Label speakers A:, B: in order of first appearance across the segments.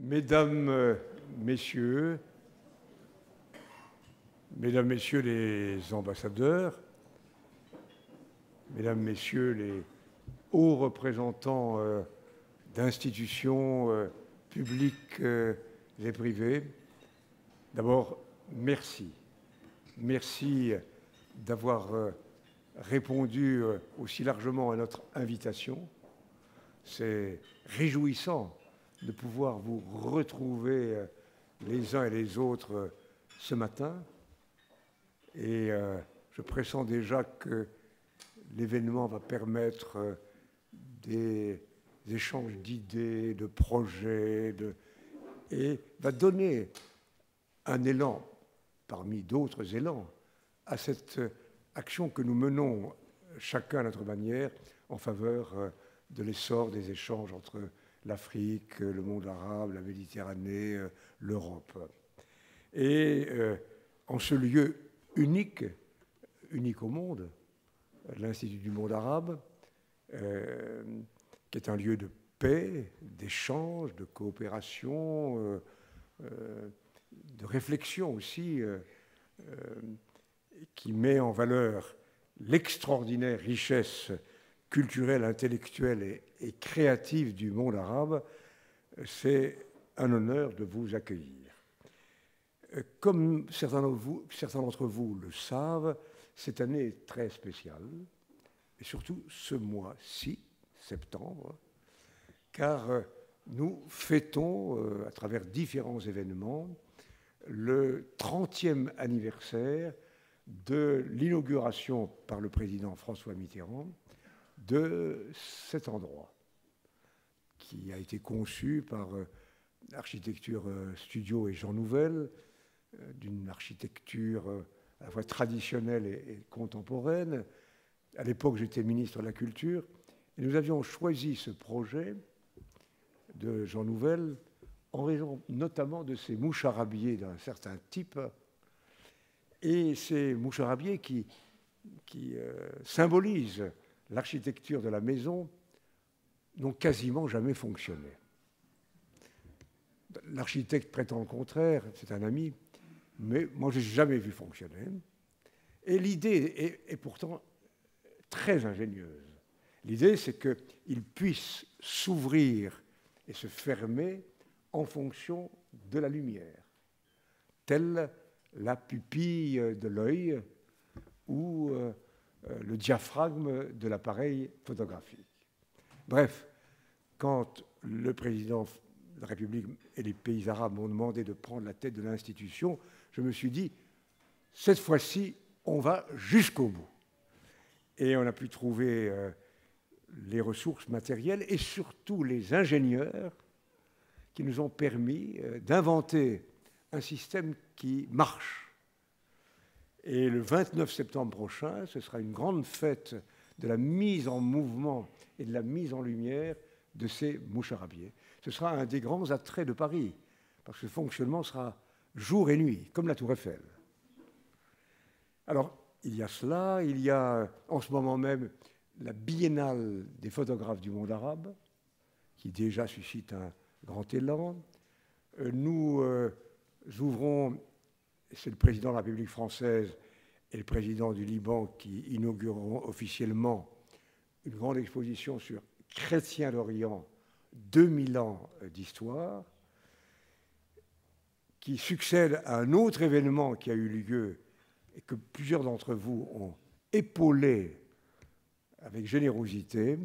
A: Mesdames, Messieurs, Mesdames, Messieurs les ambassadeurs, Mesdames, Messieurs les hauts représentants d'institutions publiques et privées, d'abord, merci. Merci d'avoir répondu aussi largement à notre invitation. C'est réjouissant de pouvoir vous retrouver les uns et les autres ce matin. Et je pressens déjà que l'événement va permettre des échanges d'idées, de projets, et va donner un élan, parmi d'autres élans, à cette action que nous menons chacun à notre manière en faveur de l'essor des échanges entre l'Afrique, le monde arabe, la Méditerranée, l'Europe. Et en ce lieu unique au monde, l'Institut du monde arabe, qui est un lieu de paix, d'échange, de coopération, de réflexion aussi, qui met en valeur l'extraordinaire richesse culturelle, intellectuelle et créative du monde arabe, c'est un honneur de vous accueillir. Comme certains d'entre vous le savent, cette année est très spéciale, et surtout ce mois-ci, septembre, car nous fêtons, à travers différents événements, le 30e anniversaire de l'inauguration par le président François Mitterrand de cet endroit, qui a été conçu par Architecture Studio et Jean Nouvel, d'une architecture à la fois traditionnelle et contemporaine. À l'époque, j'étais ministre de la Culture, et nous avions choisi ce projet de Jean Nouvel en raison notamment de ces moucharabiers d'un certain type, et ces moucharabiers qui symbolisent l'architecture de la maison n'ont quasiment jamais fonctionné. L'architecte prétend le contraire, c'est un ami, mais moi je n'ai jamais vu fonctionner. Et l'idée est pourtant très ingénieuse. L'idée, c'est qu'il puisse s'ouvrir et se fermer en fonction de la lumière, telle la pupille de l'œil ou le diaphragme de l'appareil photographique. Bref, quand le président de la République et les pays arabes m'ont demandé de prendre la tête de l'institution, je me suis dit, cette fois-ci, on va jusqu'au bout. Et on a pu trouver les ressources matérielles et surtout les ingénieurs qui nous ont permis d'inventer un système qui marche. Et le 29 septembre prochain, ce sera une grande fête de la mise en mouvement et de la mise en lumière de ces moucharabiers. Ce sera un des grands attraits de Paris, parce que ce fonctionnement sera jour et nuit, comme la Tour Eiffel. Alors, il y a cela, il y a en ce moment même la biennale des photographes du monde arabe, qui déjà suscite un grand élan. Nous ouvrons, c'est le président de la République française et le président du Liban qui inaugureront officiellement une grande exposition sur Chrétiens d'Orient, 2000 ans d'histoire, qui succède à un autre événement qui a eu lieu et que plusieurs d'entre vous ont épaulé avec générosité,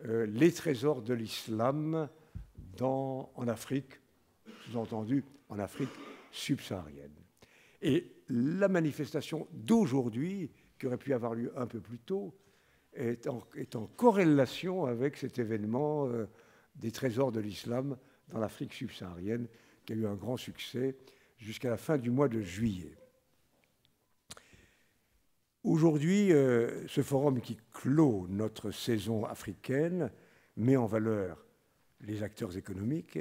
A: les trésors de l'islam en Afrique, sous-entendu en Afrique subsaharienne. Et la manifestation d'aujourd'hui, qui aurait pu avoir lieu un peu plus tôt, est en corrélation avec cet événement des trésors de l'islam dans l'Afrique subsaharienne, qui a eu un grand succès jusqu'à la fin du mois de juillet. Aujourd'hui, ce forum qui clôt notre saison africaine met en valeur les acteurs économiques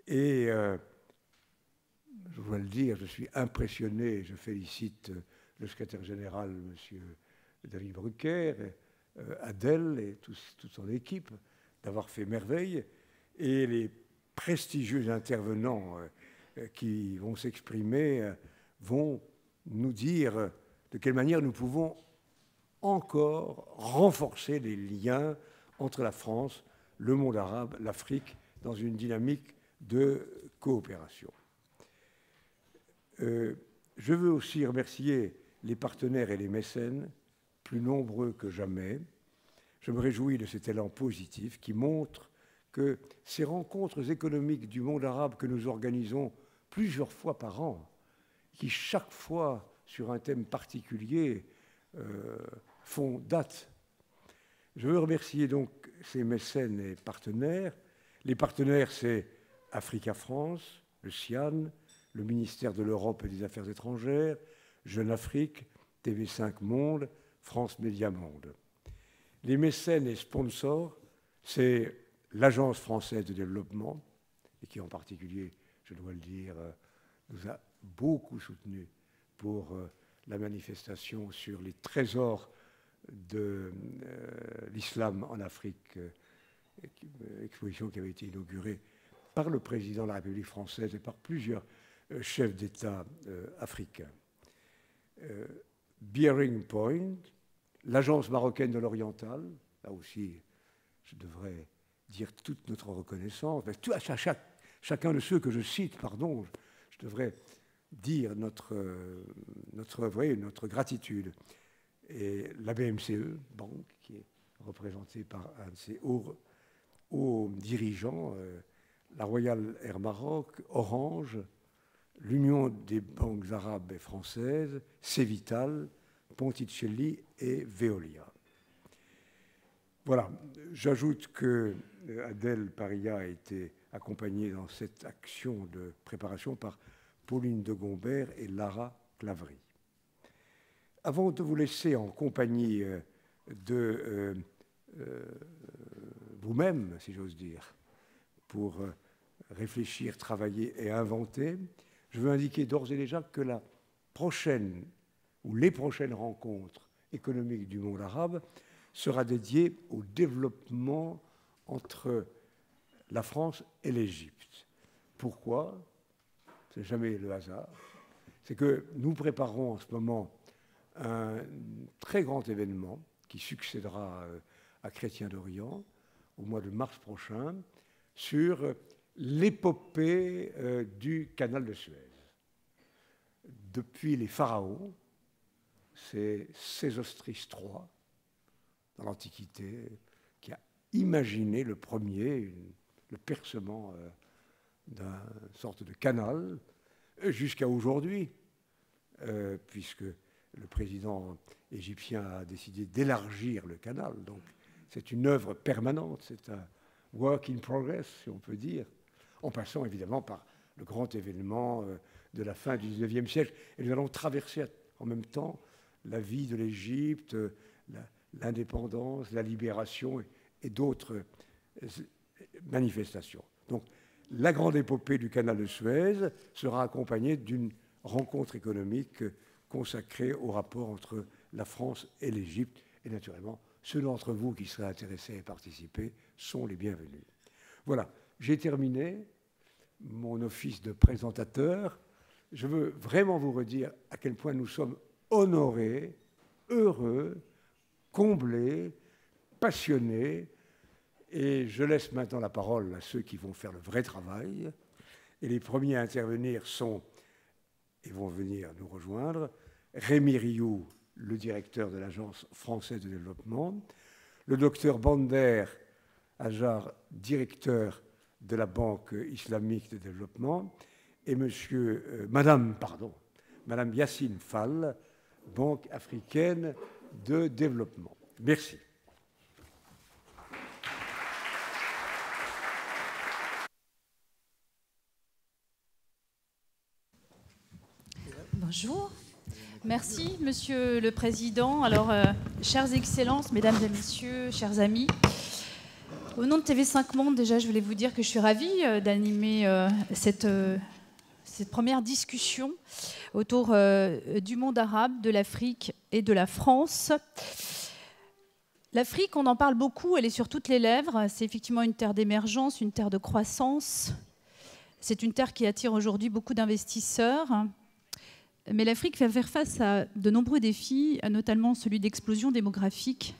A: et, je dois le dire, je suis impressionné, je félicite le secrétaire général, M. David Brucker, Adèle et toute son équipe d'avoir fait merveille, et les prestigieux intervenants qui vont s'exprimer vont nous dire de quelle manière nous pouvons encore renforcer les liens entre la France, le monde arabe, l'Afrique, dans une dynamique de coopération. Je veux aussi remercier les partenaires et les mécènes, plus nombreux que jamais. Je me réjouis de cet élan positif qui montre que ces rencontres économiques du monde arabe que nous organisons plusieurs fois par an, qui chaque fois sur un thème particulier font date. Je veux remercier donc ces mécènes et partenaires. Les partenaires, c'est Africa France, le CIAN, le ministère de l'Europe et des Affaires étrangères, Jeune Afrique, TV5 Monde, France Média Monde. Les mécènes et sponsors, c'est l'Agence française de développement, et qui en particulier, je dois le dire, nous a beaucoup soutenus pour la manifestation sur les trésors de l'islam en Afrique, exposition qui avait été inaugurée par le président de la République française et par plusieurs chefs d'État africains. Bearing Point, l'Agence marocaine de l'Oriental, là aussi, je devrais dire toute notre reconnaissance, mais chacun de ceux que je cite, pardon, je devrais dire notre gratitude. Et la BMCE, banque, qui est représentée par un de ses hauts dirigeants, la Royal Air Maroc, Orange, l'Union des banques arabes et françaises, Cevital, Ponticelli et Veolia. Voilà, j'ajoute que Adèle Paria a été accompagnée dans cette action de préparation par Pauline de Gombert et Lara Claverie. Avant de vous laisser en compagnie de vous-même, si j'ose dire, pour réfléchir, travailler et inventer, je veux indiquer d'ores et déjà que la prochaine ou les prochaines rencontres économiques du monde arabe sera dédiée au développement entre la France et l'Égypte. Pourquoi? Ce n'est jamais le hasard. C'est que nous préparons en ce moment un très grand événement qui succédera à Chrétiens d'Orient au mois de mars prochain sur l'épopée du canal de Suez. Depuis les pharaons, c'est Sésostris III, dans l'Antiquité, qui a imaginé le premier, le percement d'une sorte de canal, jusqu'à aujourd'hui, puisque le président égyptien a décidé d'élargir le canal. Donc c'est une œuvre permanente, c'est un work in progress, si on peut dire, en passant évidemment par le grand événement de la fin du XIXe siècle. Et nous allons traverser en même temps la vie de l'Égypte, l'indépendance, la libération et d'autres manifestations. Donc la grande épopée du canal de Suez sera accompagnée d'une rencontre économique consacrée au rapport entre la France et l'Égypte. Et naturellement, ceux d'entre vous qui seraient intéressés à participer sont les bienvenus. Voilà, j'ai terminé mon office de présentateur. Je veux vraiment vous redire à quel point nous sommes honorés, heureux, comblés, passionnés. Et je laisse maintenant la parole à ceux qui vont faire le vrai travail. Et les premiers à intervenir sont, et vont venir nous rejoindre, Rémi Rioux, le directeur de l'Agence française de développement, le docteur Bander Ajar, directeur de la Banque islamique de développement, et Madame Yacine Fall, Banque africaine de développement. Merci.
B: Bonjour. Merci, Monsieur le Président. Alors, chères Excellences, Mesdames et Messieurs, chers amis, au nom de TV5 Monde, déjà, je voulais vous dire que je suis ravie d'animer cette première discussion autour du monde arabe, de l'Afrique et de la France. L'Afrique, on en parle beaucoup, elle est sur toutes les lèvres. C'est effectivement une terre d'émergence, une terre de croissance. C'est une terre qui attire aujourd'hui beaucoup d'investisseurs. Mais l'Afrique va faire face à de nombreux défis, notamment celui d'explosion démographique,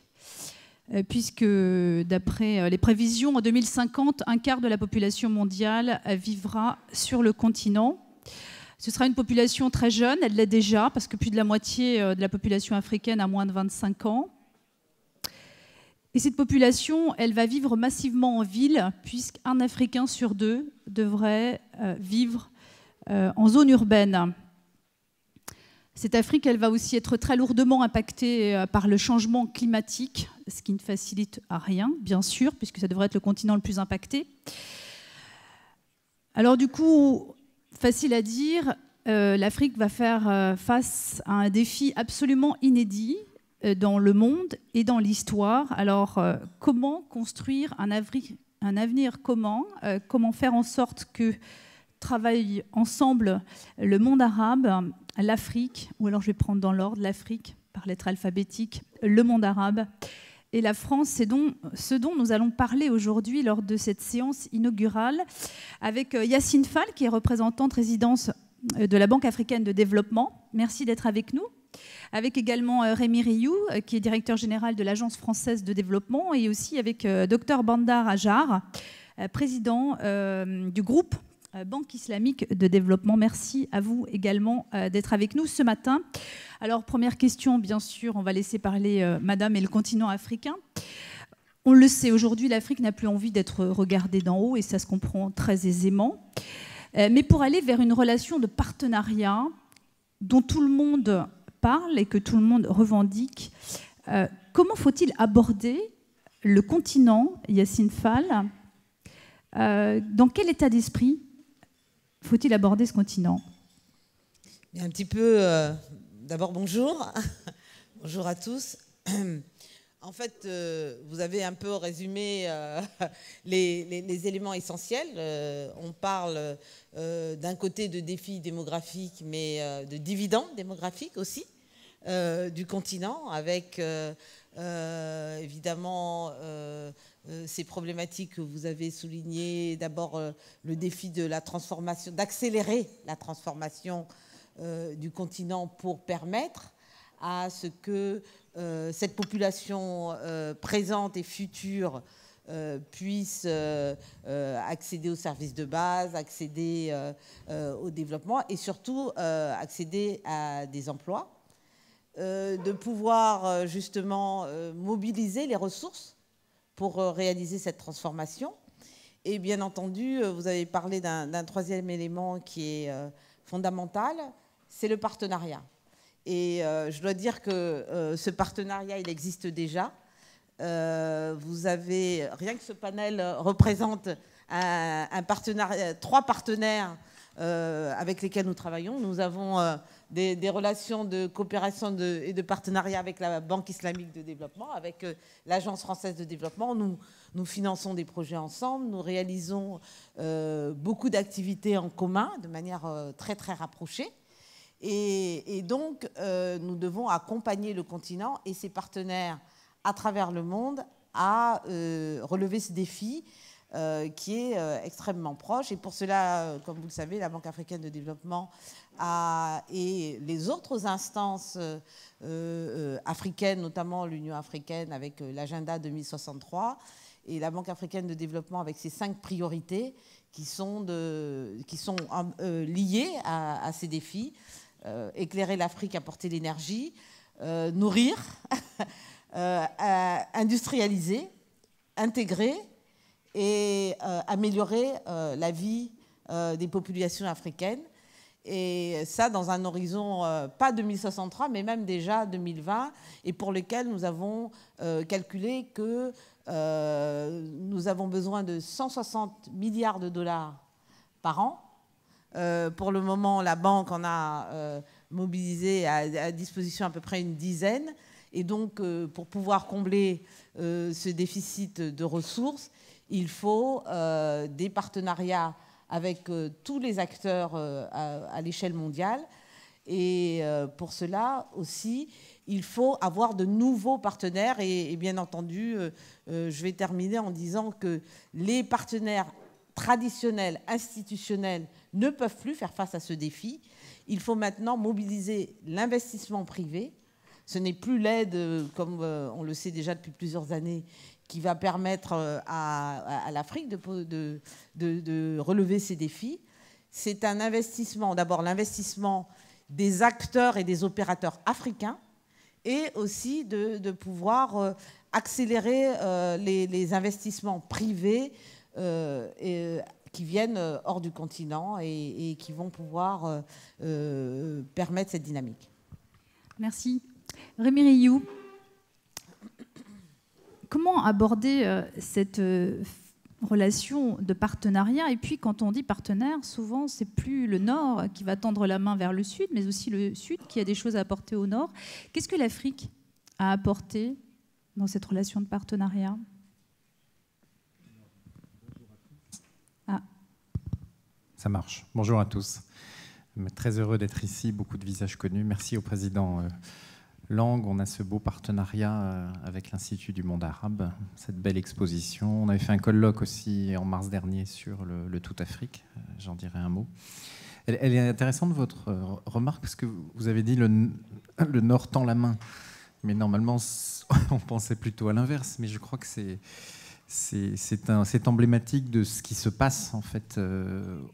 B: puisque d'après les prévisions, en 2050, un quart de la population mondiale vivra sur le continent. Ce sera une population très jeune, elle l'est déjà, parce que plus de la moitié de la population africaine a moins de 25 ans. Et cette population, elle va vivre massivement en ville, puisqu'un Africain sur deux devrait vivre en zone urbaine. Cette Afrique, elle va aussi être très lourdement impactée par le changement climatique, ce qui ne facilite à rien, bien sûr, puisque ça devrait être le continent le plus impacté. Alors du coup, facile à dire, l'Afrique va faire face à un défi absolument inédit dans le monde et dans l'histoire. Alors, comment construire un avenir commun? Comment faire en sorte que travaillent ensemble le monde arabe, l'Afrique, ou alors je vais prendre dans l'ordre l'Afrique par lettre alphabétique, le monde arabe et la France? C'est donc ce dont nous allons parler aujourd'hui lors de cette séance inaugurale avec Yacine Fall, qui est représentante résidence de la Banque africaine de développement. Merci d'être avec nous. Avec également Rémi Rioux, qui est directeur général de l'Agence française de développement, et aussi avec Dr Bandar Ajar, président du groupe Banque islamique de développement. Merci à vous également d'être avec nous ce matin. Alors, première question, bien sûr, on va laisser parler Madame et le continent africain. On le sait, aujourd'hui, l'Afrique n'a plus envie d'être regardée d'en haut, et ça se comprend très aisément. Mais pour aller vers une relation de partenariat dont tout le monde parle et que tout le monde revendique, comment faut-il aborder le continent, Yacine Fall? Dans quel état d'esprit faut-il aborder ce continent?
C: Un petit peu, d'abord bonjour, bonjour à tous. En fait, vous avez un peu résumé les éléments essentiels. On parle d'un côté de défis démographiques, mais de dividendes démographiques aussi du continent, avec évidemment ces problématiques que vous avez soulignées. D'abord, le défi de la transformation, d'accélérer la transformation du continent pour permettre à ce que cette population présente et future puisse accéder aux services de base, accéder au développement et surtout accéder à des emplois, de pouvoir justement mobiliser les ressources pour réaliser cette transformation. Et bien entendu, vous avez parlé d'un troisième élément qui est fondamental, c'est le partenariat. Et je dois dire que ce partenariat, il existe déjà. Vous avez, rien que ce panel représente un partenariat, 3 partenaires avec lesquels nous travaillons. Nous avons des relations de coopération et de partenariat avec la Banque islamique de développement, avec l'Agence française de développement. Nous finançons des projets ensemble, nous réalisons beaucoup d'activités en commun de manière très très rapprochée. Et donc, nous devons accompagner le continent et ses partenaires à travers le monde à relever ce défi qui est extrêmement proche. Et pour cela, comme vous le savez, la Banque africaine de développement et les autres instances africaines, notamment l'Union africaine avec l'agenda 2063, et la Banque africaine de développement avec ses 5 priorités qui sont liées à ces défis. Éclairer l'Afrique, apporter l'énergie, nourrir, industrialiser, intégrer et améliorer la vie des populations africaines. Et ça dans un horizon pas 2063, mais même déjà 2020, et pour lequel nous avons calculé que nous avons besoin de 160 milliards de dollars par an. Pour le moment, la banque en a mobilisé à disposition à peu près une dizaine. Et donc, pour pouvoir combler ce déficit de ressources, il faut des partenariats avec tous les acteurs à l'échelle mondiale. Et pour cela aussi, il faut avoir de nouveaux partenaires. Et bien entendu, je vais terminer en disant que les partenaires traditionnels, institutionnels, ne peuvent plus faire face à ce défi. Il faut maintenant mobiliser l'investissement privé. Ce n'est plus l'aide, comme on le sait déjà depuis plusieurs années, qui va permettre à l'Afrique de relever ces défis. C'est un investissement, d'abord l'investissement des acteurs et des opérateurs africains, et aussi de pouvoir accélérer les investissements privés qui viennent hors du continent et qui vont pouvoir permettre cette dynamique.
B: Merci. Rémi Rioux, comment aborder cette relation de partenariat? Et puis, quand on dit partenaire, souvent, c'est plus le Nord qui va tendre la main vers le Sud, mais aussi le Sud qui a des choses à apporter au Nord. Qu'est-ce que l'Afrique a apporté dans cette relation de partenariat?
D: Ça marche. Bonjour à tous. Très heureux d'être ici, beaucoup de visages connus. Merci au président Lang. On a ce beau partenariat avec l'Institut du monde arabe, cette belle exposition. On avait fait un colloque aussi en mars dernier sur le Tout Afrique. J'en dirai un mot. Elle est intéressante, votre remarque, parce que vous avez dit le Nord tend la main. Mais normalement, on pensait plutôt à l'inverse. Mais je crois que c'est emblématique de ce qui se passe en fait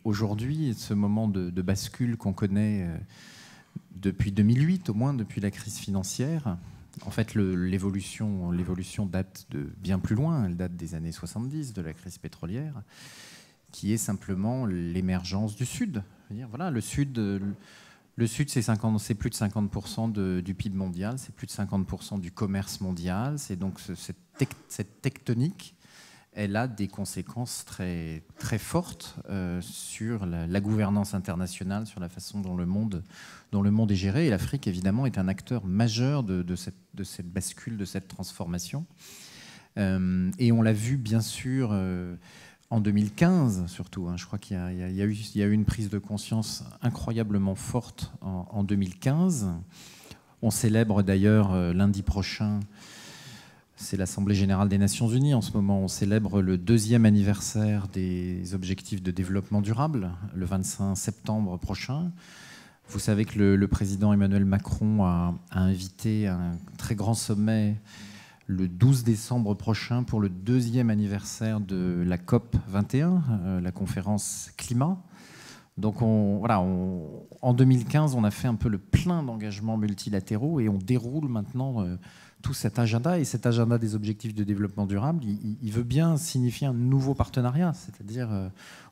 D: aujourd'hui, ce moment de bascule qu'on connaît depuis 2008, au moins depuis la crise financière. En fait, l'évolution date de bien plus loin. Elle date des années 70, de la crise pétrolière, qui est simplement l'émergence du Sud. Je veux dire, voilà, le Sud, c'est plus de 50% du PIB mondial, c'est plus de 50% du commerce mondial. C'est donc cette tectonique. Elle a des conséquences très, très fortes sur la gouvernance internationale, sur la façon dont le monde est géré. Et l'Afrique, évidemment, est un acteur majeur de cette bascule, de cette transformation. Et on l'a vu, bien sûr, en 2015, surtout. Je crois qu'il y a eu une prise de conscience incroyablement forte en 2015. On célèbre d'ailleurs lundi prochain. C'est l'Assemblée générale des Nations unies. En ce moment, on célèbre le 2e anniversaire des objectifs de développement durable, le 25 septembre prochain. Vous savez que le président Emmanuel Macron a invité un très grand sommet le 12 décembre prochain pour le 2e anniversaire de la COP 21, la conférence climat. Donc en 2015, on a fait un peu le plein d'engagements multilatéraux et on déroule maintenant tout cet agenda. Et cet agenda des objectifs de développement durable, il veut bien signifier un nouveau partenariat. C'est-à-dire,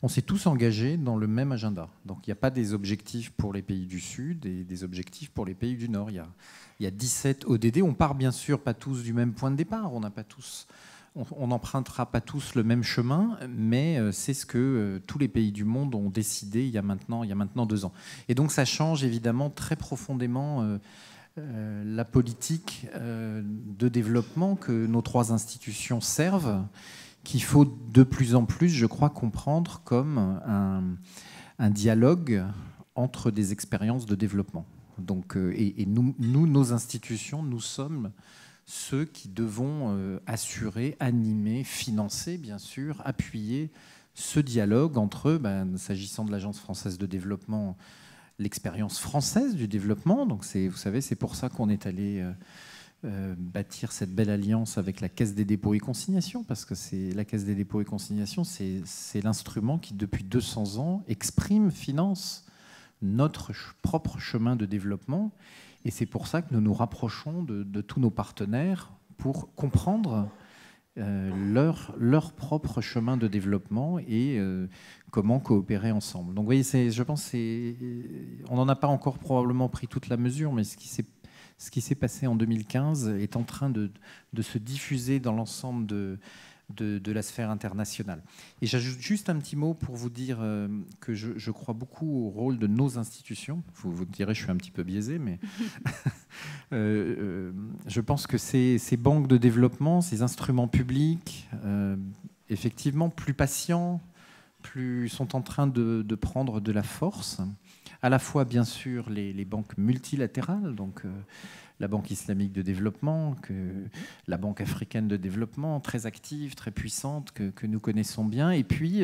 D: on s'est tous engagés dans le même agenda. Donc il n'y a pas des objectifs pour les pays du Sud et des objectifs pour les pays du Nord. Il y a 17 ODD. On part bien sûr pas tous du même point de départ. On n'empruntera pas tous le même chemin, mais c'est ce que tous les pays du monde ont décidé il y a maintenant 2 ans. Et donc ça change évidemment très profondément la politique de développement que nos 3 institutions servent, qu'il faut de plus en plus, je crois, comprendre comme un dialogue entre des expériences de développement. Donc, et nous, nos institutions, nous sommes ceux qui devons assurer, animer, financer, bien sûr, appuyer ce dialogue entre eux, s'agissant de l'Agence française de développement, l'expérience française du développement. Donc vous savez, c'est pour ça qu'on est allé bâtir cette belle alliance avec la Caisse des dépôts et consignations, parce que la Caisse des dépôts et consignations, c'est l'instrument qui, depuis 200 ans, exprime, finance notre propre chemin de développement. Et c'est pour ça que nous nous rapprochons de tous nos partenaires pour comprendre leur propre chemin de développement et comment coopérer ensemble. Donc vous voyez, je pense on n'en a pas encore probablement pris toute la mesure, mais ce qui s'est passé en 2015 est en train de se diffuser dans l'ensemble de la sphère internationale. Et j'ajoute juste un petit mot pour vous dire que je crois beaucoup au rôle de nos institutions. Vous direz, je suis un petit peu biaisé, mais je pense que ces banques de développement, ces instruments publics, effectivement plus patients, sont en train de prendre de la force, à la fois bien sûr les banques multilatérales, donc la Banque islamique de développement, la Banque africaine de développement, très active, très puissante, que nous connaissons bien. Et puis,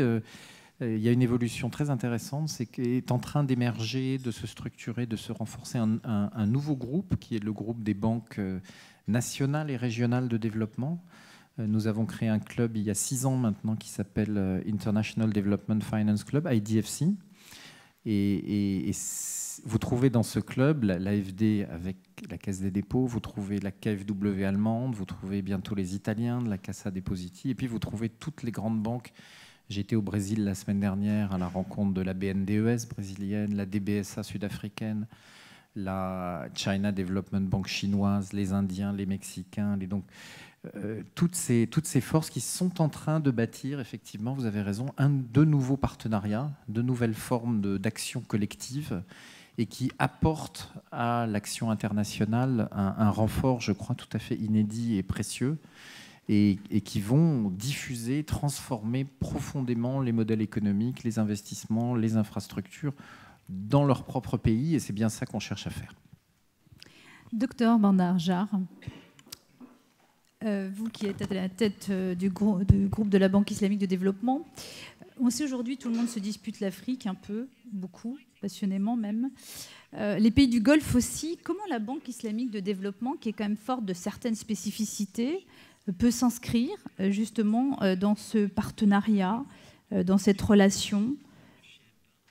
D: il y a une évolution très intéressante, c'est qu'est en train d'émerger, de se structurer, de se renforcer un nouveau groupe, qui est le groupe des banques nationales et régionales de développement. Nous avons créé un club il y a 6 ans maintenant qui s'appelle International Development Finance Club, IDFC. Et vous trouvez dans ce club l'AFD avec la Caisse des dépôts, vous trouvez la KfW allemande, vous trouvez bientôt les Italiens de la Cassa Depositi, et puis vous trouvez toutes les grandes banques. J'étais au Brésil la semaine dernière à la rencontre de la BNDES brésilienne, la DBSA sud-africaine, la China Development Bank chinoise, les Indiens, les Mexicains, donc toutes ces forces qui sont en train de bâtir, effectivement, vous avez raison, de nouveaux partenariats, de nouvelles formes d'action collective et qui apportent à l'action internationale un renfort, je crois, tout à fait inédit et précieux et qui vont diffuser, transformer profondément les modèles économiques, les investissements, les infrastructures dans leur propre pays et c'est bien ça qu'on cherche à faire.
B: Docteur Bandar Jar, vous qui êtes à la tête du groupe de la Banque islamique de développement, on sait aujourd'hui tout le monde se dispute l'Afrique un peu, beaucoup, passionnément même. Les pays du Golfe aussi. Comment la Banque islamique de développement, qui est quand même forte de certaines spécificités, peut s'inscrire justement dans ce partenariat, dans cette relation,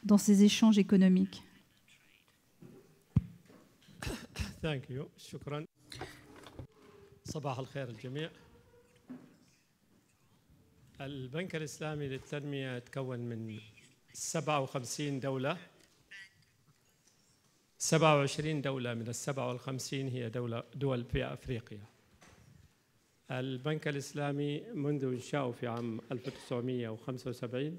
B: dans ces échanges économiques?
E: Thank you. شكرا. صباح الخير الجميع. البنك الإسلامي للتنمية يتكون من 57 دولة. 27 دولة من ال 57 هي دول في أفريقيا. البنك الإسلامي منذ إنشائه في عام 1975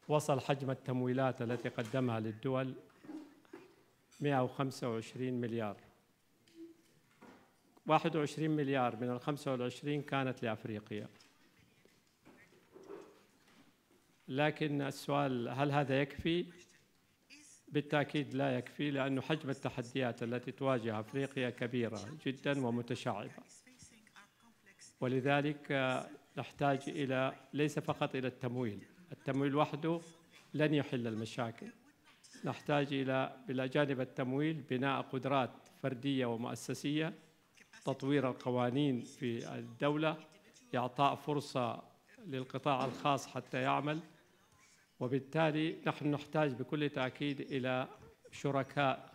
E: وصل حجم التمويلات التي قدمها للدول 125 مليار. 21 مليار من ال 25 كانت لأفريقيا. لكن السؤال هل هذا يكفي؟ بالتأكيد لا يكفي، لأن حجم التحديات التي تواجه أفريقيا كبيرة جدا ومتشعبة. ولذلك نحتاج ليس فقط إلى التمويل. التمويل وحده لن يحل المشاكل. نحتاج إلى جانب التمويل بناء قدرات فردية ومؤسسية، تطوير القوانين في الدولة، إعطاء فرصة للقطاع الخاص حتى يعمل، وبالتالي نحن نحتاج بكل تأكيد إلى شركاء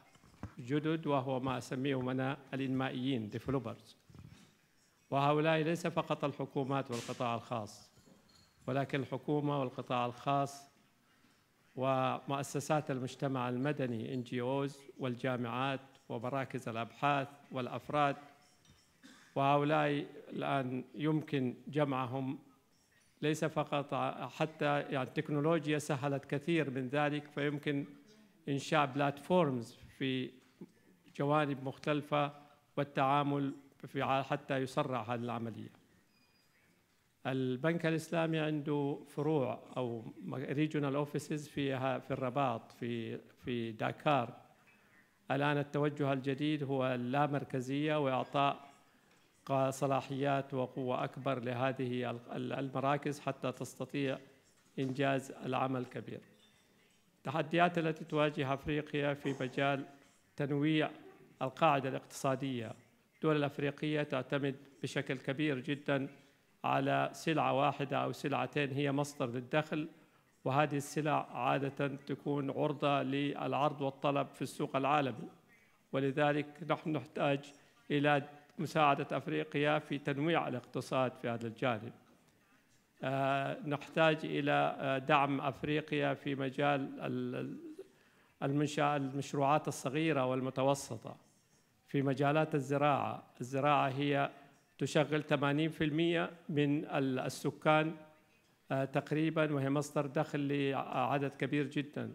E: جدد، وهو ما أسميهم أنا الإنمائيين developers. وهؤلاء ليس فقط الحكومات والقطاع الخاص، ولكن الحكومة والقطاع الخاص ومؤسسات المجتمع المدني NGOs والجامعات ومراكز الأبحاث والأفراد. وهؤلاء الآن يمكن جمعهم، ليس فقط حتى التكنولوجيا سهلت كثير من ذلك، فيمكن إنشاء بلاتفورمز في جوانب مختلفة والتعامل حتى يسرع هذه العملية. البنك الإسلامي عنده فروع أو ريجونال أوفيسز في الرباط، في داكار. الآن التوجه الجديد هو اللامركزية وإعطاء صلاحيات وقوة أكبر لهذه المراكز حتى تستطيع إنجاز العمل الكبير. التحديات التي تواجه أفريقيا في مجال تنويع القاعدة الاقتصادية. الدول الأفريقية تعتمد بشكل كبير جداً على سلعة واحدة أو سلعتين هي مصدر للدخل، وهذه السلع عادة تكون عرضة للعرض والطلب في السوق العالمي. ولذلك نحن نحتاج إلى مساعدة أفريقيا في تنويع الاقتصاد في هذا الجانب. نحتاج إلى دعم أفريقيا في مجال المشروعات الصغيرة والمتوسطة في مجالات الزراعة. الزراعة هي تشغل 80% من السكان تقريبا، وهي مصدر دخل لعدد كبير جدا.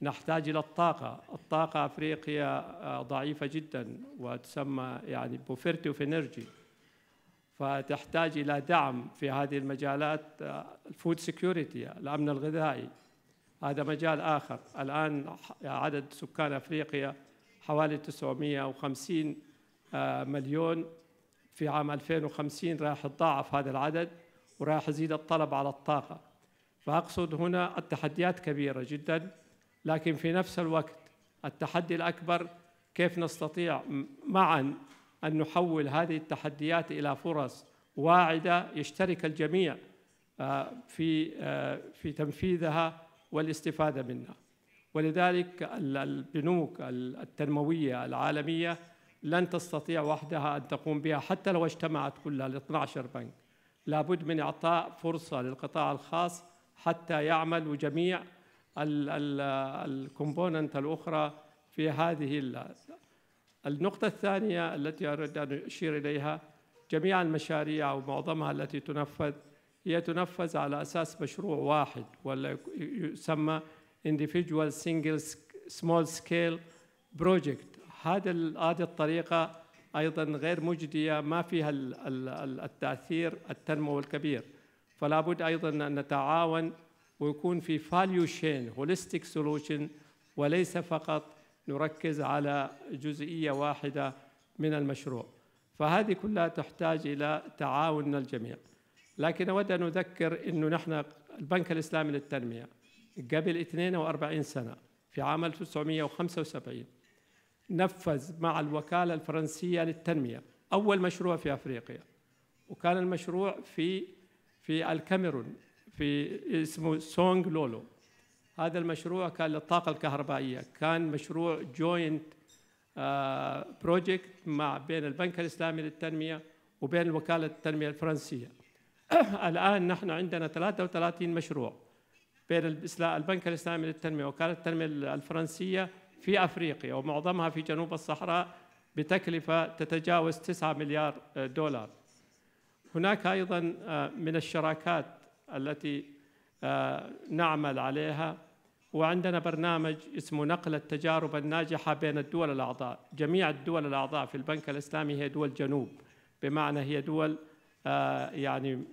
E: نحتاج إلى الطاقة أفريقيا ضعيفة جدا وتسمى يعني بوفيرتي اوف انرجي، فتحتاج إلى دعم في هذه المجالات. الفود سيكيورتي، الأمن الغذائي، هذا مجال آخر. الآن عدد سكان أفريقيا حوالي 950 مليون. في عام 2050 راح يتضاعف هذا العدد وراح يزيد الطلب على الطاقة. فأقصد هنا التحديات كبيرة جدا، لكن في نفس الوقت التحدي الأكبر كيف نستطيع معا أن نحول هذه التحديات إلى فرص واعدة يشترك الجميع في تنفيذها والاستفادة منها. ولذلك البنوك التنموية العالمية لن تستطيع وحدها أن تقوم بها حتى لو اجتمعت كلها ال 12 بنك. لابد من إعطاء فرصة للقطاع الخاص حتى يعملوا جميع الكومبوننت الأخرى في هذه. النقطة الثانية التي أريد أن أشير إليها، جميع المشاريع ومعظمها التي تنفذ هي تنفذ على أساس مشروع واحد، ولا يسمى individual single small scale project. هذه الطريقة أيضا غير مجدية، ما فيها التأثير التنموي الكبير. فلا بد أيضا أن نتعاون ويكون في value chain holistic solution، وليس فقط نركز على جزئية واحدة من المشروع. فهذه كلها تحتاج إلى تعاون الجميع. لكن أود أن أذكر أنه نحن البنك الإسلامي للتنمية قبل 42 سنة في عام 1975 نفذ مع الوكالة الفرنسية للتنمية أول مشروع في أفريقيا، وكان المشروع في الكاميرون في اسمه سونغ لولو. هذا المشروع كان للطاقة الكهربائية، كان مشروع جوينت بروجكت بين البنك الإسلامي للتنمية وبين وكالة التنمية الفرنسية. الآن نحن عندنا 33 مشروع بين البنك الإسلامي للتنمية ووكالة التنمية الفرنسية في أفريقيا، ومعظمها في جنوب الصحراء بتكلفة تتجاوز 9 مليار دولار. هناك أيضا من الشراكات التي نعمل عليها، وعندنا برنامج اسمه نقل التجارب الناجحة بين الدول الأعضاء. جميع الدول الأعضاء في البنك الإسلامي هي دول جنوب، بمعنى هي دول يعني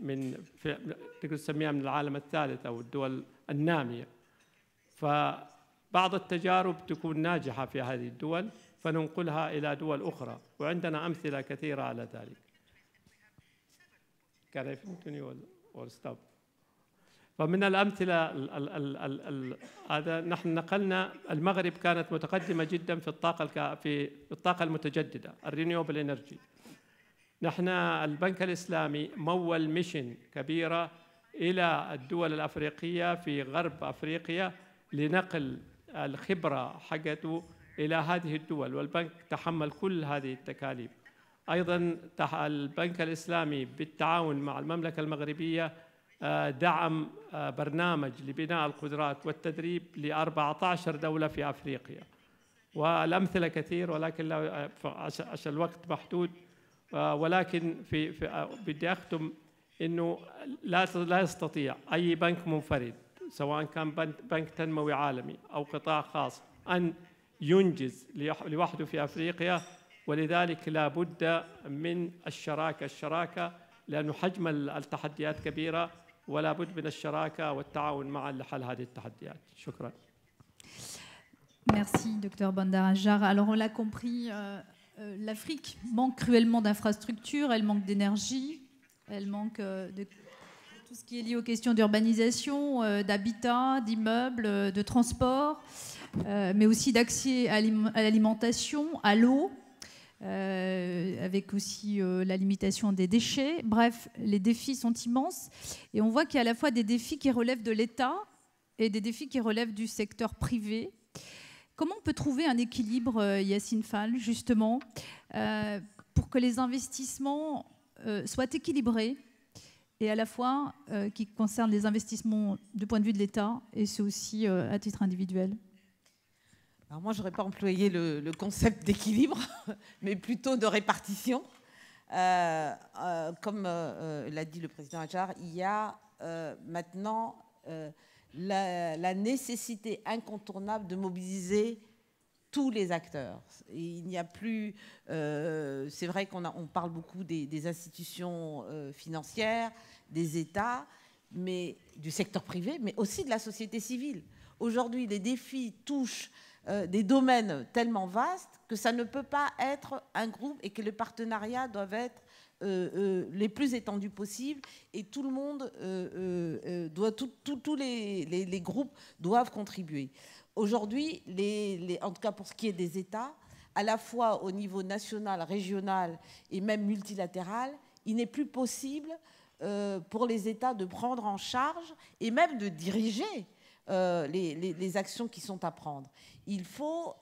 E: تقدر تسميها من العالم الثالث أو الدول النامية. فبعض التجارب تكون ناجحة في هذه الدول فننقلها إلى دول أخرى، وعندنا أمثلة كثيرة على ذلك. Can I continue or stop? فمن الأمثلة هذا نحن نقلنا. المغرب كانت متقدمة جدا في الطاقة المتجددة الرينيوبل انرجي. نحن البنك الإسلامي مول ميشن كبيرة إلى الدول الأفريقية في غرب أفريقيا لنقل الخبرة حقته إلى هذه الدول، والبنك تحمل كل هذه التكاليف. أيضا البنك الإسلامي بالتعاون مع المملكة المغربية دعم برنامج لبناء القدرات والتدريب ل14 دولة في أفريقيا، والأمثلة كثير ولكن عشان الوقت محدود. ولكن بدي أختم إنه لا يستطيع أي بنك منفرد، سواء كان بنك تنموي عالمي أو قطاع خاص، أن ينجز لوحده في أفريقيا. ولذلك لا بد من الشراكة لأن حجم التحديات كبيرة، ولا بد من الشراكة والتعاون معا لحل هذه التحديات. شكرا.
B: Merci, Dr Bandar Anjar. Alors, on l'a compris, l'Afrique manque cruellement d'infrastructures, elle manque d'énergie, elle manque de tout ce qui est lié aux questions d'urbanisation, d'habitat, d'immeubles, de transport, mais aussi d'accès à l'alimentation, à l'eau, avec aussi la limitation des déchets. Bref, les défis sont immenses et on voit qu'il y a à la fois des défis qui relèvent de l'État et des défis qui relèvent du secteur privé. Comment on peut trouver un équilibre, Yassine Fall, justement, pour que les investissements soient équilibrés et à la fois qui concernent les investissements du point de vue de l'État et ceux aussi à titre individuel?
C: Alors moi, je n'aurais pas employé le concept d'équilibre, mais plutôt de répartition. Comme l'a dit le président Adjar, il y a maintenant la nécessité incontournable de mobiliser tous les acteurs. Et il n'y a plus... c'est vrai qu'on parle beaucoup des institutions financières, des États, mais du secteur privé, mais aussi de la société civile. Aujourd'hui, les défis touchent des domaines tellement vastes que ça ne peut pas être un groupe et que les partenariats doivent être les plus étendus possibles et tout le monde tous les groupes doivent contribuer. Aujourd'hui, en tout cas pour ce qui est des États, à la fois au niveau national, régional et même multilatéral, il n'est plus possible pour les États de prendre en charge et même de diriger les actions qui sont à prendre. Il faut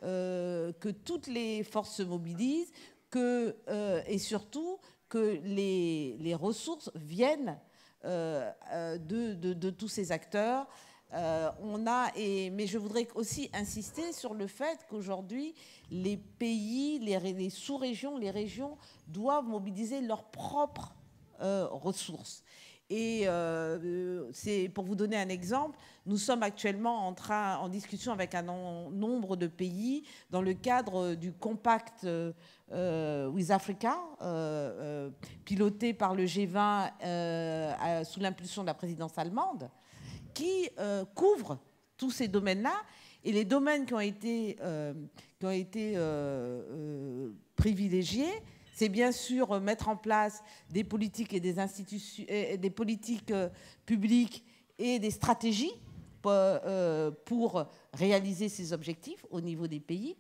C: que toutes les forces se mobilisent et surtout que les ressources viennent de tous ces acteurs. Mais je voudrais aussi insister sur le fait qu'aujourd'hui, les pays, les sous-régions, les régions doivent mobiliser leurs propres ressources. Et c'est pour vous donner un exemple, nous sommes actuellement en discussion avec un nombre de pays dans le cadre du Compact with Africa, piloté par le G20 sous l'impulsion de la présidence allemande, qui couvre tous ces domaines-là. Et les domaines qui ont été privilégiés, c'est bien sûr mettre en place des politiques et des institutions, des politiques publiques et des stratégies pour réaliser ces objectifs au niveau des pays.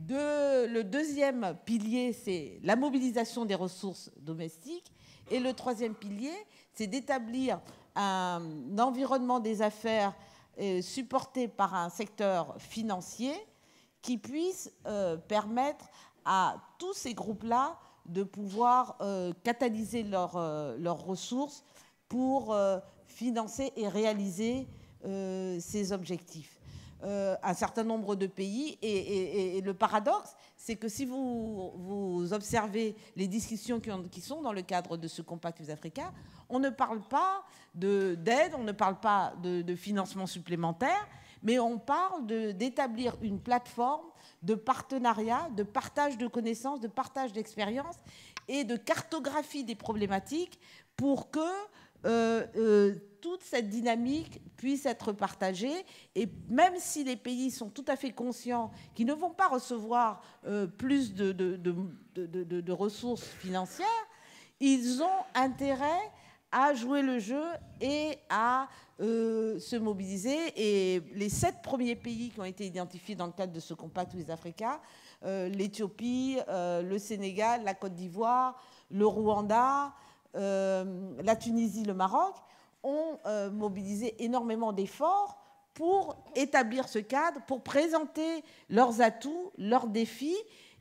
C: Le deuxième pilier, c'est la mobilisation des ressources domestiques. Et le troisième pilier, c'est d'établir un environnement des affaires supporté par un secteur financier qui puisse permettre à tous ces groupes-là de pouvoir catalyser leurs ressources pour financer et réaliser ces objectifs. Un certain nombre de pays, et le paradoxe, c'est que si vous observez les discussions qui sont dans le cadre de ce Compact with Africa, on ne parle pas d'aide, on ne parle pas de financement supplémentaire, mais on parle d'établir une plateforme de partenariat, de partage de connaissances, de partage d'expériences et de cartographie des problématiques pour que toute cette dynamique puisse être partagée. Et même si les pays sont tout à fait conscients qu'ils ne vont pas recevoir plus de ressources financières, ils ont intérêt à jouer le jeu et à se mobiliser. Et les 7 premiers pays qui ont été identifiés dans le cadre de ce Compact with Africa, l'Éthiopie, le Sénégal, la Côte d'Ivoire, le Rwanda, la Tunisie, le Maroc, ont mobilisé énormément d'efforts pour établir ce cadre, pour présenter leurs atouts, leurs défis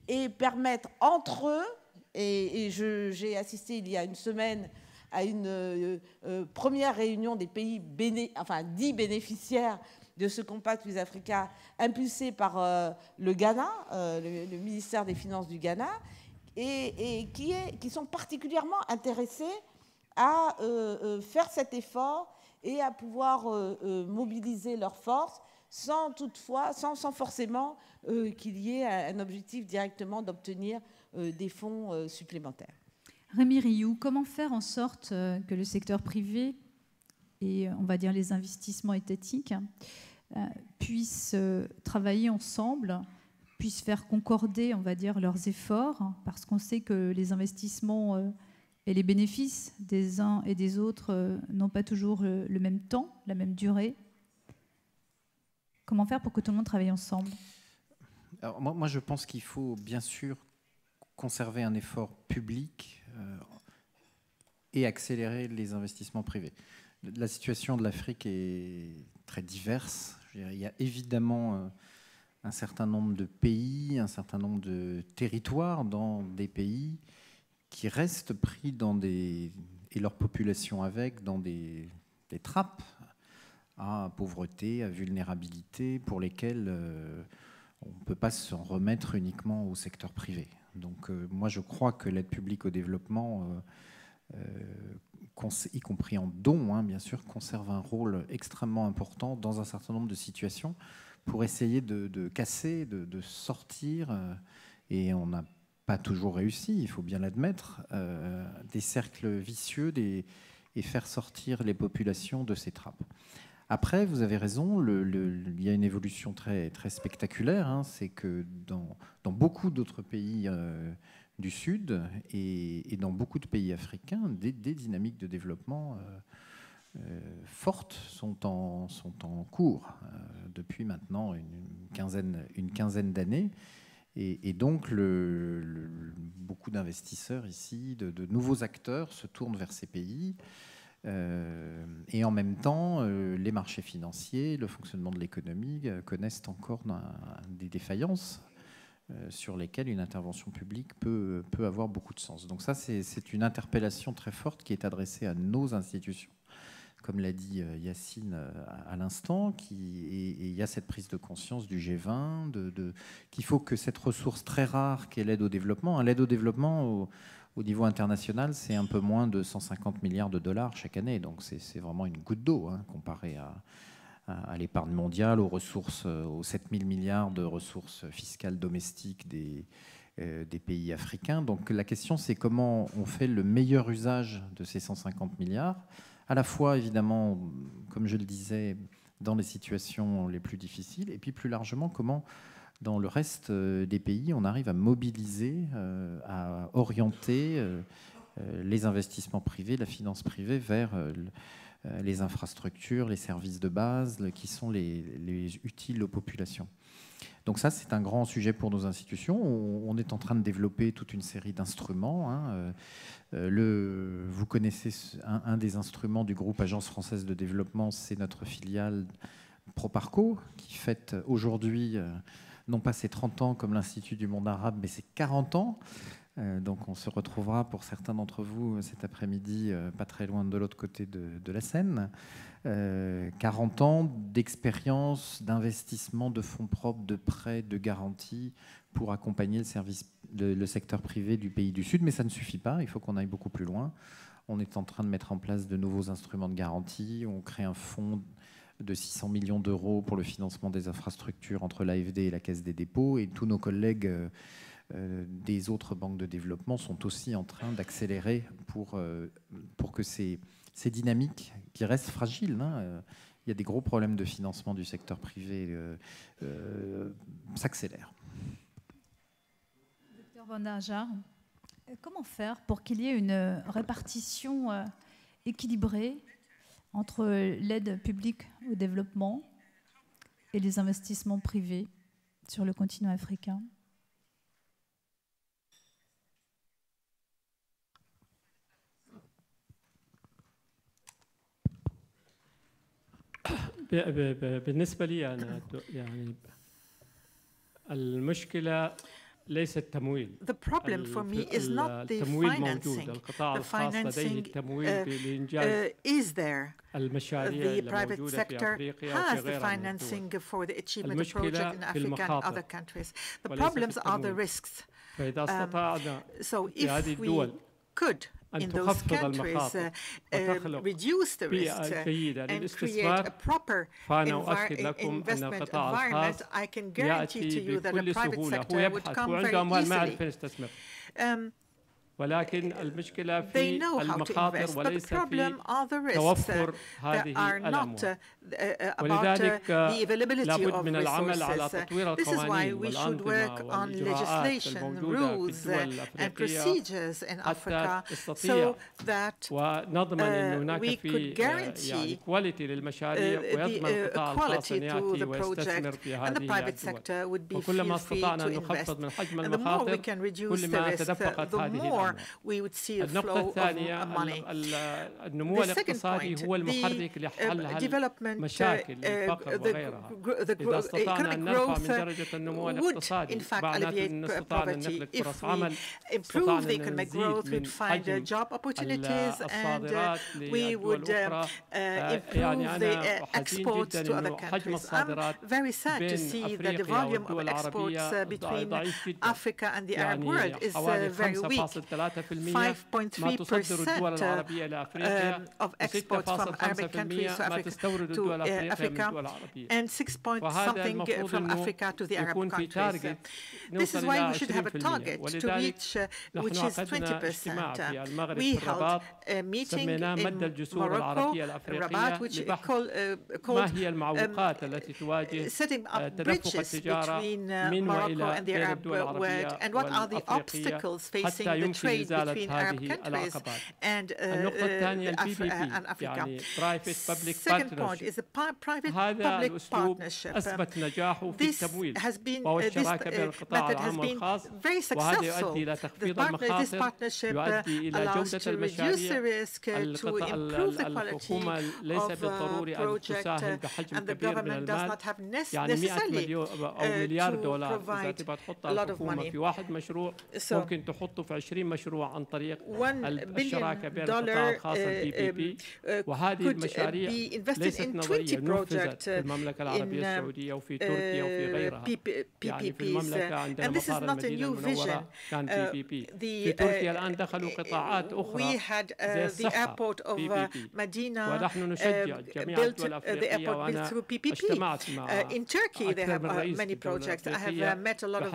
C: et permettre entre eux, et j'ai assisté il y a une semaine à une première réunion des pays dits bénéficiaires de ce Compact with Africa, impulsé par le Ghana, le ministère des Finances du Ghana, et qui sont particulièrement intéressés à faire cet effort et à pouvoir mobiliser leurs forces sans forcément qu'il y ait un objectif directement d'obtenir des fonds supplémentaires.
B: Rémi Rioux, comment faire en sorte que le secteur privé et, on va dire, les investissements étatiques puissent travailler ensemble, puissent faire concorder, on va dire, leurs efforts, parce qu'on sait que les investissements et les bénéfices des uns et des autres n'ont pas toujours le même temps, la même durée. Comment faire pour que tout le monde travaille ensemble?
D: Alors, moi, je pense qu'il faut bien sûr conserver un effort public et accélérer les investissements privés. La situation de l'Afrique est très diverse. Je veux dire, il y a évidemment un certain nombre de pays, un certain nombre de territoires dans des pays qui restent pris et leur population avec, dans des trappes à pauvreté, à vulnérabilité, pour lesquelles on ne peut pas s'en remettre uniquement au secteur privé. Donc moi je crois que l'aide publique au développement, y compris en dons, bien sûr, conserve un rôle extrêmement important dans un certain nombre de situations pour essayer de casser, de sortir, et on n'a pas toujours réussi, il faut bien l'admettre, des cercles vicieux et faire sortir les populations de ces trappes. Après, vous avez raison, il y a une évolution très, très spectaculaire, hein, c'est que dans beaucoup d'autres pays du Sud et dans beaucoup de pays africains, des dynamiques de développement fortes sont en cours depuis maintenant une quinzaine d'années. Et donc, beaucoup d'investisseurs ici, de nouveaux acteurs se tournent vers ces pays. Et en même temps, les marchés financiers, le fonctionnement de l'économie connaissent encore des défaillances sur lesquelles une intervention publique peut avoir beaucoup de sens. Donc ça, c'est une interpellation très forte qui est adressée à nos institutions, comme l'a dit Yacine à l'instant, et il y a cette prise de conscience du G20, qu'il faut que cette ressource très rare qu'est l'aide au développement, l'aide au développement au niveau international, c'est un peu moins de 150 milliards de dollars chaque année, donc c'est vraiment une goutte d'eau hein, comparé à l'épargne mondiale, aux ressources, aux 7000 milliards de ressources fiscales domestiques des pays africains. Donc la question, c'est comment on fait le meilleur usage de ces 150 milliards, à la fois, évidemment, comme je le disais, dans les situations les plus difficiles, et puis plus largement, comment, dans le reste des pays, on arrive à mobiliser, à orienter les investissements privés, la finance privée vers les infrastructures, les services de base qui sont les utiles aux populations. Donc ça, c'est un grand sujet pour nos institutions. On est en train de développer toute une série d'instruments. Hein. Vous connaissez un des instruments du groupe Agence française de développement, c'est notre filiale Proparco, qui fête aujourd'hui, non pas ses 30 ans comme l'Institut du monde arabe, mais ses 40 ans. Donc on se retrouvera pour certains d'entre vous cet après-midi, pas très loin de l'autre côté de la Seine. 40 ans d'expérience, d'investissement, de fonds propres, de prêts, de garanties pour accompagner le secteur privé du pays du Sud. Mais ça ne suffit pas, il faut qu'on aille beaucoup plus loin. On est en train de mettre en place de nouveaux instruments de garantie. On crée un fonds de 600 millions d'euros pour le financement des infrastructures entre l'AFD et la Caisse des dépôts. Et tous nos collègues des autres banques de développement sont aussi en train d'accélérer pour que ces dynamiques qui restent fragiles, hein, il y a des gros problèmes de financement du secteur privé, s'accélèrent.
B: Docteur Bandajar, comment faire pour qu'il y ait une répartition équilibrée entre l'aide publique au développement et les investissements privés sur le continent africain ?
E: بالنسبة لي أنا يعني المشكلة ليس التمويل.
F: The problem for me is not the financing. The financing is there. The private sector has the financing for the achievement of projects in Africa and other countries. The problems are the risks. So if we could, in those countries, reduce the risks and create a proper investment environment, I can guarantee to you that the private sector would come very easily.
E: ولكن المشكلة في
F: They know how to
E: المخاطر
F: invest, but the
E: وليس
F: problem
E: في
F: are the risks
E: توفر
F: that
E: هذه
F: are not
E: الأموال.
F: about
E: ولذلك
F: the availability
E: لابد
F: of
E: من العمل على
F: resources.
E: تطوير
F: This is why
E: القوانين
F: we should
E: والأنظمة
F: work on
E: والإجراءات
F: legislation,
E: الموجودة في
F: rules,
E: الدول
F: and
E: الأفريقية
F: procedures in Africa
E: حتى تستطيع
F: so that
E: ونضمن أن هناك
F: we
E: في
F: could guarantee
E: يعني كواليتي للمشاريع ويضمن القطاع الخاص أن يأتي ويستثمر في
F: and the
E: هذه
F: private
E: الدول.
F: sector would be
E: وكلما
F: free
E: استطعنا أن
F: to invest.
E: نخفض من حجم
F: And the more we
E: المخاطر
F: can reduce the
E: كلما
F: risk,
E: تدفقت
F: the
E: هذه
F: more
E: الأموال.
F: we would see a
E: النقطة
F: flow of
E: الثانية
F: money.
E: النمو
F: The second
E: الاقتصادي
F: point,
E: هو المحرك
F: the
E: لحل
F: development,
E: مشاكل الفقر وغيرها.
F: the
E: إذا استطعنا أن نرفع
F: economic
E: من
F: growth
E: درجة النمو
F: would
E: الاقتصادي
F: in fact
E: معناته أن
F: alleviate
E: استطعنا أن
F: poverty.
E: نخلق
F: If
E: فرص
F: we
E: عمل
F: improve the
E: استطعنا أن
F: economic
E: نزيد
F: growth,
E: من
F: we'd find
E: حجم
F: job opportunities and
E: الصادرات
F: we
E: للدول
F: would
E: الأخرى. يعني
F: improve the
E: أنا حزين
F: exports
E: جدا
F: to other
E: أنه حجم
F: countries. I'm
E: الصادرات
F: very sad to
E: بين
F: see that the
E: أفريقيا
F: volume of
E: والدول
F: exports
E: العربية
F: between
E: ضعيف جدا.
F: Africa and the Arab
E: يعني
F: world is
E: حوالي
F: very weak.
E: 5.3%
F: of exports from Arabic countries to Africa, and 6-point-something from Africa to the Arab countries. This is why we should have a target to reach, which is 20%. We held a meeting in Morocco, Rabat, which called setting up bridges between Morocco and the Arab world, and what are the obstacles facing the trade between Arab countries and Africa. Second point is the private-public partnership. This method has been very successful. This partnership allows to reduce the risk, to improve the quality of project, and the government does not have necessarily to provide a lot of money. So $1 billion could be invested in 20 projects in PPPs, and this is not a new vision. We had the airport of Medina built the airport built through PPP. In Turkey, they have many projects. I have met a lot of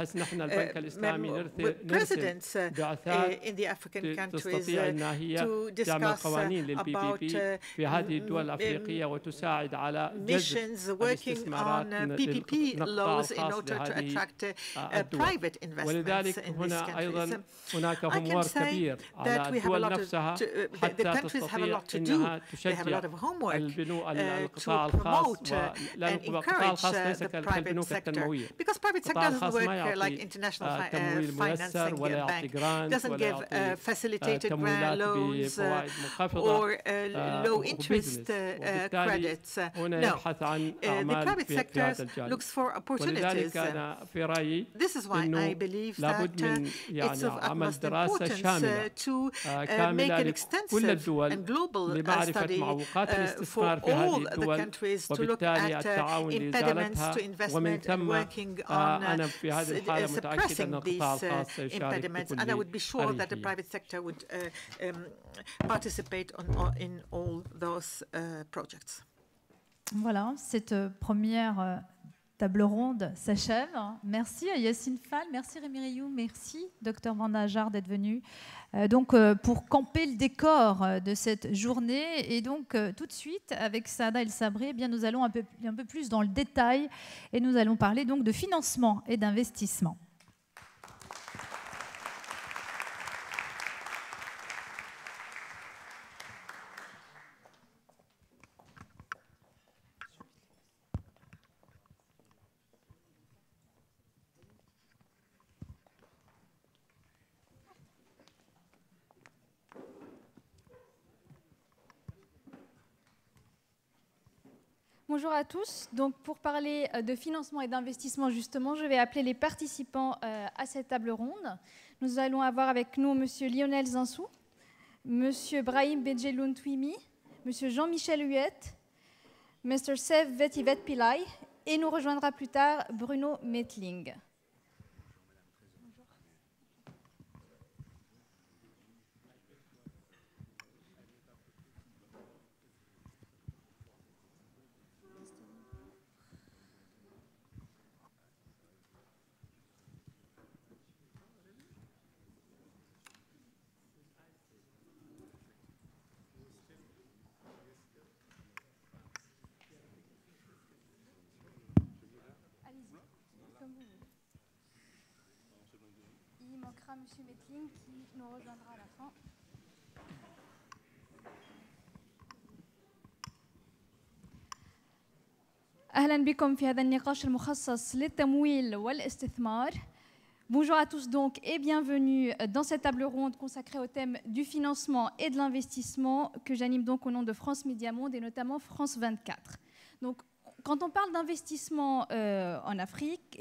F: presidents in the African countries to discuss about missions working on PPP laws in order to attract private investments in these countries. I can say that we have a lot the countries have a lot to do. They have a lot of homework to promote and encourage the private sector, because private sector doesn't work like international financing bank. Doesn't give facilitated loans or low interest credits. No, the private sector looks for opportunities. This is why I believe that it's of utmost importance to make an extensive and global study for all the countries to look at impediments to investment and working on suppressing these impediments. And I would be sure that the private sector would participate in all those projects.
B: Voilà, cette première table ronde s'achève. Merci à Yacine Fall, merci Rémi Rioux, merci Dr Vanda Ajar d'être venu pour camper le décor de cette journée. Et donc tout de suite, avec Saada El Sabri, nous allons un peu plus dans le détail et nous allons parler donc de financement et d'investissement.
G: Bonjour à tous. Donc, pour parler de financement et d'investissement, justement, je vais appeler les participants à cette table ronde. Nous allons avoir avec nous M. Lionel Zinsou, M. Brahim Bedjeloun Twimi, M. Jean-Michel Huette, Mr. Sev Vetivet Pillai, et nous rejoindra plus tard Bruno Metling. Il manquera M. Metling qui nous rejoindra à la fin. أهلا بكم في هذا النقاش المخصص للتمويل والاستثمار. Bonjour à tous donc et bienvenue dans cette table ronde consacrée au thème du financement et de l'investissement que j'anime donc au nom de France Média Monde et notamment France 24. Donc, quand on parle d'investissement en Afrique,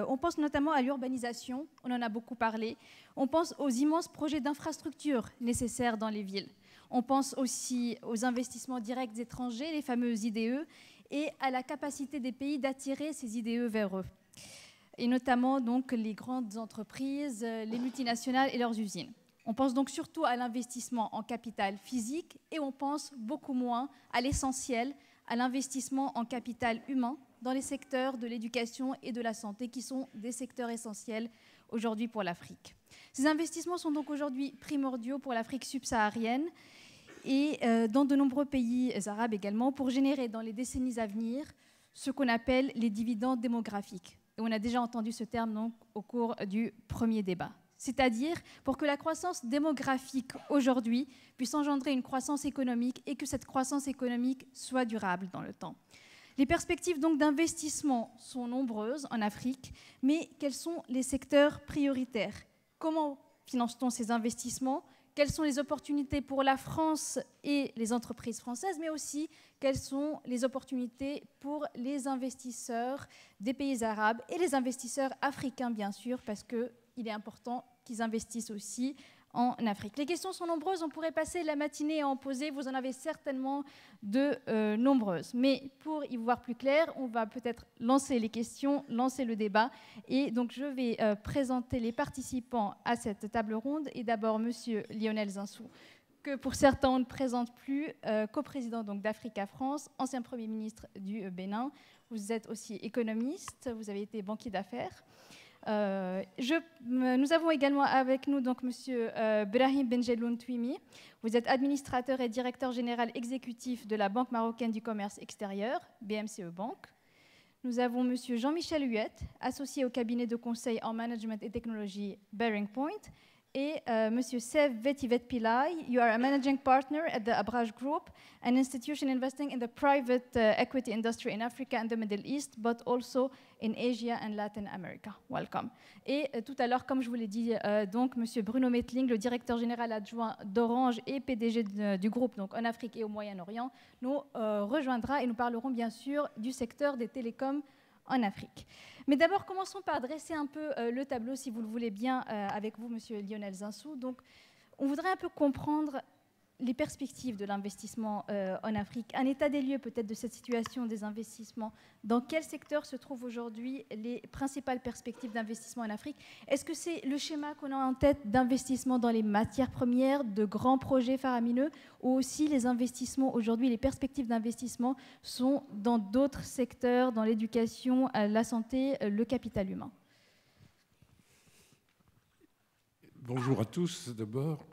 G: on pense notamment à l'urbanisation, on en a beaucoup parlé, on pense aux immenses projets d'infrastructures nécessaires dans les villes, on pense aussi aux investissements directs étrangers, les fameux IDE, et à la capacité des pays d'attirer ces IDE vers eux, et notamment donc les grandes entreprises, les multinationales et leurs usines. On pense donc surtout à l'investissement en capital physique et on pense beaucoup moins à l'essentiel, à l'investissement en capital humain dans les secteurs de l'éducation et de la santé qui sont des secteurs essentiels aujourd'hui pour l'Afrique. Ces investissements sont donc aujourd'hui primordiaux pour l'Afrique subsaharienne et dans de nombreux pays arabes également pour générer dans les décennies à venir ce qu'on appelle les dividendes démographiques. Et on a déjà entendu ce terme donc, au cours du premier débat. C'est-à-dire pour que la croissance démographique aujourd'hui puisse engendrer une croissance économique et que cette croissance économique soit durable dans le temps. Les perspectives donc d'investissement sont nombreuses en Afrique, mais quels sont les secteurs prioritaires? Comment finance-t-on ces investissements? Quelles sont les opportunités pour la France et les entreprises françaises, mais aussi quelles sont les opportunités pour les investisseurs des pays arabes et les investisseurs africains, bien sûr, parce qu'il est important qu'ils investissent aussi en Afrique. Les questions sont nombreuses, on pourrait passer la matinée à en poser, vous en avez certainement de nombreuses. Mais pour y voir plus clair, on va peut-être lancer les questions, lancer le débat. Et donc je vais présenter les participants à cette table ronde. Et d'abord, Monsieur Lionel Zinsou, que pour certains on ne présente plus, coprésident d'Africa France, ancien Premier ministre du Bénin. Vous êtes aussi économiste, vous avez été banquier d'affaires. Nous avons également avec nous donc Monsieur Brahim Benjeloun Touimi. Vous êtes administrateur et directeur général exécutif de la Banque marocaine du commerce extérieur, BMCE Bank. Nous avons Monsieur Jean-Michel Huette, associé au cabinet de conseil en management et technologie Bearing Point. Et Monsieur Sev Vetivet Pillai, you are a managing partner at the Abraj Group, an institution investing in the private equity industry in Africa and the Middle East, but also in Asia and Latin America. Welcome. Et tout à l'heure, comme je vous l'ai dit, donc Monsieur Bruno Mettling, le directeur général adjoint d'Orange et PDG du groupe donc en Afrique et au Moyen-Orient, nous rejoindra et nous parlerons bien sûr du secteur des télécoms en Afrique. Mais d'abord, commençons par dresser un peu le tableau, si vous le voulez bien, avec vous, Monsieur Lionel Zinsou. Donc, on voudrait un peu comprendre les perspectives de l'investissement en Afrique, un état des lieux peut-être de cette situation des investissements. Dans quel secteur se trouvent aujourd'hui les principales perspectives d'investissement en Afrique? Est-ce que c'est le schéma qu'on a en tête d'investissement dans les matières premières, de grands projets faramineux, ou aussi les investissements aujourd'hui, les perspectives d'investissement sont dans d'autres secteurs, dans l'éducation, la santé, le capital humain?
H: Bonjour à tous d'abord.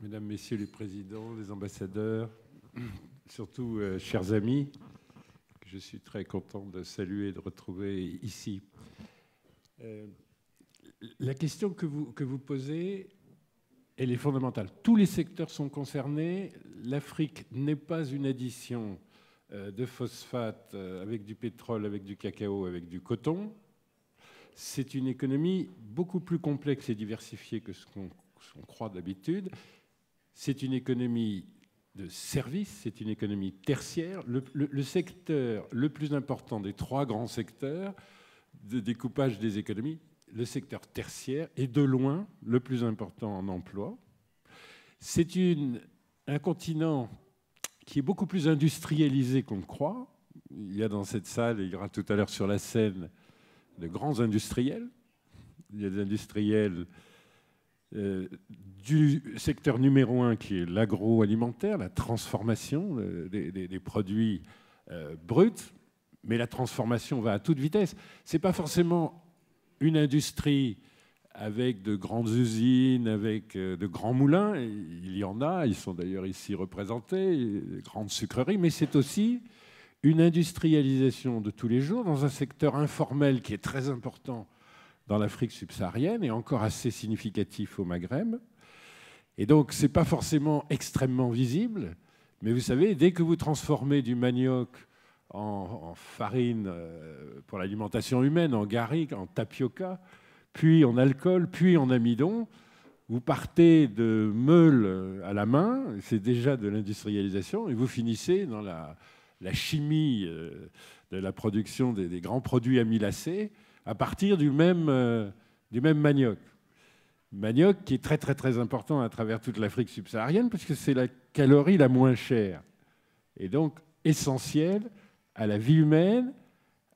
H: Mesdames, Messieurs les présidents, les ambassadeurs, surtout chers amis, que je suis très content de saluer et de retrouver ici. La question que vous posez, elle est fondamentale. Tous les secteurs sont concernés. L'Afrique n'est pas une addition de phosphate avec du pétrole, avec du cacao, avec du coton. C'est une économie beaucoup plus complexe et diversifiée que ce qu'on croit d'habitude. C'est une économie de services, c'est une économie tertiaire. Le secteur le plus important des trois grands secteurs de découpage des économies, le secteur tertiaire, est de loin le plus important en emploi. C'est un continent qui est beaucoup plus industrialisé qu'on le croit. Il y a dans cette salle, et il y aura tout à l'heure sur la scène, de grands industriels. Il y a des industriels du secteur numéro 1 qui est l'agroalimentaire, la transformation des produits bruts, mais la transformation va à toute vitesse. Ce n'est pas forcément une industrie avec de grandes usines, avec de grands moulins. Il y en a, ils sont d'ailleurs ici représentés, de grandes sucreries, mais c'est aussi une industrialisation de tous les jours dans un secteur informel qui est très important dans l'Afrique subsaharienne et encore assez significatif au Maghreb. Et donc, ce n'est pas forcément extrêmement visible, mais vous savez, dès que vous transformez du manioc en farine pour l'alimentation humaine, en garrigue, en tapioca, puis en alcool, puis en amidon, vous partez de meules à la main, c'est déjà de l'industrialisation, et vous finissez dans la chimie de la production des grands produits amylacés, à partir du même manioc. Manioc qui est très, très, très important à travers toute l'Afrique subsaharienne, parce que c'est la calorie la moins chère, et donc essentielle à la vie humaine,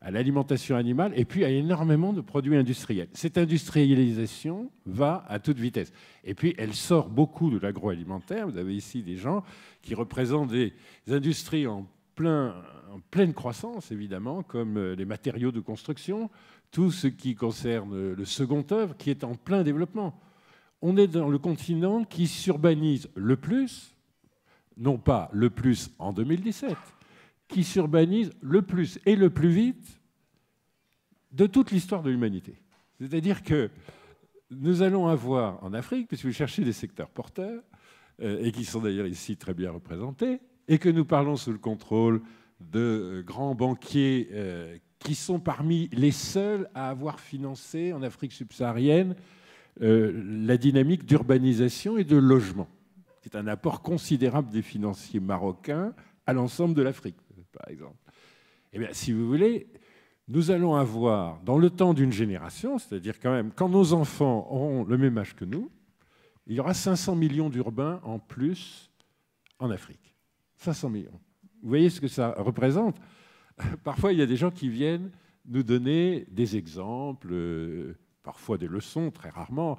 H: à l'alimentation animale et puis à énormément de produits industriels. Cette industrialisation va à toute vitesse. Et puis elle sort beaucoup de l'agroalimentaire. Vous avez ici des gens qui représentent des industries en pleine croissance, évidemment, comme les matériaux de construction, tout ce qui concerne le second œuvre, qui est en plein développement. On est dans le continent qui s'urbanise le plus, non pas le plus en 2017, qui s'urbanise le plus et le plus vite de toute l'histoire de l'humanité. C'est-à-dire que nous allons avoir en Afrique, puisque vous cherchez des secteurs porteurs, et qui sont d'ailleurs ici très bien représentés, et que nous parlons sous le contrôle de grands banquiers qui sont parmi les seuls à avoir financé en Afrique subsaharienne la dynamique d'urbanisation et de logement. C'est un apport considérable des financiers marocains à l'ensemble de l'Afrique, par exemple. Eh bien, si vous voulez, nous allons avoir, dans le temps d'une génération, c'est-à-dire quand même, quand nos enfants auront le même âge que nous, il y aura 500 millions d'urbains en plus en Afrique. 500 millions. Vous voyez ce que ça représente? Parfois, il y a des gens qui viennent nous donner des exemples, parfois des leçons, très rarement,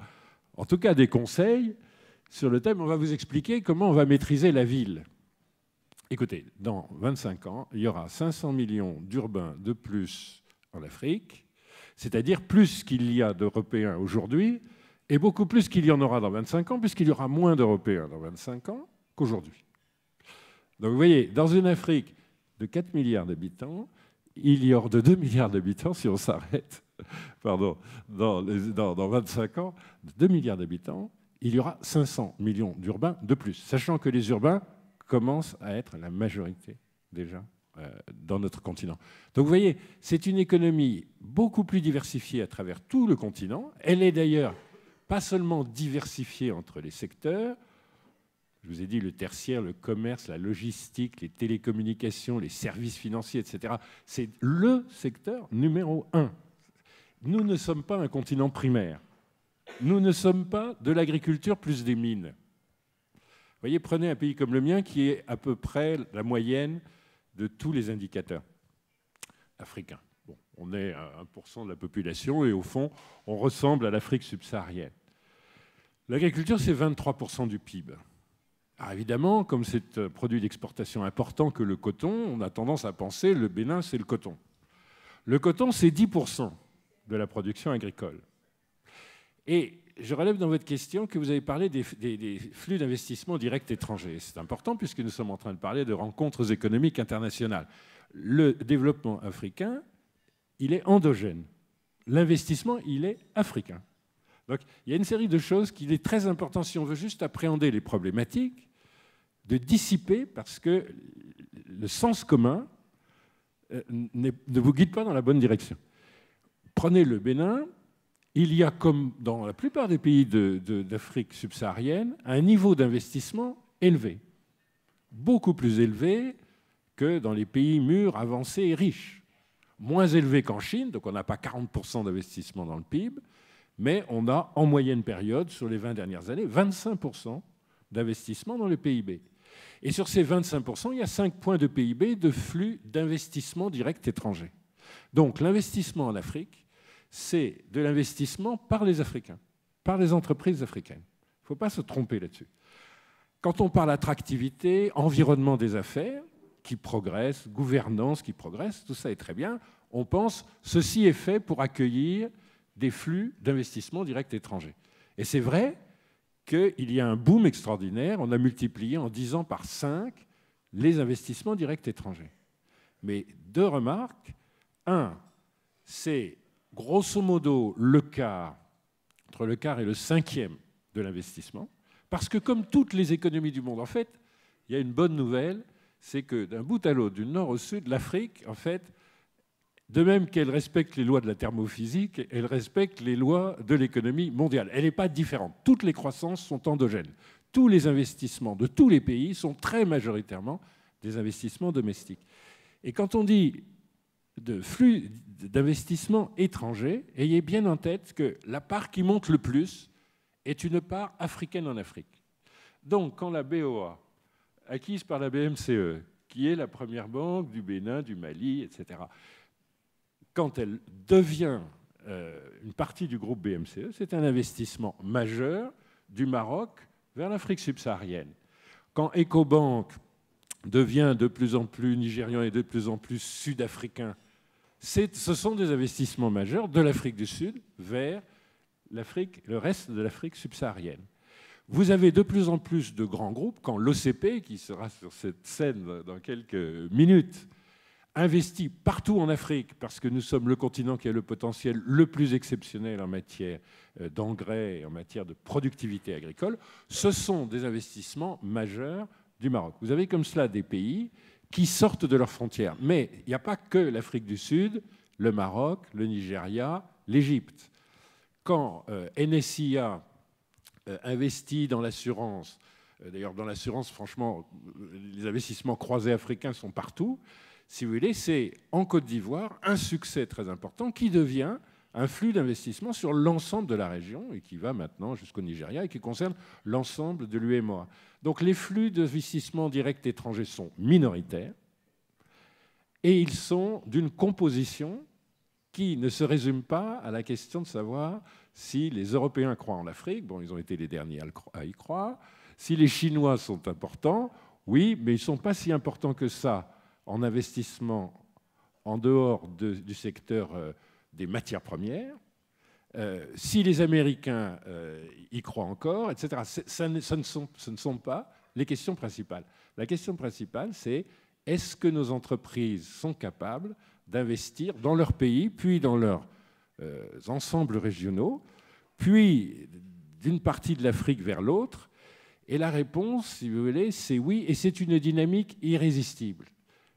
H: en tout cas des conseils sur le thème. On va vous expliquer comment on va maîtriser la ville. Écoutez, dans 25 ans, il y aura 500 millions d'urbains de plus en Afrique, c'est-à-dire plus qu'il y a d'Européens aujourd'hui, et beaucoup plus qu'il y en aura dans 25 ans, puisqu'il y aura moins d'Européens dans 25 ans qu'aujourd'hui. Donc vous voyez, dans une Afrique de 4 milliards d'habitants, il y aura de 2 milliards d'habitants, si on s'arrête, pardon, dans 25 ans, de 2 milliards d'habitants, il y aura 500 millions d'urbains de plus, sachant que les urbains commencent à être la majorité déjà dans notre continent. Donc vous voyez, c'est une économie beaucoup plus diversifiée à travers tout le continent. Elle est d'ailleurs pas seulement diversifiée entre les secteurs. Je vous ai dit le tertiaire, le commerce, la logistique, les télécommunications, les services financiers, etc. C'est le secteur numéro 1. Nous ne sommes pas un continent primaire. Nous ne sommes pas de l'agriculture plus des mines. Vous voyez, prenez un pays comme le mien qui est à peu près la moyenne de tous les indicateurs africains. Bon, on est à 1% de la population et au fond, on ressemble à l'Afrique subsaharienne. L'agriculture, c'est 23% du PIB. Alors évidemment, comme c'est un produit d'exportation important que le coton, on a tendance à penser que le Bénin, c'est le coton. Le coton, c'est 10% de la production agricole. Et je relève dans votre question que vous avez parlé des flux d'investissement directs étrangers. C'est important puisque nous sommes en train de parler de rencontres économiques internationales. Le développement africain, il est endogène. L'investissement, il est africain. Donc il y a une série de choses qu'il est très important, si on veut juste appréhender les problématiques, de dissiper parce que le sens commun ne vous guide pas dans la bonne direction. Prenez le Bénin. Il y a, comme dans la plupart des pays d'Afrique subsaharienne, un niveau d'investissement élevé, beaucoup plus élevé que dans les pays mûrs, avancés et riches. Moins élevé qu'en Chine, donc on n'a pas 40% d'investissement dans le PIB, mais on a en moyenne période, sur les 20 dernières années, 25% d'investissement dans le PIB. Et sur ces 25%, il y a 5 points de PIB de flux d'investissement direct étranger. Donc l'investissement en Afrique, c'est de l'investissement par les Africains, par les entreprises africaines. Il ne faut pas se tromper là-dessus. Quand on parle attractivité, environnement des affaires, qui progresse, gouvernance qui progresse, tout ça est très bien, on pense ceci est fait pour accueillir des flux d'investissement direct étrangers. Et c'est vrai qu'il y a un boom extraordinaire, on a multiplié en 10 ans par 5 les investissements directs étrangers. Mais 2 remarques. 1, c'est grosso modo le quart, entre le quart et le 5e de l'investissement, parce que comme toutes les économies du monde, en fait, il y a une bonne nouvelle, c'est que d'un bout à l'autre, du nord au sud, l'Afrique, en fait, de même qu'elle respecte les lois de la thermophysique, elle respecte les lois de l'économie mondiale. Elle n'est pas différente. Toutes les croissances sont endogènes. Tous les investissements de tous les pays sont très majoritairement des investissements domestiques. Et quand on dit de flux d'investissement étrangers, ayez bien en tête que la part qui monte le plus est une part africaine en Afrique. Donc, quand la BOA, acquise par la BMCE, qui est la première banque du Bénin, du Mali, etc., quand elle devient une partie du groupe BMCE, c'est un investissement majeur du Maroc vers l'Afrique subsaharienne. Quand Ecobank devient de plus en plus nigérian et de plus en plus sud-africain, ce sont des investissements majeurs de l'Afrique du Sud vers le reste de l'Afrique subsaharienne. Vous avez de plus en plus de grands groupes, quand l'OCP, qui sera sur cette scène dans quelques minutes, investit partout en Afrique, parce que nous sommes le continent qui a le potentiel le plus exceptionnel en matière d'engrais et en matière de productivité agricole, ce sont des investissements majeurs du Maroc. Vous avez comme cela des pays qui sortent de leurs frontières. Mais il n'y a pas que l'Afrique du Sud, le Maroc, le Nigeria, l'Égypte. Quand NSIA investit dans l'assurance, d'ailleurs dans l'assurance, franchement, les investissements croisés africains sont partout, si vous voulez, c'est en Côte d'Ivoire un succès très important qui devient un flux d'investissement sur l'ensemble de la région et qui va maintenant jusqu'au Nigeria et qui concerne l'ensemble de l'UEMOA. Donc les flux d'investissement direct étrangers sont minoritaires et ils sont d'une composition qui ne se résume pas à la question de savoir si les Européens croient en l'Afrique. Bon, ils ont été les derniers à y croire. Si les Chinois sont importants, oui, mais ils ne sont pas si importants que ça en investissement en dehors du secteur des matières premières. Si les Américains y croient encore, etc. Ce ne sont pas les questions principales. La question principale, c'est est-ce que nos entreprises sont capables d'investir dans leur pays, puis dans leurs ensembles régionaux, puis d'une partie de l'Afrique vers l'autre? Et la réponse, si vous voulez, c'est oui, et c'est une dynamique irrésistible.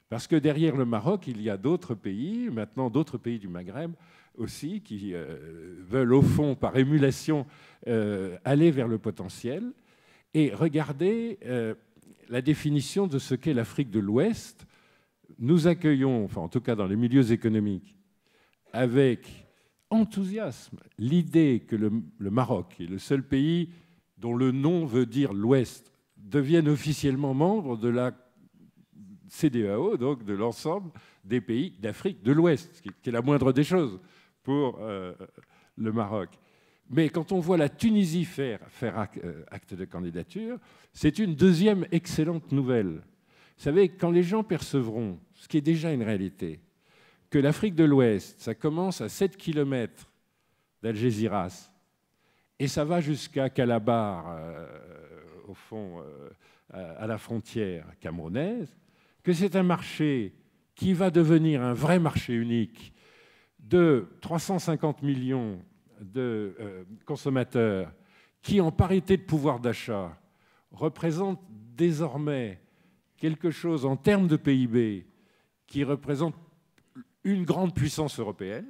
H: Parce que derrière le Maroc, il y a d'autres pays, maintenant d'autres pays du Maghreb aussi, qui veulent au fond, par émulation, aller vers le potentiel. Et regardez la définition de ce qu'est l'Afrique de l'Ouest. Nous accueillons, enfin en tout cas dans les milieux économiques, avec enthousiasme l'idée que le Maroc, qui est le seul pays dont le nom veut dire l'Ouest, devienne officiellement membre de la CEDEAO, donc de l'ensemble des pays d'Afrique de l'Ouest, qui est la moindre des choses pour le Maroc. Mais quand on voit la Tunisie faire acte de candidature, c'est une deuxième excellente nouvelle. Vous savez, quand les gens percevront, ce qui est déjà une réalité, que l'Afrique de l'Ouest, ça commence à 7 km d'Algésiras, et ça va jusqu'à Calabar, au fond, à la frontière camerounaise, que c'est un marché qui va devenir un vrai marché unique de 350 millions de consommateurs qui, en parité de pouvoir d'achat, représentent désormais quelque chose en termes de PIB qui représente une grande puissance européenne,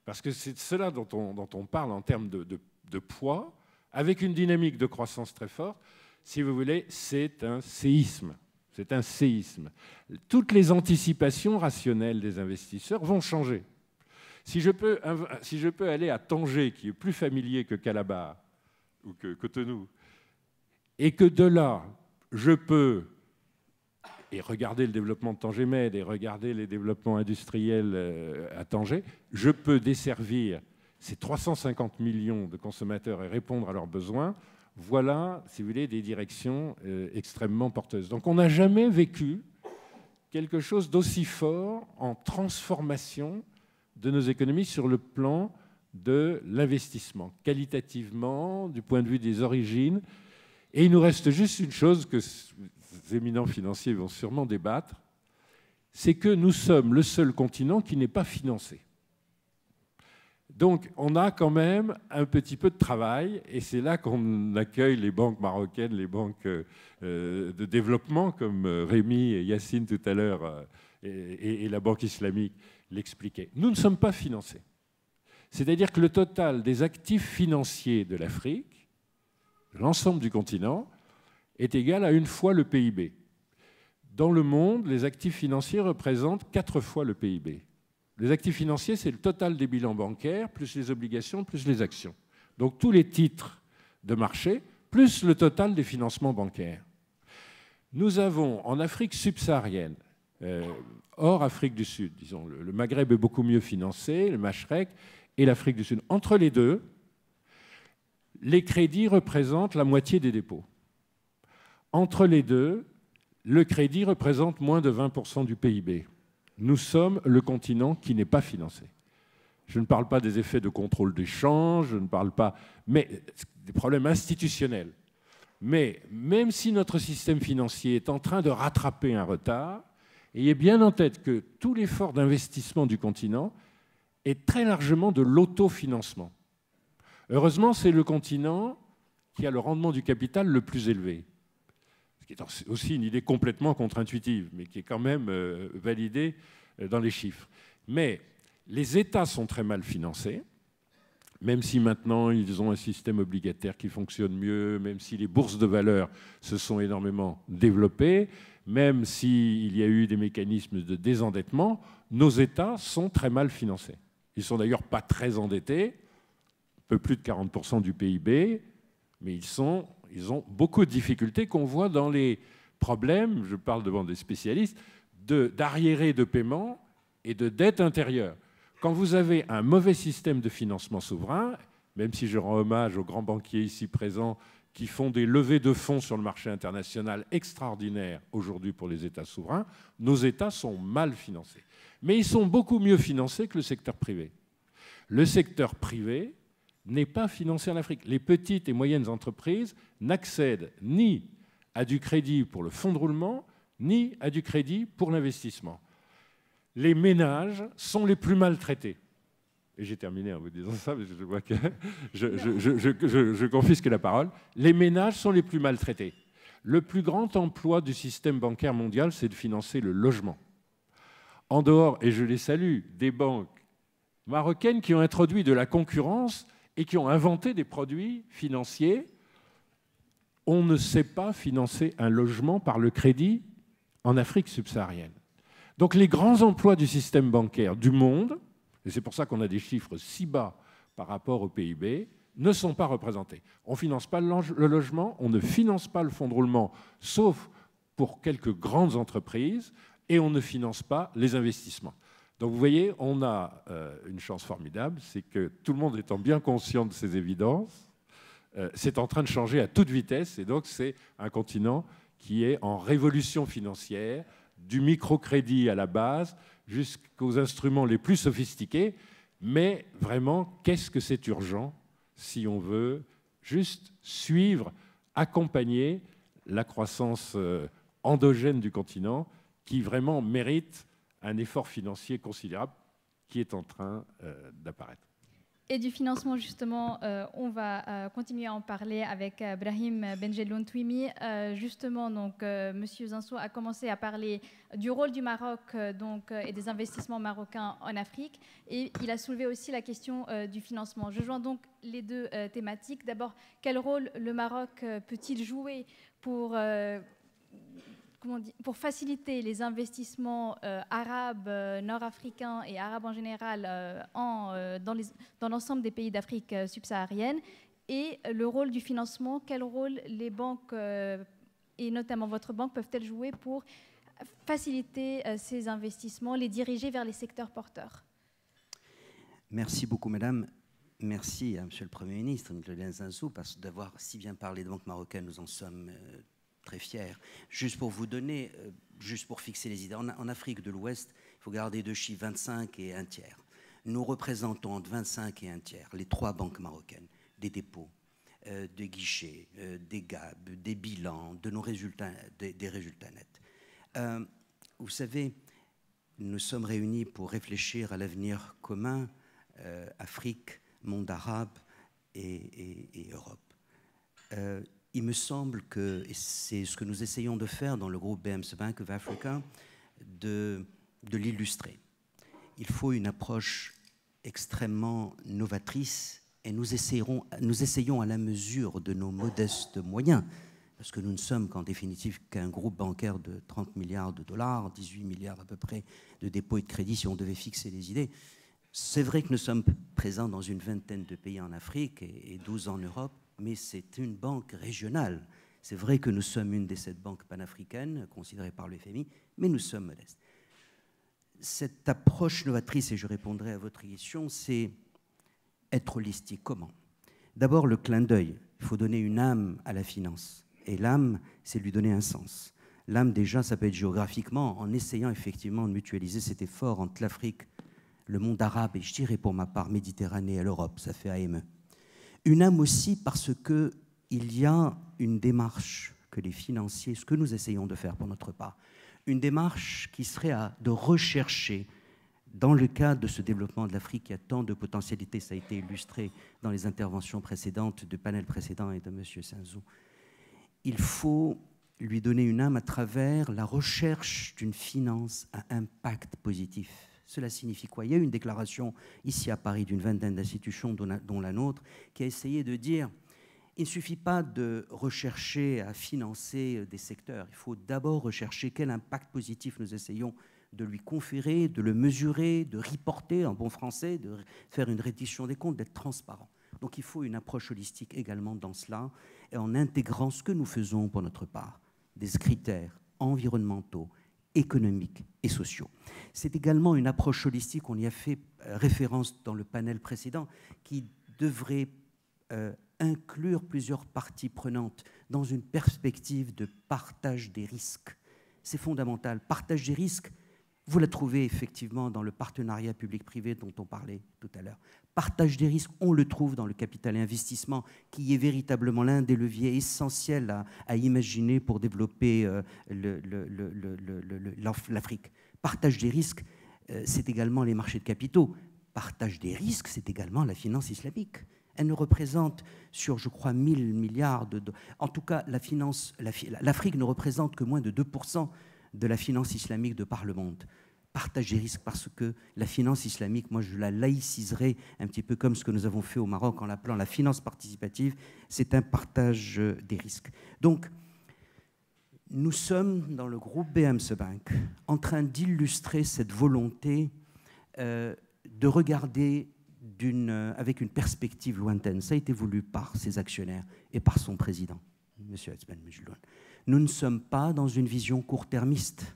H: parce que c'est cela dont on parle en termes de poids, avec une dynamique de croissance très forte. Si vous voulez, c'est un séisme. C'est un séisme. Toutes les anticipations rationnelles des investisseurs vont changer. Si je peux aller à Tanger, qui est plus familier que Calabar ou que Cotonou, et que de là, je peux, et regarder le développement de Tanger-Med et regarder les développements industriels à Tanger, je peux desservir ces 350 millions de consommateurs et répondre à leurs besoins. Voilà, si vous voulez, des directions extrêmement porteuses. Donc on n'a jamais vécu quelque chose d'aussi fort en transformation de nos économies sur le plan de l'investissement, qualitativement, du point de vue des origines. Et il nous reste juste une chose que les éminents financiers vont sûrement débattre, c'est que nous sommes le seul continent qui n'est pas financé. Donc, on a quand même un petit peu de travail, et c'est là qu'on accueille les banques marocaines, les banques de développement, comme Rémi et Yacine tout à l'heure, et la Banque islamique l'expliquaient. Nous ne sommes pas financés. C'est-à-dire que le total des actifs financiers de l'Afrique, de l'ensemble du continent, est égal à 1 fois le PIB. Dans le monde, les actifs financiers représentent 4 fois le PIB. Les actifs financiers, c'est le total des bilans bancaires, plus les obligations, plus les actions. Donc tous les titres de marché, plus le total des financements bancaires. Nous avons en Afrique subsaharienne, hors Afrique du Sud. Disons, le Maghreb est beaucoup mieux financé, le Machrek et l'Afrique du Sud. Entre les deux, les crédits représentent la moitié des dépôts. Entre les deux, le crédit représente moins de 20% du PIB. Nous sommes le continent qui n'est pas financé. Je ne parle pas des effets de contrôle d'échange, je ne parle pas, mais des problèmes institutionnels. Mais même si notre système financier est en train de rattraper un retard, ayez bien en tête que tout l'effort d'investissement du continent est très largement de l'autofinancement. Heureusement, c'est le continent qui a le rendement du capital le plus élevé. Ce qui est aussi une idée complètement contre-intuitive, mais qui est quand même validée dans les chiffres. Mais les États sont très mal financés, même si maintenant ils ont un système obligataire qui fonctionne mieux, même si les bourses de valeur se sont énormément développées, même s'il y a eu des mécanismes de désendettement, nos États sont très mal financés. Ils ne sont d'ailleurs pas très endettés, un peu plus de 40% du PIB, mais ils ont beaucoup de difficultés qu'on voit dans les problèmes, je parle devant des spécialistes, d'arriérés de paiement et de dette intérieure. Quand vous avez un mauvais système de financement souverain, même si je rends hommage aux grands banquiers ici présents qui font des levées de fonds sur le marché international extraordinaires aujourd'hui pour les États souverains, nos États sont mal financés. Mais ils sont beaucoup mieux financés que le secteur privé. Le secteur privé n'est pas financé en Afrique. Les petites et moyennes entreprises n'accèdent ni à du crédit pour le fonds de roulement, ni à du crédit pour l'investissement. Les ménages sont les plus maltraités. Et j'ai terminé en vous disant ça, parce que je vois que je confisque la parole. Les ménages sont les plus maltraités. Le plus grand emploi du système bancaire mondial, c'est de financer le logement. En dehors, et je les salue, des banques marocaines qui ont introduit de la concurrence et qui ont inventé des produits financiers, on ne sait pas financer un logement par le crédit en Afrique subsaharienne. Donc les grands emplois du système bancaire du monde, et c'est pour ça qu'on a des chiffres si bas par rapport au PIB, ne sont pas représentés. On ne finance pas le logement, on ne finance pas le fonds de roulement, sauf pour quelques grandes entreprises, et on ne finance pas les investissements. Donc vous voyez, on a une chance formidable, c'est que tout le monde étant bien conscient de ces évidences, c'est en train de changer à toute vitesse, et donc c'est un continent qui est en révolution financière, du microcrédit à la base jusqu'aux instruments les plus sophistiqués. Mais vraiment, qu'est-ce que c'est urgent si on veut juste suivre, accompagner la croissance endogène du continent qui vraiment mérite un effort financier considérable qui est en train d'apparaître.
G: Et du financement, justement, on va continuer à en parler avec Brahim Benjelloun Twimi. Justement, donc, Monsieur Zinsou a commencé à parler du rôle du Maroc et des investissements marocains en Afrique. Et il a soulevé aussi la question du financement. Je joins donc les deux thématiques. D'abord, quel rôle le Maroc peut-il jouer pour faciliter les investissements arabes, nord-africains et arabes en général dans l'ensemble des pays d'Afrique subsaharienne, et le rôle du financement, quel rôle les banques, et notamment votre banque, peuvent-elles jouer pour faciliter ces investissements, les diriger vers les secteurs porteurs?
I: Merci beaucoup, madame. Merci à monsieur le Premier ministre, M. Zinsou, d'avoir si bien parlé de banque marocaine. Nous en sommes très fiers. Juste pour vous donner, juste pour fixer les idées, en Afrique de l'Ouest, il faut garder deux chiffres, 25 et un tiers. Nous représentons entre 25 et un tiers les trois banques marocaines, des dépôts, des guichets, des GAB, des bilans, de nos résultats, des résultats nets. Vous savez, nous sommes réunis pour réfléchir à l'avenir commun, Afrique, monde arabe et Europe. Il me semble que, et c'est ce que nous essayons de faire dans le groupe BMC Bank of Africa, de l'illustrer. Il faut une approche extrêmement novatrice et nous essayons à la mesure de nos modestes moyens, parce que nous ne sommes qu'en définitive qu'un groupe bancaire de 30 milliards de dollars, 18 milliards à peu près de dépôts et de crédits si on devait fixer les idées. C'est vrai que nous sommes présents dans une vingtaine de pays en Afrique et 12 en Europe, mais c'est une banque régionale. C'est vrai que nous sommes une des 7 banques panafricaines considérées par le FMI, mais nous sommes modestes. cette approche novatrice, et je répondrai à votre question, c'est être holistique. Comment? D'abord, le clin d'œil. Il faut donner une âme à la finance. Et l'âme, c'est lui donner un sens. L'âme, déjà, ça peut être géographiquement, en essayant effectivement de mutualiser cet effort entre l'Afrique, le monde arabe, et je dirais pour ma part Méditerranée et l'Europe, ça fait AME. Une âme aussi parce qu'il y a une démarche que les financiers, ce que nous essayons de faire pour notre part, une démarche qui serait de rechercher, dans le cadre de ce développement de l'Afrique, il y a tant de potentialités, ça a été illustré dans les interventions précédentes, du panel précédent et de M. Sanzou. Il faut lui donner une âme à travers la recherche d'une finance à impact positif. Cela signifie quoi? Il y a eu une déclaration ici à Paris d'une vingtaine d'institutions, dont la nôtre, qui a essayé de dire il ne suffit pas de rechercher à financer des secteurs, il faut d'abord rechercher quel impact positif nous essayons de lui conférer, de le mesurer, de reporter en bon français, de faire une reddition des comptes, d'être transparent. Donc il faut une approche holistique également dans cela, et en intégrant ce que nous faisons pour notre part, des critères environnementaux, économiques et sociaux. C'est également une approche holistique, on y a fait référence dans le panel précédent, qui devrait inclure plusieurs parties prenantes dans une perspective de partage des risques. C'est fondamental. Partage des risques, vous la trouvez effectivement dans le partenariat public-privé dont on parlait tout à l'heure. Partage des risques, on le trouve dans le capital et investissement, qui est véritablement l'un des leviers essentiels à imaginer pour développer l'Afrique. Partage des risques, c'est également les marchés de capitaux. Partage des risques, c'est également la finance islamique. Elle ne représente sur, je crois, 1000 milliards de... En tout cas, l'Afrique ne représente que moins de 2% de la finance islamique de par le monde. Partage des risques, parce que la finance islamique, moi je la laïciserai un petit peu comme ce que nous avons fait au Maroc en l'appelant la finance participative, c'est un partage des risques. Donc, nous sommes dans le groupe BMC Bank en train d'illustrer cette volonté de regarder avec une perspective lointaine. Ça a été voulu par ses actionnaires et par son président, M. Othman Mejloun. Nous ne sommes pas dans une vision court-termiste.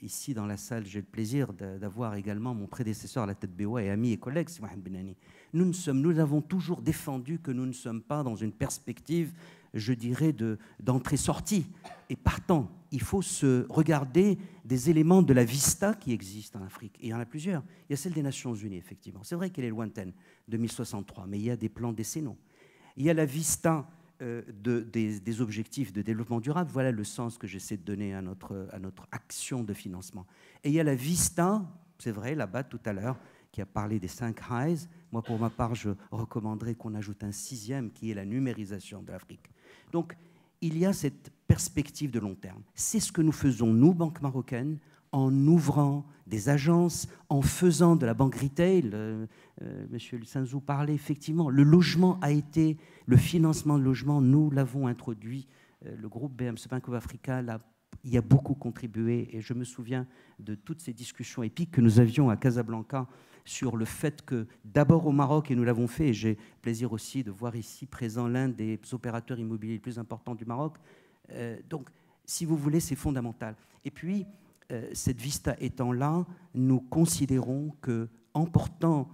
I: Ici, dans la salle, j'ai le plaisir d'avoir également mon prédécesseur à la tête BOA et ami et collègue, c'est Mohamed Benani. Nous avons toujours défendu que nous ne sommes pas dans une perspective, je dirais, d'entrée-sortie. Et partant, il faut se regarder des éléments de la vista qui existent en Afrique. Et il y en a plusieurs. Il y a celle des Nations Unies, effectivement. C'est vrai qu'elle est lointaine, 2063, mais il y a des plans décennaux. Il y a la vista des objectifs de développement durable. Voilà le sens que j'essaie de donner à notre action de financement. Et il y a la vista, c'est vrai, là-bas tout à l'heure, qui a parlé des 5 highs. Moi, pour ma part, je recommanderais qu'on ajoute un 6e, qui est la numérisation de l'Afrique. Donc, il y a cette perspective de long terme. C'est ce que nous faisons, nous, Banque marocaine, en ouvrant des agences, en faisant de la banque retail. Monsieur Sanzou parlait effectivement. Le logement a été, le financement de logement, nous l'avons introduit. Le groupe BMC Bank of Africa y a beaucoup contribué. Et je me souviens de toutes ces discussions épiques que nous avions à Casablanca sur le fait que, d'abord au Maroc, et nous l'avons fait, et j'ai plaisir aussi de voir ici présent l'un des opérateurs immobiliers les plus importants du Maroc. Donc, si vous voulez, c'est fondamental. Et puis, cette vista étant là, nous considérons qu'en portant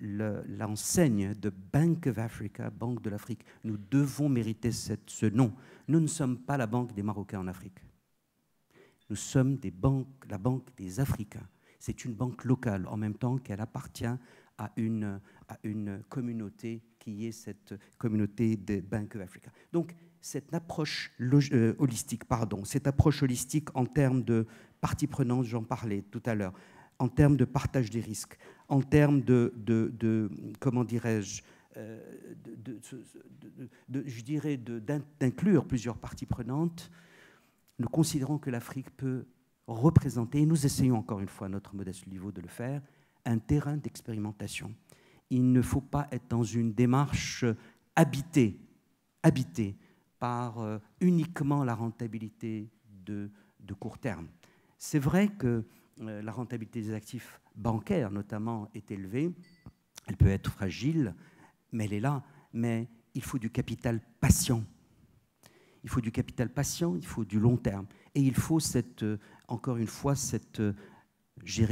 I: l'enseigne de Bank of Africa, Banque de l'Afrique, nous devons mériter ce nom. Nous ne sommes pas la banque des Marocains en Afrique. Nous sommes la banque des Africains. C'est une banque locale, en même temps qu'elle appartient à une communauté qui est cette communauté de Bank of Africa. Donc, cette approche holistique, cette approche holistique en termes de parties prenantes, j'en parlais tout à l'heure, en termes de partage des risques, en termes comment dirais-je, je dirais d'inclure plusieurs parties prenantes, nous considérons que l'Afrique peut représenter, et nous essayons encore une fois à notre modeste niveau de le faire, un terrain d'expérimentation. Il ne faut pas être dans une démarche habitée par uniquement la rentabilité de court terme. C'est vrai que la rentabilité des actifs bancaires, notamment, est élevée. Elle peut être fragile, mais elle est là. Mais il faut du capital patient. il faut du capital patient, il faut du long terme. Et il faut encore une fois, cette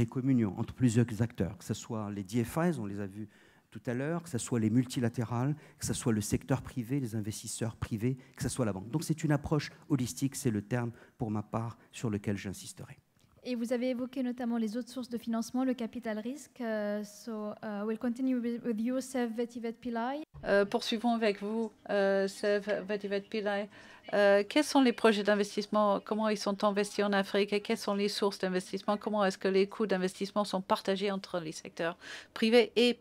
I: communion entre plusieurs acteurs, que ce soit les DFIs, on les a vus tout à l'heure, que ce soit les multilatérales, que ce soit le secteur privé, les investisseurs privés, que ce soit la banque. Donc c'est une approche holistique, c'est le terme pour ma part sur lequel j'insisterai.
G: Et vous avez évoqué notamment les autres sources de financement, le capital risque. We'll continue with you, Sev Vetivet-Pillay.
J: Poursuivons avec vous, Sev Vetivet-Pillay. Quels sont les projets d'investissement? Comment ils sont investis en Afrique? Et quelles sont les sources d'investissement? Comment est-ce que les coûts d'investissement sont partagés entre les secteurs privés et...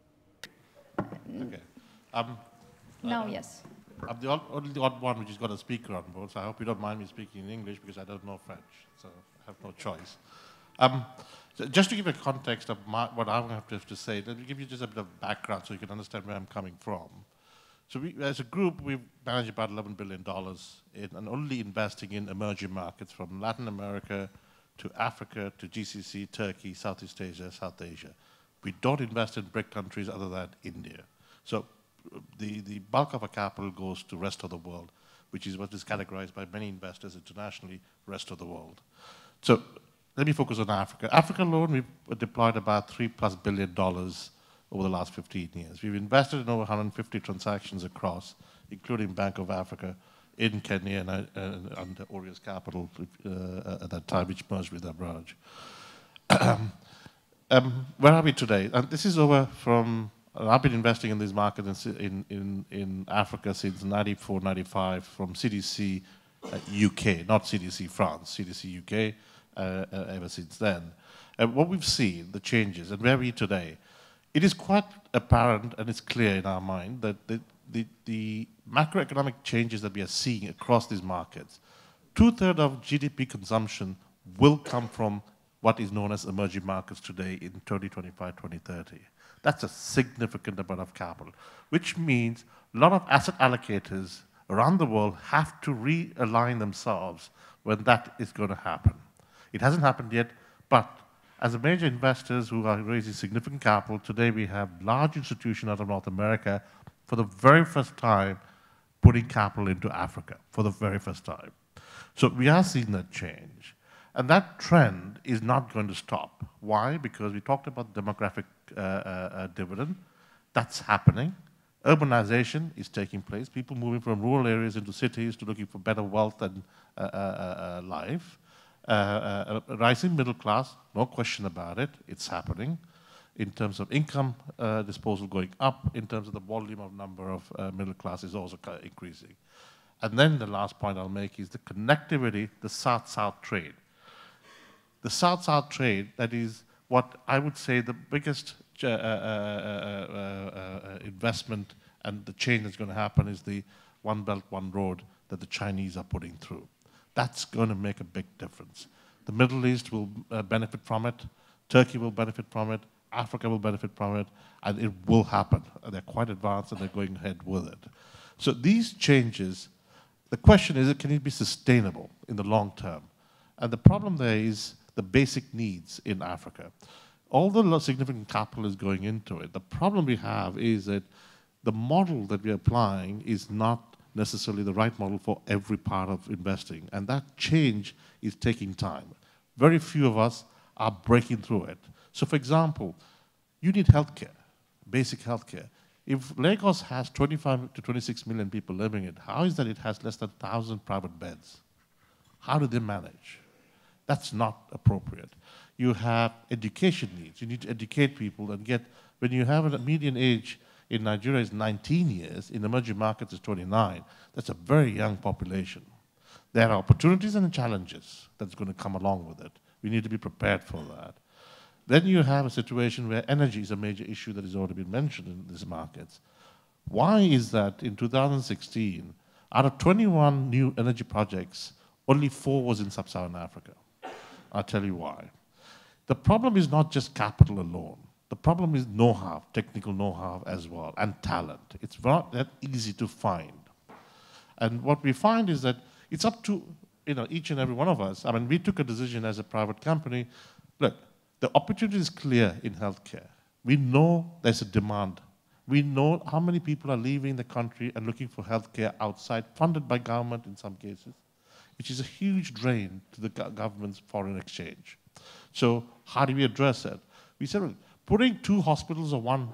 G: Okay. Now, yes.
K: I'm the only one which has got a speaker on board, so I hope you don't mind me speaking in English because I don't know French, so I have no choice. So just to give a context of what I have to say, let me give you just a bit of background so you can understand where I'm coming from. So we, as a group, we manage about $11 billion and only investing in emerging markets from Latin America to Africa to GCC, Turkey, Southeast Asia, South Asia. We don't invest in BRIC countries other than India. So the bulk of our capital goes to the rest of the world, which is what is categorized by many investors internationally, rest of the world. So let me focus on Africa. Africa alone, we've deployed about $3+ billion over the last 15 years. We've invested in over 150 transactions across, including Bank of Africa in Kenya and under Oria's Capital at that time, which merged with Abraj. Where are we today? And this is over from... I've been investing in these markets in Africa since 94, 95, from CDC UK, not CDC France, CDC UK, ever since then. And what we've seen, the changes, and where are we today, it is quite apparent and it's clear in our mind that the macroeconomic changes that we are seeing across these markets, 2/3 of GDP consumption will come from what is known as emerging markets today in 2025, 2030. That's a significant amount of capital, which means a lot of asset allocators around the world have to realign themselves when that is going to happen. It hasn't happened yet, but as a major investors who are raising significant capital, today we have large institutions out of North America for the very first time putting capital into Africa, for the very first time. So we are seeing that change. And that trend is not going to stop. Why? Because we talked about demographic dividend. That's happening. Urbanization is taking place. People moving from rural areas into cities to looking for better wealth and life. Rising middle class, no question about it. It's happening. In terms of income disposal going up, in terms of the volume of number of middle class is also increasing. And then the last point I'll make is the connectivity, the South-South trade. The South-South trade, that is what I would say the biggest investment and the change that's going to happen is the One Belt, One Road that the Chinese are putting through. That's going to make a big difference. The Middle East will benefit from it. Turkey will benefit from it. Africa will benefit from it. And it will happen. They're quite advanced and they're going ahead with it. So these changes, the question is, can it be sustainable in the long term? And the problem there is the basic needs in Africa. All the significant capital is going into it. The problem we have is that the model that we're applying is not necessarily the right model for every part of investing. And that change is taking time. Very few of us are breaking through it. So for example, you need healthcare, basic healthcare. If Lagos has 25 to 26 million people living in it, how is that it has less than 1,000 private beds? How do they manage? That's not appropriate. You have education needs. You need to educate people and get, when you have a median age in Nigeria is 19 years, in emerging markets is 29, that's a very young population. There are opportunities and challenges that's going to come along with it. We need to be prepared for that. Then you have a situation where energy is a major issue that has already been mentioned in these markets. Why is that in 2016, out of 21 new energy projects, only 4 was in sub-Saharan Africa? I'll tell you why. The problem is not just capital alone. The problem is know-how, technical know-how as well, and talent. It's not that easy to find. And what we find is that it's up to each and every one of us. I mean, we took a decision as a private company. Look, the opportunity is clear in healthcare. We know there's a demand We know how many people are leaving the country and looking for healthcare outside, funded by government in some cases, which is a huge drain to the government's foreign exchange. So how do we address that? We said, well, putting 2 hospitals or 1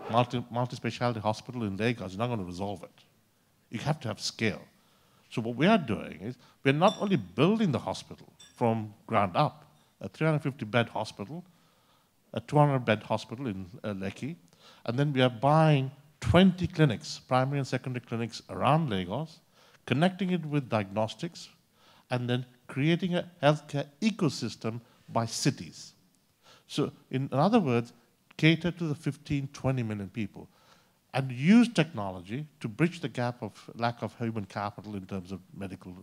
K: multi-specialty hospital in Lagos is not going to resolve it. You have to have scale. So what we are doing is we're not only building the hospital from ground up, a 350-bed hospital, a 200-bed hospital in Lekki, and then we are buying 20 clinics, primary and secondary clinics around Lagos, connecting it with diagnostics, and then creating a healthcare ecosystem by cities. So in other words, cater to the 15, 20 million people and use technology to bridge the gap of lack of human capital in terms of medical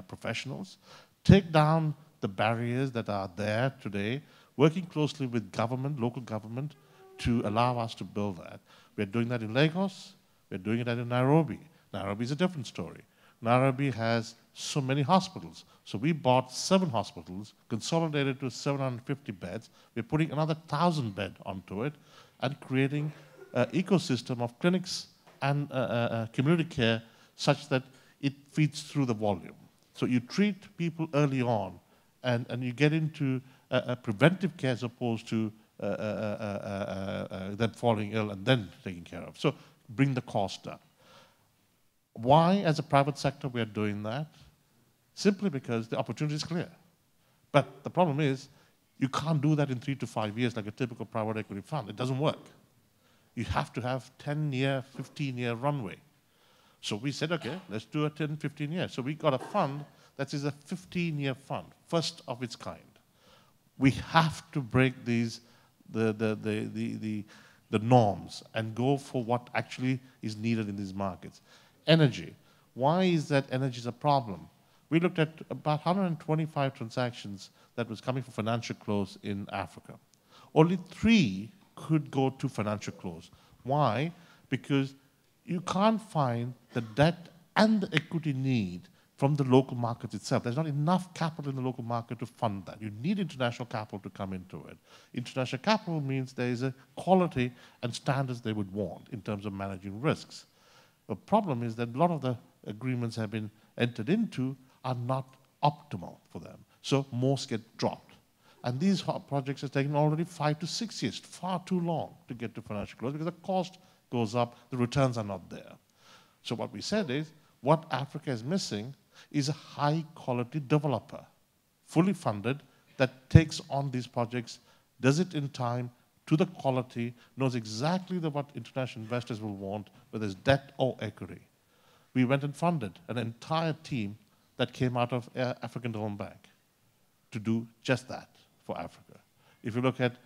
K: professionals, take down the barriers that are there today, working closely with government, local government, to allow us to build that. We're doing that in Lagos, we're doing it in Nairobi. Nairobi is a different story. Nairobi has so many hospitals. So we bought 7 hospitals, consolidated to 750 beds. We're putting another 1,000 bed onto it and creating an ecosystem of clinics and community care such that it feeds through the volume. So you treat people early on and you get into preventive care as opposed to then falling ill and then taking care of. So bring the cost down. Why, as a private sector, we are doing that? Simply because the opportunity is clear. But the problem is, you can't do that in 3 to 5 years like a typical private equity fund. It doesn't work. You have to have 10-year, 15-year runway. So we said, okay, let's do a 10, 15 years. So we got a fund that is a 15-year fund, first of its kind. We have to break these the norms and go for what actually is needed in these markets. Energy. Why is that energy is a problem? We looked at about 125 transactions that was coming for financial close in Africa. Only 3 could go to financial close. Why? Because you can't find the debt and the equity need from the local market itself. There's not enough capital in the local market to fund that. You need international capital to come into it. International capital means there is a quality and standards they would want in terms of managing risks. The problem is that a lot of the agreements have been entered into are not optimal for them. So most get dropped. And these projects have taken already 5 to 6 years, far too long to get to financial close because the cost goes up, the returns are not there. So what we said is, what Africa is missing is a high-quality developer, fully funded, that takes on these projects, does it in time, to the quality, knows exactly what international investors will want, whether it's debt or equity. We went and funded an entire team that came out of African Development Bank to do just that for Africa. If you look at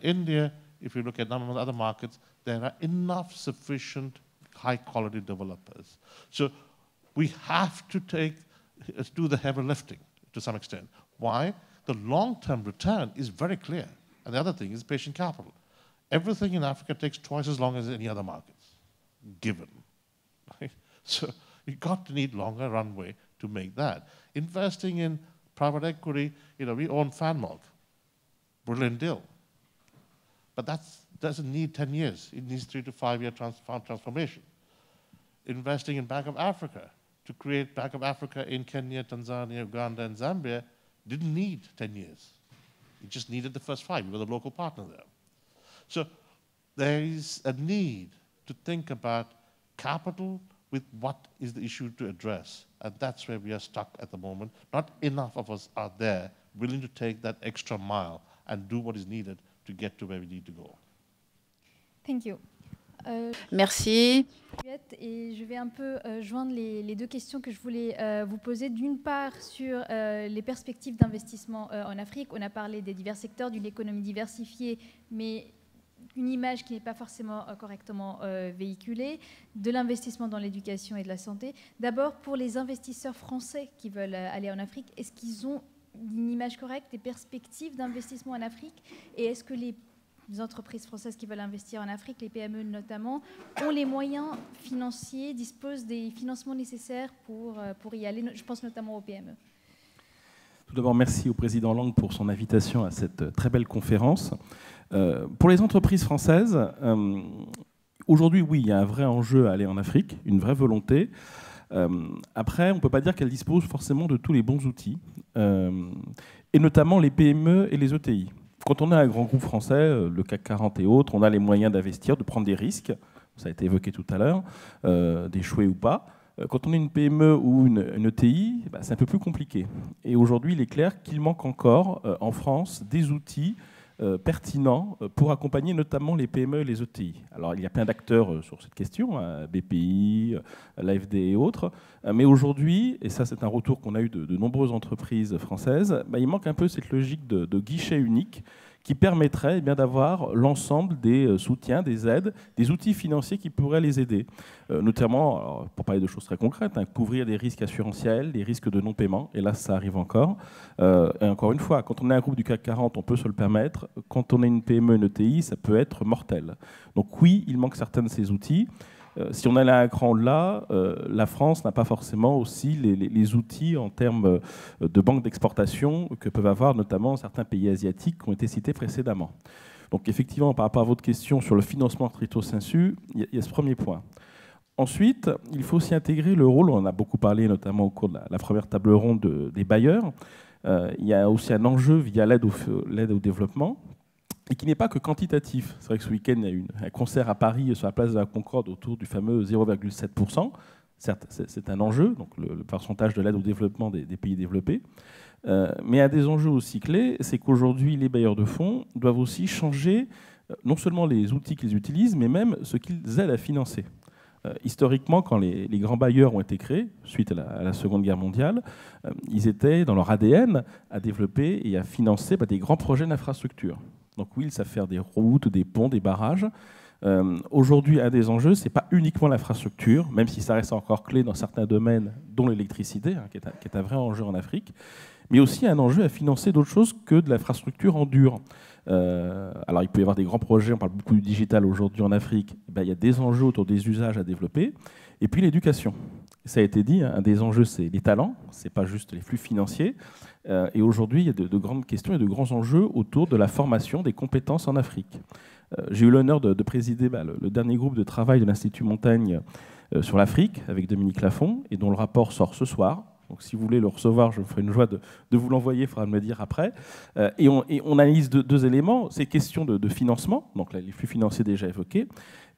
K: India, if you look at none of the other markets, there are enough sufficient high-quality developers. So we have to do the heavy lifting to some extent. Why? The long-term return is very clear. And the other thing is patient capital. Everything in Africa takes twice as long as any other markets, given. Right? So you've got to need longer runway to make that. Investing in private equity, we own FanMilk. Brilliant deal. But that doesn't need 10 years. It needs 3 to 5 year transformation. Investing in Bank of Africa, to create Bank of Africa in Kenya, Tanzania, Uganda, and Zambia, didn't need 10 years. It just needed the first 5. We were the local partner there. So there is a need to think about capital with what is the issue to address. And that's where we are stuck at the moment. Not enough of us are there willing to take that extra mile and do what is needed to get to where we need to go.
G: Thank you.
J: Merci.
G: Et je vais un peu joindre les 2 questions que je voulais vous poser. D'une part, sur les perspectives d'investissement en Afrique. On a parlé des divers secteurs, d'une économie diversifiée, mais une image qui n'est pas forcément correctement véhiculée, de l'investissement dans l'éducation et de la santé. D'abord, pour les investisseurs français qui veulent aller en Afrique, est-ce qu'ils ont une image correcte des perspectives d'investissement en Afrique? Et est-ce que les entreprises françaises qui veulent investir en Afrique, les PME notamment, ont les moyens financiers, disposent des financements nécessaires pour y aller? Je pense notamment aux PME.
L: Tout d'abord, merci au président Lang pour son invitation à cette très belle conférence. Pour les entreprises françaises, Aujourd'hui, oui, il y a un vrai enjeu à aller en Afrique, une vraie volonté. Après, on ne peut pas dire qu'elle dispose forcément de tous les bons outils, et notamment les PME et les ETI. Quand on est un grand groupe français, le CAC 40 et autres, on a les moyens d'investir, de prendre des risques, ça a été évoqué tout à l'heure, d'échouer ou pas. Quand on est une PME ou une ETI, c'est un peu plus compliqué. Et aujourd'hui, il est clair qu'il manque encore en France des outils pertinents pour accompagner notamment les PME et les ETI. Alors, il y a plein d'acteurs sur cette question, BPI, l'AFD et autres, mais aujourd'hui, et ça c'est un retour qu'on a eu de nombreuses entreprises françaises, il manque un peu cette logique de guichet unique qui permettrait d'avoir l'ensemble des soutiens, des aides, des outils financiers qui pourraient les aider. Notamment, alors, pour parler de choses très concrètes, couvrir des risques assurantiels, des risques de non-paiement, et là ça arrive encore. Et encore une fois, quand on est un groupe du CAC 40, on peut se le permettre. Quand on est une PME, une ETI, ça peut être mortel. Donc oui, il manque certains de ces outils. Si on allait à un cran là, la France n'a pas forcément aussi les outils en termes de banque d'exportation que peuvent avoir notamment certains pays asiatiques qui ont été cités précédemment. Donc effectivement, par rapport à votre question sur le financement stricto sensu, il y a ce premier point. Ensuite, il faut aussi intégrer le rôle, on en a beaucoup parlé notamment au cours de la première table ronde des bailleurs, il y a aussi un enjeu via l'aide au développement, et qui n'est pas que quantitatif. C'est vrai que ce week-end, il y a eu un concert à Paris sur la place de la Concorde autour du fameux 0,7%. Certes, c'est un enjeu, donc le pourcentage de l'aide au développement des pays développés. Mais un des enjeux aussi clés, c'est qu'aujourd'hui, les bailleurs de fonds doivent aussi changer non seulement les outils qu'ils utilisent, mais même ce qu'ils aident à financer. Historiquement, quand les grands bailleurs ont été créés, suite à la Seconde Guerre mondiale, ils étaient dans leur ADN à développer et à financer des grands projets d'infrastructure. Donc oui, ils savent faire des routes, des ponts, des barrages. Aujourd'hui, un des enjeux, ce n'est pas uniquement l'infrastructure, même si ça reste encore clé dans certains domaines, dont l'électricité, qui est un vrai enjeu en Afrique, mais aussi un enjeu à financer d'autres choses que de l'infrastructure en dur. Alors il peut y avoir des grands projets, on parle beaucoup du digital aujourd'hui en Afrique, il y a des enjeux autour des usages à développer, et puis l'éducation. Ça a été dit, un des enjeux, c'est les talents, ce n'est pas juste les flux financiers. Et aujourd'hui, il y a de grandes questions et de grands enjeux autour de la formation des compétences en Afrique. J'ai eu l'honneur de présider le dernier groupe de travail de l'Institut Montaigne sur l'Afrique, avec Dominique Lafont, et dont le rapport sort ce soir. Donc si vous voulez le recevoir, je me ferai une joie de vous l'envoyer, il faudra me le dire après. Et on analyse deux éléments, ces questions de financement, donc là, les flux financiers déjà évoqués,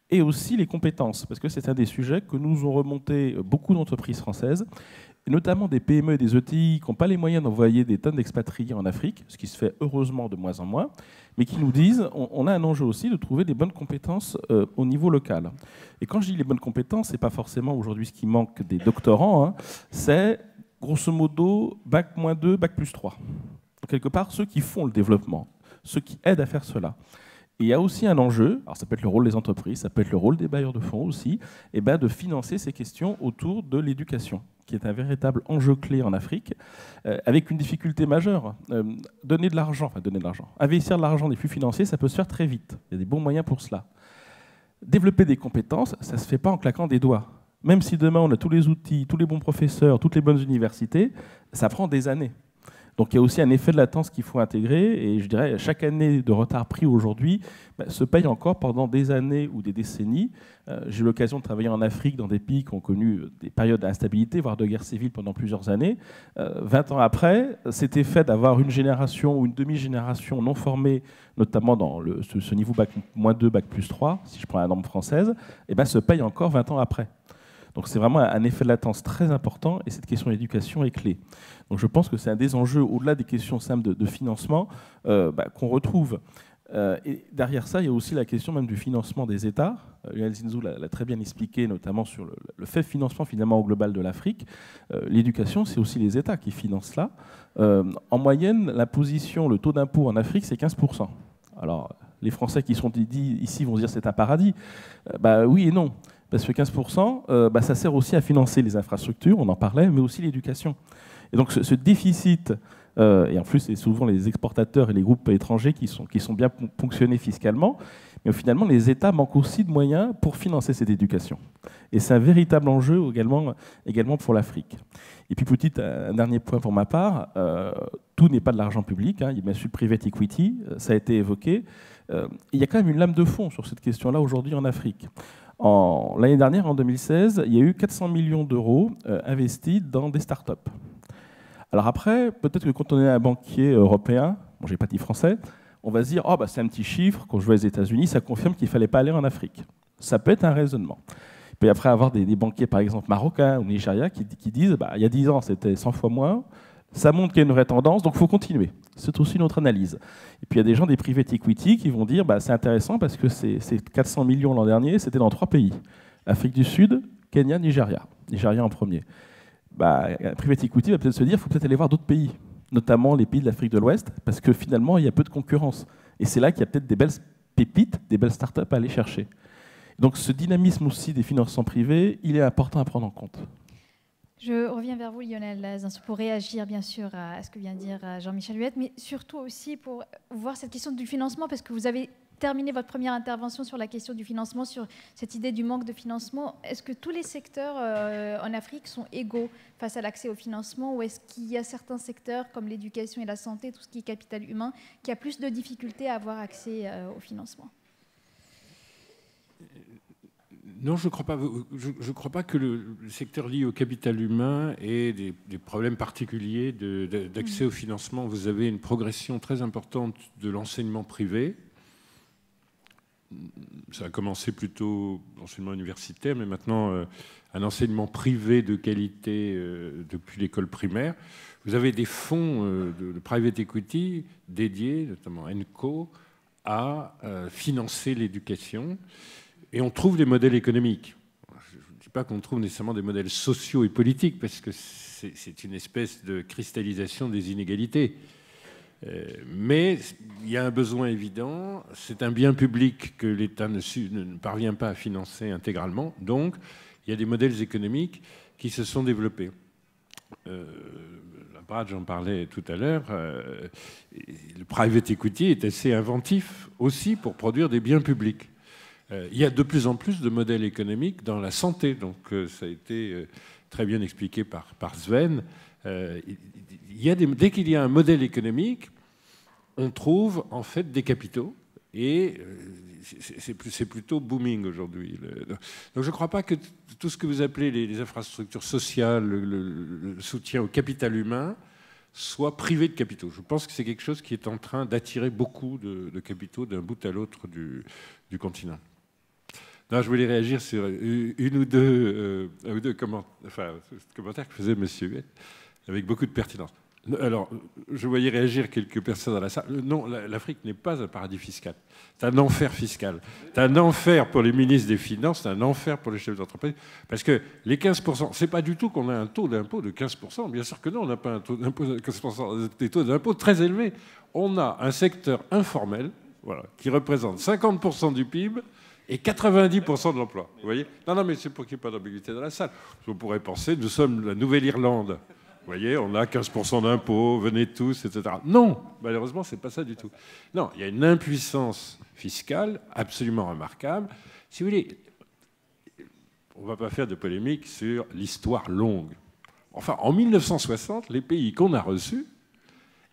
L: et aussi les compétences, parce que c'est un des sujets que nous ont remonté beaucoup d'entreprises françaises, et notamment des PME et des ETI qui n'ont pas les moyens d'envoyer des tonnes d'expatriés en Afrique, ce qui se fait heureusement de moins en moins, mais qui nous disent on a un enjeu aussi de trouver des bonnes compétences au niveau local. Et quand je dis les bonnes compétences, ce n'est pas forcément aujourd'hui ce qui manque des doctorants, c'est grosso modo Bac-2, Bac+3. Donc, quelque part, ceux qui font le développement, ceux qui aident à faire cela. Et il y a aussi un enjeu, alors ça peut être le rôle des entreprises, ça peut être le rôle des bailleurs de fonds aussi, de financer ces questions autour de l'éducation, qui est un véritable enjeu clé en Afrique, avec une difficulté majeure. Donner de l'argent, investir de l'argent des flux financiers, ça peut se faire très vite. Il y a des bons moyens pour cela. Développer des compétences, ça ne se fait pas en claquant des doigts. Même si demain on a tous les outils, tous les bons professeurs, toutes les bonnes universités, ça prend des années. Donc il y a aussi un effet de latence qu'il faut intégrer, et je dirais chaque année de retard pris aujourd'hui se paye encore pendant des années ou des décennies. J'ai eu l'occasion de travailler en Afrique dans des pays qui ont connu des périodes d'instabilité, voire de guerre civile pendant plusieurs années. 20 ans après, cet effet d'avoir une génération ou une demi-génération non formée, notamment dans ce niveau Bac-2, Bac+3, si je prends la norme française, se paye encore 20 ans après. Donc c'est vraiment un effet de latence très important, et cette question d'éducation est clé. Donc je pense que c'est un des enjeux, au-delà des questions simples de financement, qu'on retrouve. Et derrière ça, il y a aussi la question même du financement des États. Lionel Zinzou l'a très bien expliqué, notamment sur le fait financement finalement au global de l'Afrique. L'éducation, c'est aussi les États qui financent cela. En moyenne, l'imposition, le taux d'impôt en Afrique, c'est 15%. Alors, les Français qui sont ici vont se dire c'est un paradis. Oui et non. Parce que 15%, ça sert aussi à financer les infrastructures, on en parlait, mais aussi l'éducation. Et donc ce déficit, et en plus c'est souvent les exportateurs et les groupes étrangers qui sont bien ponctionnés fiscalement, mais finalement les États manquent aussi de moyens pour financer cette éducation. Et c'est un véritable enjeu également pour l'Afrique. Et puis un dernier point pour ma part, tout n'est pas de l'argent public, il y a bien sûr le private equity, ça a été évoqué. Il y a quand même une lame de fond sur cette question-là aujourd'hui en Afrique. L'année dernière, en 2016, il y a eu 400 millions d'euros investis dans des startups. Alors après, peut-être que quand on est un banquier européen, bon, je n'ai pas dit français, on va se dire, oh, bah, c'est un petit chiffre, quand je vais aux États-Unis, ça confirme qu'il ne fallait pas aller en Afrique. Ça peut être un raisonnement. Il peut y après avoir des banquiers, par exemple, marocains ou nigériens qui disent, bah, il y a 10 ans, c'était 100 fois moins, ça montre qu'il y a une vraie tendance, donc il faut continuer. C'est aussi notre analyse. Et puis il y a des gens des private equity qui vont dire, bah, c'est intéressant parce que ces 400 millions l'an dernier, c'était dans 3 pays. Afrique du Sud, Kenya, Nigeria. Nigeria en premier. Bah, un private equity va peut-être se dire, il faut peut-être aller voir d'autres pays, notamment les pays de l'Afrique de l'Ouest, parce que finalement, il y a peu de concurrence. Et c'est là qu'il y a peut-être des belles pépites, des belles startups à aller chercher. Donc ce dynamisme aussi des financements privés, il est important à prendre en compte.
G: Je reviens vers vous, Lionel Zinsou, pour réagir bien sûr à ce que vient de dire Jean-Michel Huette, mais surtout aussi pour voir cette question du financement, parce que vous avez terminé votre première intervention sur la question du financement, sur cette idée du manque de financement. Est-ce que tous les secteurs en Afrique sont égaux face à l'accès au financement, ou est-ce qu'il y a certains secteurs comme l'éducation et la santé, tout ce qui est capital humain, qui a plus de difficultés à avoir accès au financement ?
H: Non, je ne crois pas que le secteur lié au capital humain ait des problèmes particuliers d'accès au financement. Vous avez une progression très importante de l'enseignement privé. Ça a commencé plutôt l'enseignement universitaire, mais maintenant un enseignement privé de qualité depuis l'école primaire. Vous avez des fonds de private equity dédiés, notamment ENCO, à financer l'éducation. Et on trouve des modèles économiques. Je ne dis pas qu'on trouve nécessairement des modèles sociaux et politiques, parce que c'est une espèce de cristallisation des inégalités. Mais il y a un besoin évident. C'est un bien public que l'État ne parvient pas à financer intégralement. Donc, il y a des modèles économiques qui se sont développés. Brad, j'en parlais tout à l'heure. Le private equity est assez inventif aussi pour produire des biens publics. Il y a de plus en plus de modèles économiques dans la santé, donc ça a été très bien expliqué par Sven. Dès qu'il y a un modèle économique, on trouve en fait des capitaux, et c'est plutôt booming aujourd'hui. Donc je ne crois pas que tout ce que vous appelez les infrastructures sociales, le soutien au capital humain, soit privé de capitaux. Je pense que c'est quelque chose qui est en train d'attirer beaucoup de capitaux d'un bout à l'autre du continent. Non, je voulais réagir sur une ou deux commentaires que faisait M. Huette, avec beaucoup de pertinence. Alors, je voyais réagir quelques personnes dans la salle. Non, l'Afrique n'est pas un paradis fiscal. C'est un enfer fiscal. C'est un enfer pour les ministres des Finances, c'est un enfer pour les chefs d'entreprise. Parce que les 15%, c'est pas du tout qu'on a un taux d'impôt de 15%. Bien sûr que non, on n'a pas un taux d'impôt de 15%, des taux d'impôt très élevés. On a un secteur informel, voilà, qui représente 50% du PIB, et 90% de l'emploi. Vous voyez ? Non, mais c'est pour qu'il n'y ait pas d'ambiguïté dans la salle. On pourrait penser, nous sommes la Nouvelle-Irlande. Vous voyez, on a 15% d'impôts, venez tous, etc. Non, malheureusement, ce n'est pas ça du tout. Non, il y a une impuissance fiscale absolument remarquable. Si vous voulez, on ne va pas faire de polémique sur l'histoire longue. Enfin, en 1960, les pays qu'on a reçus,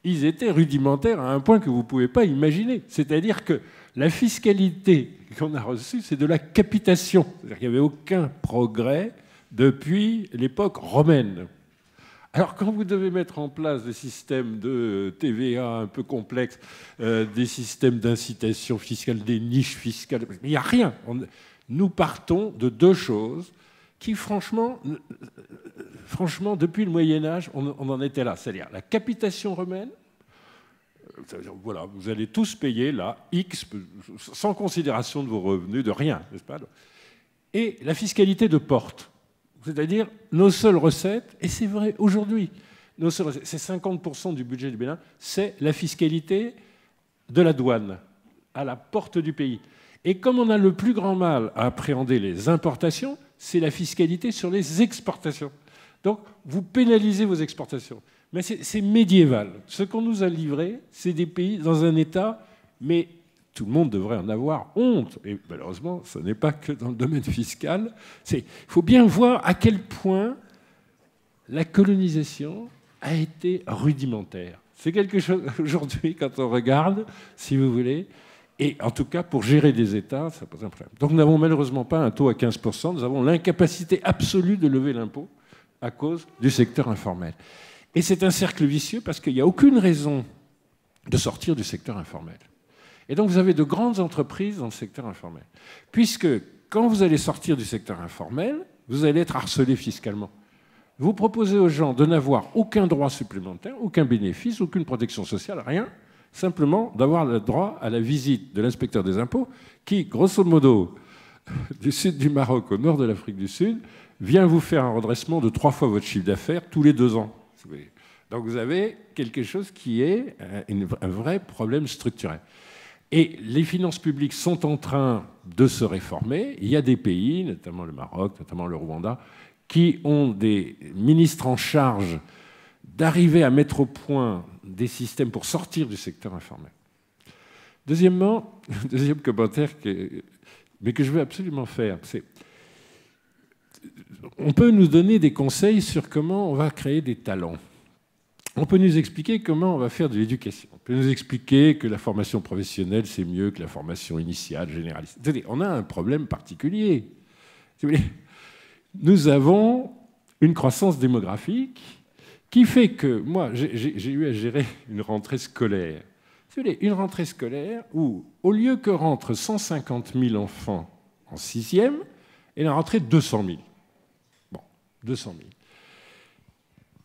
H: ils étaient rudimentaires à un point que vous ne pouvez pas imaginer. C'est-à-dire que la fiscalité qu'on a reçue, c'est de la capitation. C'est-à-dire qu'il n'y avait aucun progrès depuis l'époque romaine. Alors quand vous devez mettre en place des systèmes de TVA un peu complexes, des systèmes d'incitation fiscale, des niches fiscales, il n'y a rien. Nous partons de deux choses qui, franchement, depuis le Moyen-Âge, on en était là. C'est-à-dire la capitation romaine. Voilà, vous allez tous payer là, X, sans considération de vos revenus, de rien, n'est-ce pas ? Et la fiscalité de porte, c'est-à-dire nos seules recettes, et c'est vrai aujourd'hui, nos seules recettes, c'est 50% du budget du Bénin, c'est la fiscalité de la douane, à la porte du pays. Et comme on a le plus grand mal à appréhender les importations, c'est la fiscalité sur les exportations. Donc, vous pénalisez vos exportations. Mais c'est médiéval. Ce qu'on nous a livré, c'est des pays dans un état, mais tout le monde devrait en avoir honte. Et malheureusement, ce n'est pas que dans le domaine fiscal. Il faut bien voir à quel point la colonisation a été rudimentaire. C'est quelque chose, aujourd'hui, quand on regarde, si vous voulez, Et en tout cas, pour gérer des États, ça pose un problème. Donc nous n'avons malheureusement pas un taux à 15%, nous avons l'incapacité absolue de lever l'impôt à cause du secteur informel. Et c'est un cercle vicieux parce qu'il n'y a aucune raison de sortir du secteur informel. Et donc vous avez de grandes entreprises dans le secteur informel. Puisque quand vous allez sortir du secteur informel, vous allez être harcelé fiscalement. Vous proposez aux gens de n'avoir aucun droit supplémentaire, aucun bénéfice, aucune protection sociale, rien, simplement d'avoir le droit à la visite de l'inspecteur des impôts qui, grosso modo, du sud du Maroc au nord de l'Afrique du Sud, vient vous faire un redressement de 3 fois votre chiffre d'affaires tous les 2 ans. Donc vous avez quelque chose qui est un vrai problème structurel. Et les finances publiques sont en train de se réformer. Il y a des pays, notamment le Maroc, notamment le Rwanda, qui ont des ministres en charge d'arriver à mettre au point des systèmes pour sortir du secteur informel. Deuxièmement, deuxième commentaire, mais que je veux absolument faire, c'est on peut nous donner des conseils sur comment on va créer des talents. On peut nous expliquer comment on va faire de l'éducation. On peut nous expliquer que la formation professionnelle, c'est mieux que la formation initiale, généraliste. On a un problème particulier. Nous avons une croissance démographique qui fait que, moi, j'ai eu à gérer une rentrée scolaire. Une rentrée scolaire où, au lieu que rentrent 150 000 enfants en 6e, il en rentrait 200 000. Bon, 200 000.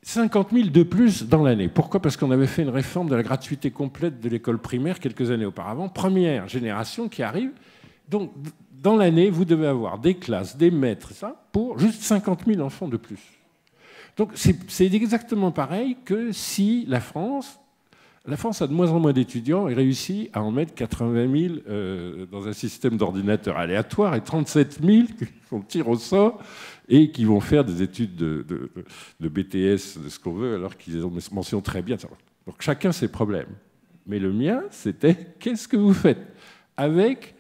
H: 50 000 de plus dans l'année. Pourquoi? Parce qu'on avait fait une réforme de la gratuité complète de l'école primaire quelques années auparavant. Première génération qui arrive. Donc, dans l'année, vous devez avoir des classes, des maîtres, ça, pour juste 50 000 enfants de plus. Donc, c'est exactement pareil que si la France a de moins en moins d'étudiants et réussit à en mettre 80 000 dans un système d'ordinateur aléatoire et 37 000 qu'on tire au sort et qui vont faire des études de BTS, de ce qu'on veut, alors qu'ils ont mentionné très bien. Donc chacun ses problèmes. Mais le mien, c'était qu'est-ce que vous faites avec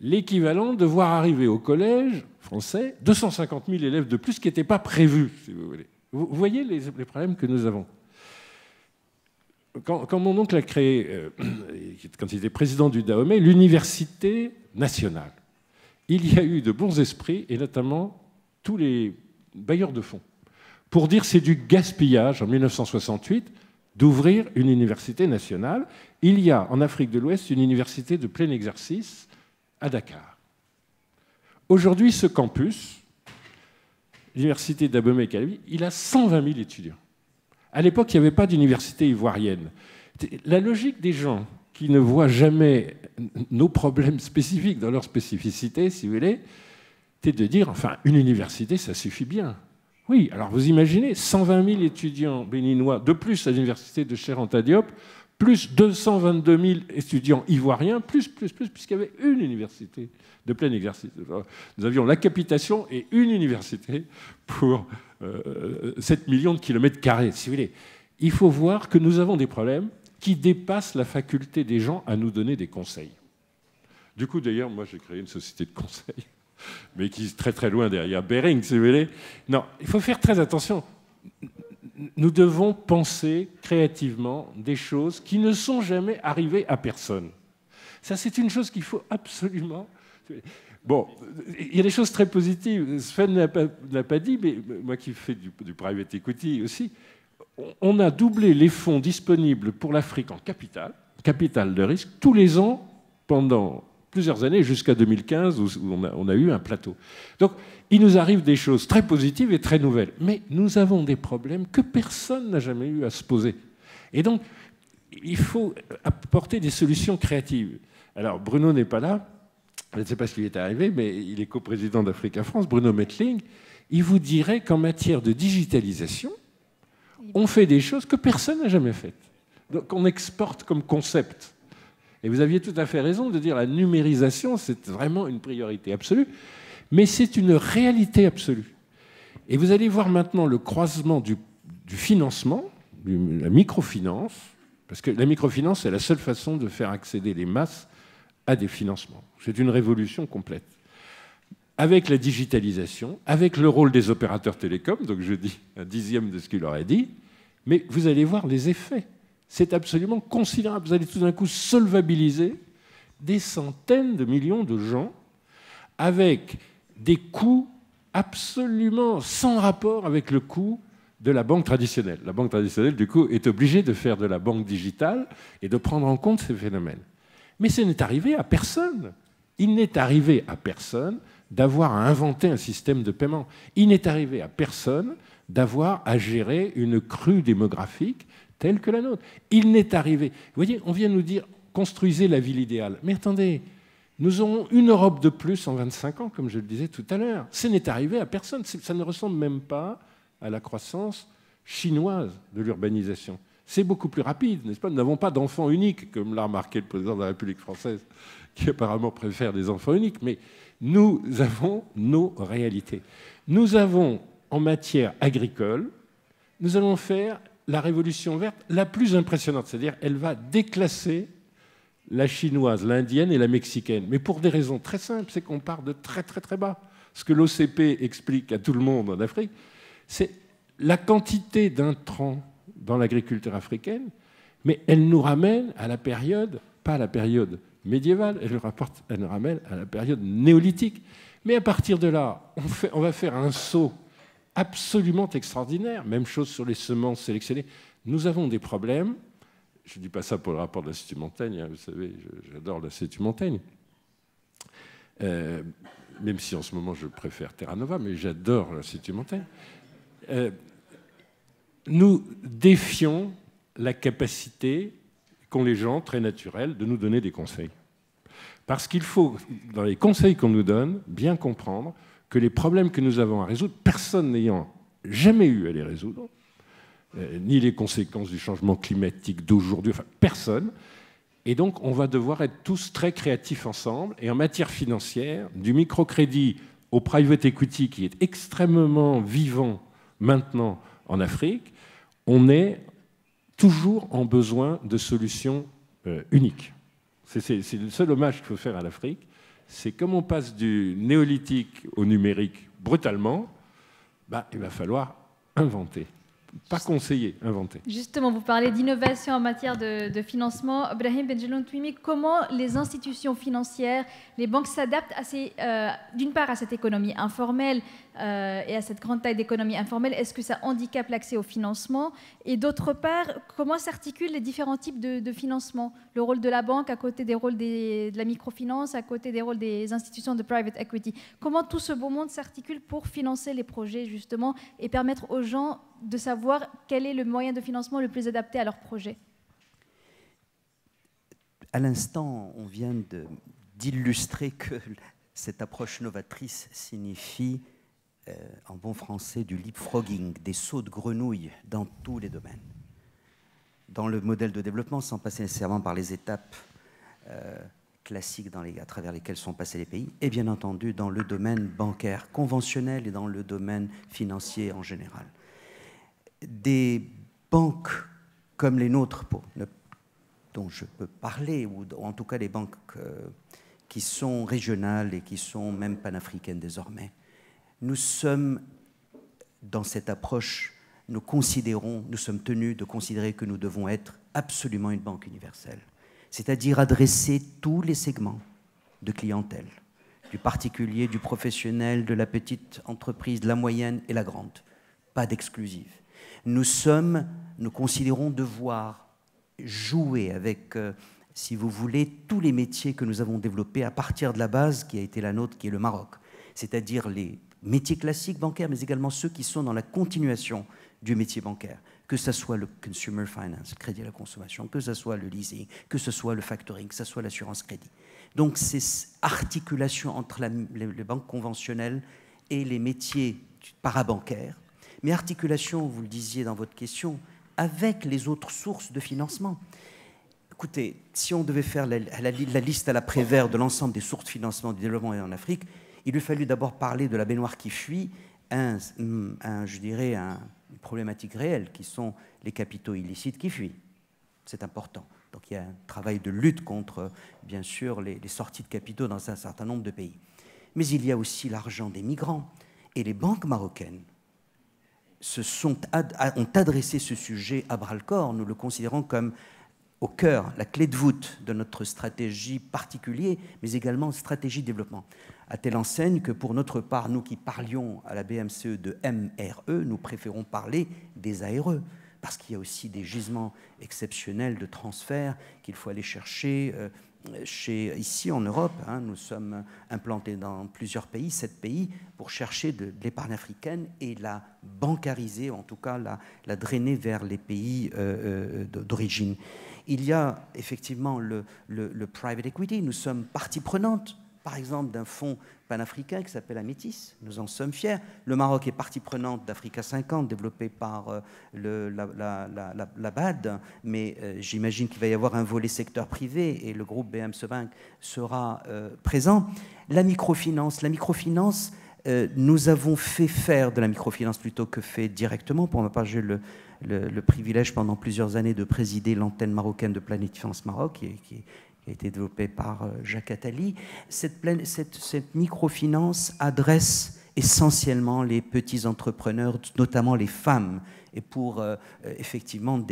H: l'équivalent de voir arriver au collège français 250 000 élèves de plus qui n'étaient pas prévus, si vous voulez. Vous voyez les problèmes que nous avons. Quand mon oncle a créé, quand il était président du Dahomey, l'université nationale, il y a eu de bons esprits, et notamment tous les bailleurs de fonds, pour dire c'est du gaspillage, en 1968, d'ouvrir une université nationale. Il y a en Afrique de l'Ouest une université de plein exercice à Dakar. Aujourd'hui, ce campus, l'université d'Abomey-Calavi, il a 120 000 étudiants. À l'époque, il n'y avait pas d'université ivoirienne. La logique des gens qui ne voient jamais nos problèmes spécifiques dans leur spécificité, si vous voulez, c'est de dire, enfin, une université, ça suffit bien. Oui, alors vous imaginez, 120 000 étudiants béninois de plus à l'université de Cheikh Anta Diop, plus 222 000 étudiants ivoiriens, plus, puisqu'il y avait une université de plein exercice. Nous avions la capitation et une université pour 7 millions de kilomètres carrés, si vous voulez. Il faut voir que nous avons des problèmes qui dépassent la faculté des gens à nous donner des conseils. Du coup, d'ailleurs, moi, j'ai créé une société de conseil, mais qui est très très loin derrière Bering, si vous voulez. Non, il faut faire très attention. Nous devons penser créativement des choses qui ne sont jamais arrivées à personne. Ça, c'est une chose qu'il faut absolument... Bon, il y a des choses très positives. Sven n'a pas dit, mais moi qui fais du private equity aussi, on a doublé les fonds disponibles pour l'Afrique en capital de risque, tous les ans pendant plusieurs années, jusqu'à 2015, où on a eu un plateau. Donc, il nous arrive des choses très positives et très nouvelles. Mais nous avons des problèmes que personne n'a jamais eu à se poser. Et donc, il faut apporter des solutions créatives. Alors, Bruno n'est pas là. Je ne sais pas ce qui est arrivé, mais il est coprésident d'Africa France, Bruno Mettling. Il vous dirait qu'en matière de digitalisation, on fait des choses que personne n'a jamais faites. Donc, on exporte comme concept. Et vous aviez tout à fait raison de dire la numérisation, c'est vraiment une priorité absolue, mais c'est une réalité absolue. Et vous allez voir maintenant le croisement du financement, la microfinance, parce que la microfinance, c'est la seule façon de faire accéder les masses à des financements. C'est une révolution complète. Avec la digitalisation, avec le rôle des opérateurs télécoms, donc je dis un dixième de ce qu'il aurait dit, mais vous allez voir les effets. C'est absolument considérable. Vous allez tout d'un coup solvabiliser des centaines de millions de gens avec des coûts absolument sans rapport avec le coût de la banque traditionnelle. La banque traditionnelle, du coup, est obligée de faire de la banque digitale et de prendre en compte ces phénomènes. Mais ce n'est arrivé à personne. Il n'est arrivé à personne d'avoir à inventer un système de paiement. Il n'est arrivé à personne d'avoir à gérer une crue démographique telle que la nôtre. Il n'est arrivé... Vous voyez, on vient nous dire « construisez la ville idéale ». Mais attendez, nous aurons une Europe de plus en 25 ans, comme je le disais tout à l'heure. Ce n'est arrivé à personne. Ça ne ressemble même pas à la croissance chinoise de l'urbanisation. C'est beaucoup plus rapide, n'est-ce pas? Nous n'avons pas d'enfants uniques, comme l'a remarqué le président de la République française, qui apparemment préfère des enfants uniques, mais nous avons nos réalités. Nous avons, en matière agricole, nous allons faire la révolution verte la plus impressionnante, c'est-à-dire elle va déclasser la chinoise, l'indienne et la mexicaine, mais pour des raisons très simples, c'est qu'on part de très très très bas. Ce que l'OCP explique à tout le monde en Afrique, c'est la quantité d'intrants dans l'agriculture africaine, mais elle nous ramène à la période, pas à la période médiévale, elle nous ramène à la période néolithique. Mais à partir de là, on va faire un saut absolument extraordinaire. Même chose sur les semences sélectionnées. Nous avons des problèmes. Je ne dis pas ça pour le rapport de l'Institut Montaigne, hein, vous savez, j'adore l'Institut Montaigne. Même si en ce moment je préfère Terra Nova, mais j'adore l'Institut Montaigne. Nous défions la capacité qu'ont les gens, très naturels, de nous donner des conseils. Parce qu'il faut, dans les conseils qu'on nous donne, bien comprendre que les problèmes que nous avons à résoudre, personne n'ayant jamais eu à les résoudre, ni les conséquences du changement climatique d'aujourd'hui, enfin personne, et donc on va devoir être tous très créatifs ensemble, et en matière financière, du microcrédit au private equity qui est extrêmement vivant maintenant en Afrique, on est toujours en besoin de solutions uniques. C'est le seul hommage qu'il faut faire à l'Afrique. C'est comme on passe du néolithique au numérique brutalement, il va falloir inventer. Pas conseiller, inventer.
G: Justement, vous parlez d'innovation en matière de financement. Brahim Benjeloun Touimi, comment les institutions financières, les banques s'adaptent d'une part à cette économie informelle et à cette grande taille d'économie informelle? Est-ce que ça handicape l'accès au financement? Et d'autre part, comment s'articulent les différents types de financement? Le rôle de la banque à côté des rôles de la microfinance, à côté des rôles des institutions de private equity. Comment tout ce beau monde s'articule pour financer les projets, justement, et permettre aux gens de savoir quel est le moyen de financement le plus adapté à leur projet?
I: À l'instant, on vient d'illustrer que cette approche novatrice signifie, en bon français, du leapfrogging, des sauts de grenouille dans tous les domaines. Dans le modèle de développement, sans passer nécessairement par les étapes classiques à travers lesquelles sont passés les pays, et bien entendu dans le domaine bancaire conventionnel et dans le domaine financier en général. Des banques comme les nôtres, dont je peux parler, ou en tout cas les banques qui sont régionales et qui sont même panafricaines désormais, nous sommes dans cette approche, nous sommes tenus de considérer que nous devons être absolument une banque universelle, c'est-à-dire adresser tous les segments de clientèle, du particulier, du professionnel, de la petite entreprise, de la moyenne et la grande, pas d'exclusive. Nous considérons devoir jouer avec, si vous voulez, tous les métiers que nous avons développés à partir de la base qui a été la nôtre, qui est le Maroc. C'est-à-dire les métiers classiques bancaires, mais également ceux qui sont dans la continuation du métier bancaire, que ce soit le consumer finance, le crédit à la consommation, que ce soit le leasing, que ce soit le factoring, que ce soit l'assurance crédit. Donc ces articulations entre les banques conventionnelles et les métiers parabancaires, mais articulation, vous le disiez dans votre question, avec les autres sources de financement. Écoutez, si on devait faire la liste à la Prévert de l'ensemble des sources de financement du développement en Afrique, il eût fallu d'abord parler de la baignoire qui fuit, je dirais, une problématique réelle, qui sont les capitaux illicites qui fuient. C'est important. Donc il y a un travail de lutte contre, bien sûr, les sorties de capitaux dans un certain nombre de pays. Mais il y a aussi l'argent des migrants. Et les banques marocaines ont adressé ce sujet à bras-le-corps. Nous le considérons comme au cœur, la clé de voûte de notre stratégie particulière, mais également stratégie de développement. À telle enseigne que pour notre part, nous qui parlions à la BMCE de MRE, nous préférons parler des ARE, parce qu'il y a aussi des gisements exceptionnels de transfert qu'il faut aller chercher ici en Europe. Nous sommes implantés dans plusieurs pays, 7 pays, pour chercher de l'épargne africaine et la bancariser, en tout cas la drainer vers les pays d'origine. Il y a effectivement le private equity. Nous sommes partie prenante, par exemple, d'un fonds panafricain qui s'appelle Amétis. Nous en sommes fiers. Le Maroc est partie prenante d'Africa 50, développé par la BAD, mais j'imagine qu'il va y avoir un volet secteur privé et le groupe BMC Bank sera présent. La microfinance, nous avons fait faire de la microfinance plutôt que fait directement. Pour ma part, j'ai eu le privilège pendant plusieurs années de présider l'antenne marocaine de Planète Finance Maroc, qui a été développée par Jacques Attali. Cette microfinance adresse essentiellement les petits entrepreneurs, notamment les femmes, et pour effectivement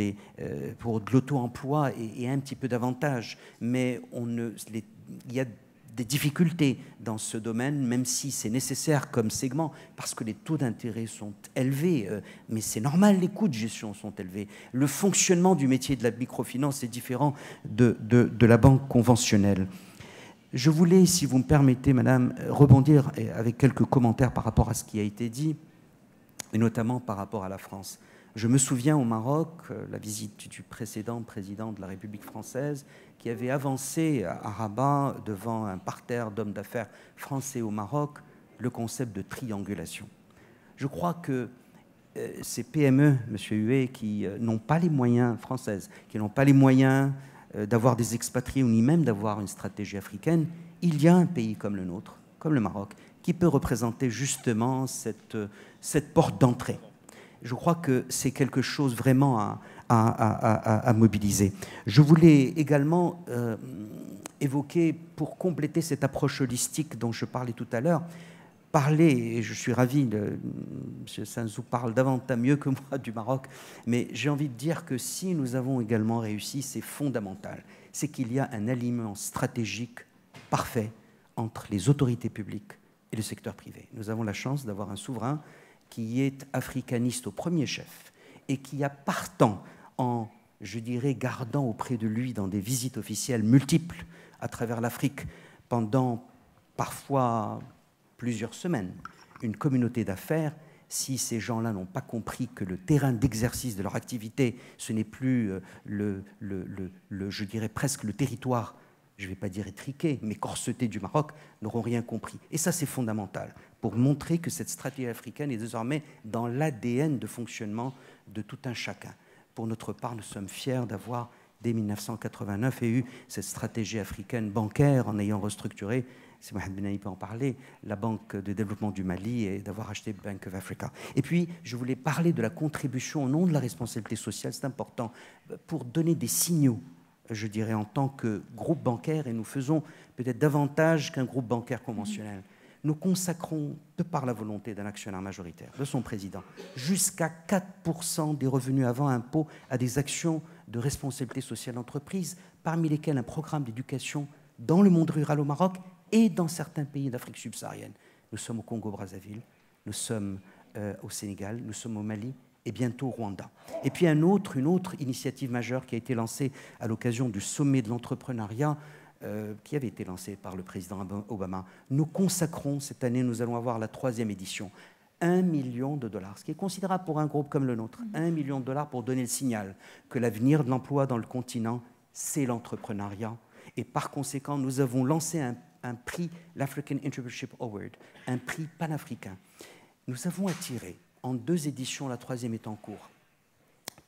I: pour de l'auto-emploi et un petit peu d'avantage. Mais il y a des difficultés dans ce domaine, même si c'est nécessaire comme segment, parce que les taux d'intérêt sont élevés, mais c'est normal, les coûts de gestion sont élevés. Le fonctionnement du métier de la microfinance est différent de la banque conventionnelle. Je voulais, si vous me permettez, Madame, rebondir avec quelques commentaires par rapport à ce qui a été dit, et notamment par rapport à la France. Je me souviens au Maroc, la visite du précédent président de la République française, qui avait avancé à Rabat, devant un parterre d'hommes d'affaires français au Maroc, le concept de triangulation. Je crois que ces PME, M. Huet, qui n'ont pas les moyens, françaises, qui n'ont pas les moyens d'avoir des expatriés ou ni même d'avoir une stratégie africaine, il y a un pays comme le nôtre, comme le Maroc, qui peut représenter justement cette porte d'entrée. Je crois que c'est quelque chose vraiment à mobiliser. Je voulais également évoquer, pour compléter cette approche holistique dont je parlais tout à l'heure, et je suis ravi, M. Sanzou parle davantage mieux que moi du Maroc, mais j'ai envie de dire que si nous avons également réussi, c'est fondamental, c'est qu'il y a un alignement stratégique parfait entre les autorités publiques et le secteur privé. Nous avons la chance d'avoir un souverain qui est africaniste au premier chef et qui a partant, en, je dirais, gardant auprès de lui dans des visites officielles multiples à travers l'Afrique pendant parfois plusieurs semaines, une communauté d'affaires. Si ces gens-là n'ont pas compris que le terrain d'exercice de leur activité, ce n'est plus je dirais presque le territoire, je ne vais pas dire étriqué, mais corseté du Maroc, n'auront rien compris. Et ça, c'est fondamental pour montrer que cette stratégie africaine est désormais dans l'ADN de fonctionnement de tout un chacun. Pour notre part, nous sommes fiers d'avoir, dès 1989, eu cette stratégie africaine bancaire en ayant restructuré, si Mohamed Ben Ali peut en parler, la Banque de développement du Mali et d'avoir acheté Bank of Africa. Et puis, je voulais parler de la contribution au nom de la responsabilité sociale, c'est important, pour donner des signaux, je dirais, en tant que groupe bancaire, et nous faisons peut-être davantage qu'un groupe bancaire conventionnel. Nous consacrons, de par la volonté d'un actionnaire majoritaire, de son président, jusqu'à 4% des revenus avant impôt à des actions de responsabilité sociale d'entreprise, parmi lesquelles un programme d'éducation dans le monde rural au Maroc et dans certains pays d'Afrique subsaharienne. Nous sommes au Congo-Brazzaville, nous sommes au Sénégal, nous sommes au Mali et bientôt au Rwanda. Et puis une autre initiative majeure qui a été lancée à l'occasion du sommet de l'entrepreneuriat qui avait été lancé par le président Obama. Nous consacrons, cette année, nous allons avoir la 3e édition, 1 million de dollars, ce qui est considérable pour un groupe comme le nôtre, 1 million de dollars pour donner le signal que l'avenir de l'emploi dans le continent, c'est l'entrepreneuriat. Et par conséquent, nous avons lancé un prix, l'African Entrepreneurship Award, un prix panafricain. Nous avons attiré, en 2 éditions, la 3e est en cours,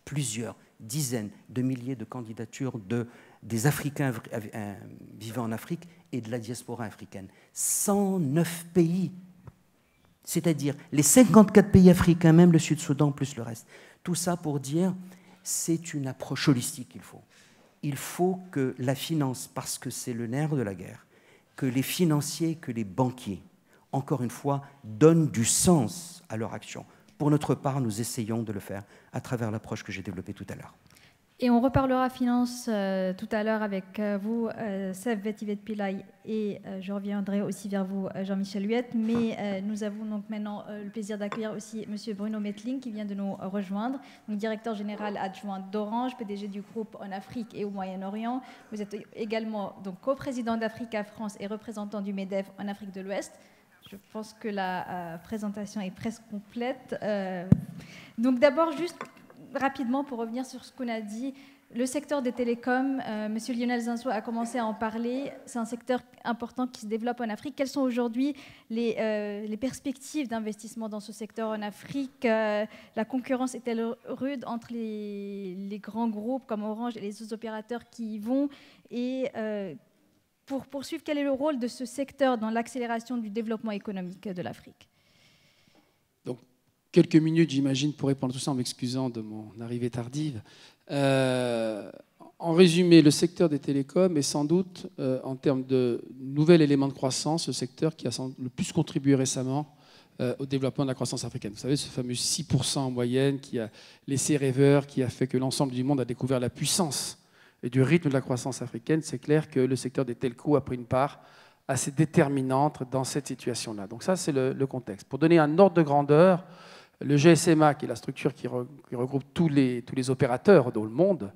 I: plusieurs dizaines de milliers de candidatures des Africains vivant en Afrique et de la diaspora africaine. 109 pays, c'est-à-dire les 54 pays africains, même le Sud-Soudan plus le reste. Tout ça pour dire, c'est une approche holistique qu'il faut. Il faut que la finance, parce que c'est le nerf de la guerre, que les financiers, que les banquiers, encore une fois, donnent du sens à leur action. Pour notre part, nous essayons de le faire à travers l'approche que j'ai développée tout à l'heure.
G: Et on reparlera finance tout à l'heure avec vous, Sev Vetivet Pillay, et je reviendrai aussi vers vous, Jean-Michel Huette. Mais nous avons donc maintenant le plaisir d'accueillir aussi M. Bruno Mettling, qui vient de nous rejoindre, donc directeur général adjoint d'Orange, PDG du groupe en Afrique et au Moyen-Orient. Vous êtes également donc co-président d'Africa France et représentant du MEDEF en Afrique de l'Ouest. Je pense que la présentation est presque complète. Donc d'abord, juste rapidement, pour revenir sur ce qu'on a dit, le secteur des télécoms, M. Lionel Zinsou a commencé à en parler, c'est un secteur important qui se développe en Afrique. Quelles sont aujourd'hui les perspectives d'investissement dans ce secteur en Afrique? La concurrence est-elle rude entre les grands groupes comme Orange et les autres opérateurs qui y vont? Et pour poursuivre, quel est le rôle de ce secteur dans l'accélération du développement économique de l'Afrique?
M: Donc, quelques minutes, j'imagine, pour répondre à tout ça en m'excusant de mon arrivée tardive. En résumé, le secteur des télécoms est sans doute, en termes de nouvel élément de croissance, le secteur qui a le plus contribué récemment au développement de la croissance africaine. Vous savez, ce fameux 6% en moyenne qui a laissé rêveur, qui a fait que l'ensemble du monde a découvert la puissance et du rythme de la croissance africaine. C'est clair que le secteur des telcos a pris une part assez déterminante dans cette situation-là. Donc ça, c'est le contexte. Pour donner un ordre de grandeur, le GSMA, qui est la structure qui regroupe tous les opérateurs dans le monde,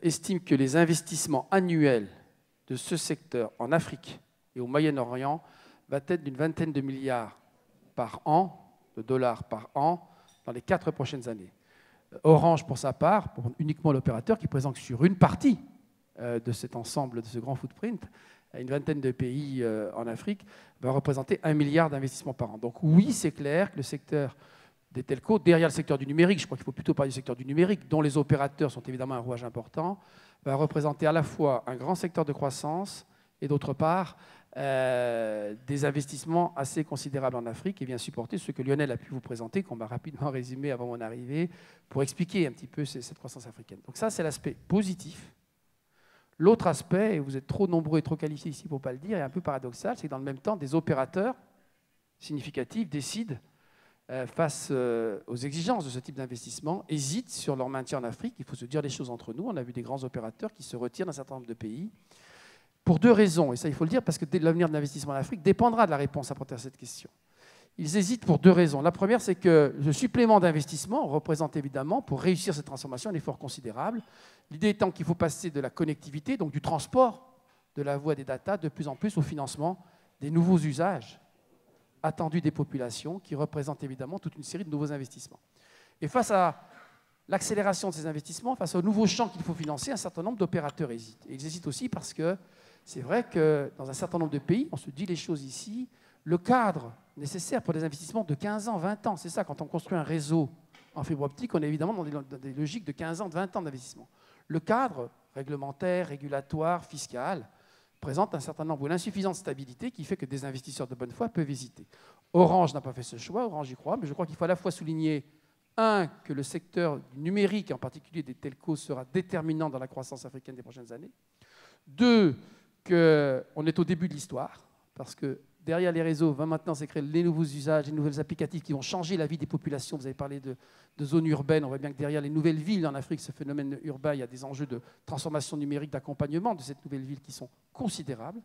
M: estime que les investissements annuels de ce secteur en Afrique et au Moyen-Orient va être d'une vingtaine de milliards par an, de dollars par an, dans les 4 prochaines années. Orange, pour sa part, pour uniquement l'opérateur qui présente sur une partie de cet ensemble, de ce grand footprint, une vingtaine de pays en Afrique, va représenter 1 milliard d'investissements par an. Donc oui, c'est clair que le secteur des telcos, derrière le secteur du numérique, je crois qu'il faut plutôt parler du secteur du numérique, dont les opérateurs sont évidemment un rouage important, va représenter à la fois un grand secteur de croissance et d'autre part des investissements assez considérables en Afrique et vient supporter ce que Lionel a pu vous présenter, qu'on m'a rapidement résumé avant mon arrivée, pour expliquer un petit peu cette croissance africaine. Donc ça, c'est l'aspect positif. L'autre aspect, et vous êtes trop nombreux et trop qualifiés ici pour ne pas le dire, est un peu paradoxal, c'est que dans le même temps, des opérateurs significatifs décident face aux exigences de ce type d'investissement, hésitent sur leur maintien en Afrique. Il faut se dire les choses entre nous. On a vu des grands opérateurs qui se retirent d'un certain nombre de pays pour 2 raisons. Et ça, il faut le dire, parce que l'avenir de l'investissement en Afrique dépendra de la réponse apportée à cette question. Ils hésitent pour 2 raisons. La première, c'est que le supplément d'investissement représente évidemment, pour réussir cette transformation, un effort considérable. L'idée étant qu'il faut passer de la connectivité, donc du transport de la voix des data, de plus en plus au financement des nouveaux usages attendus des populations, qui représentent évidemment toute une série de nouveaux investissements. Et face à l'accélération de ces investissements, face aux nouveaux champs qu'il faut financer, un certain nombre d'opérateurs hésitent. Et ils hésitent aussi parce que c'est vrai que dans un certain nombre de pays, on se dit les choses ici, le cadre nécessaire pour des investissements de 15 ans, 20 ans, c'est ça, quand on construit un réseau en fibre optique, on est évidemment dans des logiques de 15 ans, de 20 ans d'investissement. Le cadre réglementaire, régulatoire, fiscal, présente un certain nombre, ou l'insuffisante stabilité qui fait que des investisseurs de bonne foi peuvent hésiter. Orange n'a pas fait ce choix, Orange y croit, mais je crois qu'il faut à la fois souligner, que le secteur numérique, en particulier des telcos, sera déterminant dans la croissance africaine des prochaines années. 2, qu'on est au début de l'histoire, parce que derrière les réseaux, va maintenant s'écrire les nouveaux usages, les nouvelles applicatifs qui vont changer la vie des populations. Vous avez parlé de zones urbaines. On voit bien que derrière les nouvelles villes en Afrique, ce phénomène urbain, il y a des enjeux de transformation numérique, d'accompagnement de cette nouvelle ville qui sont considérables.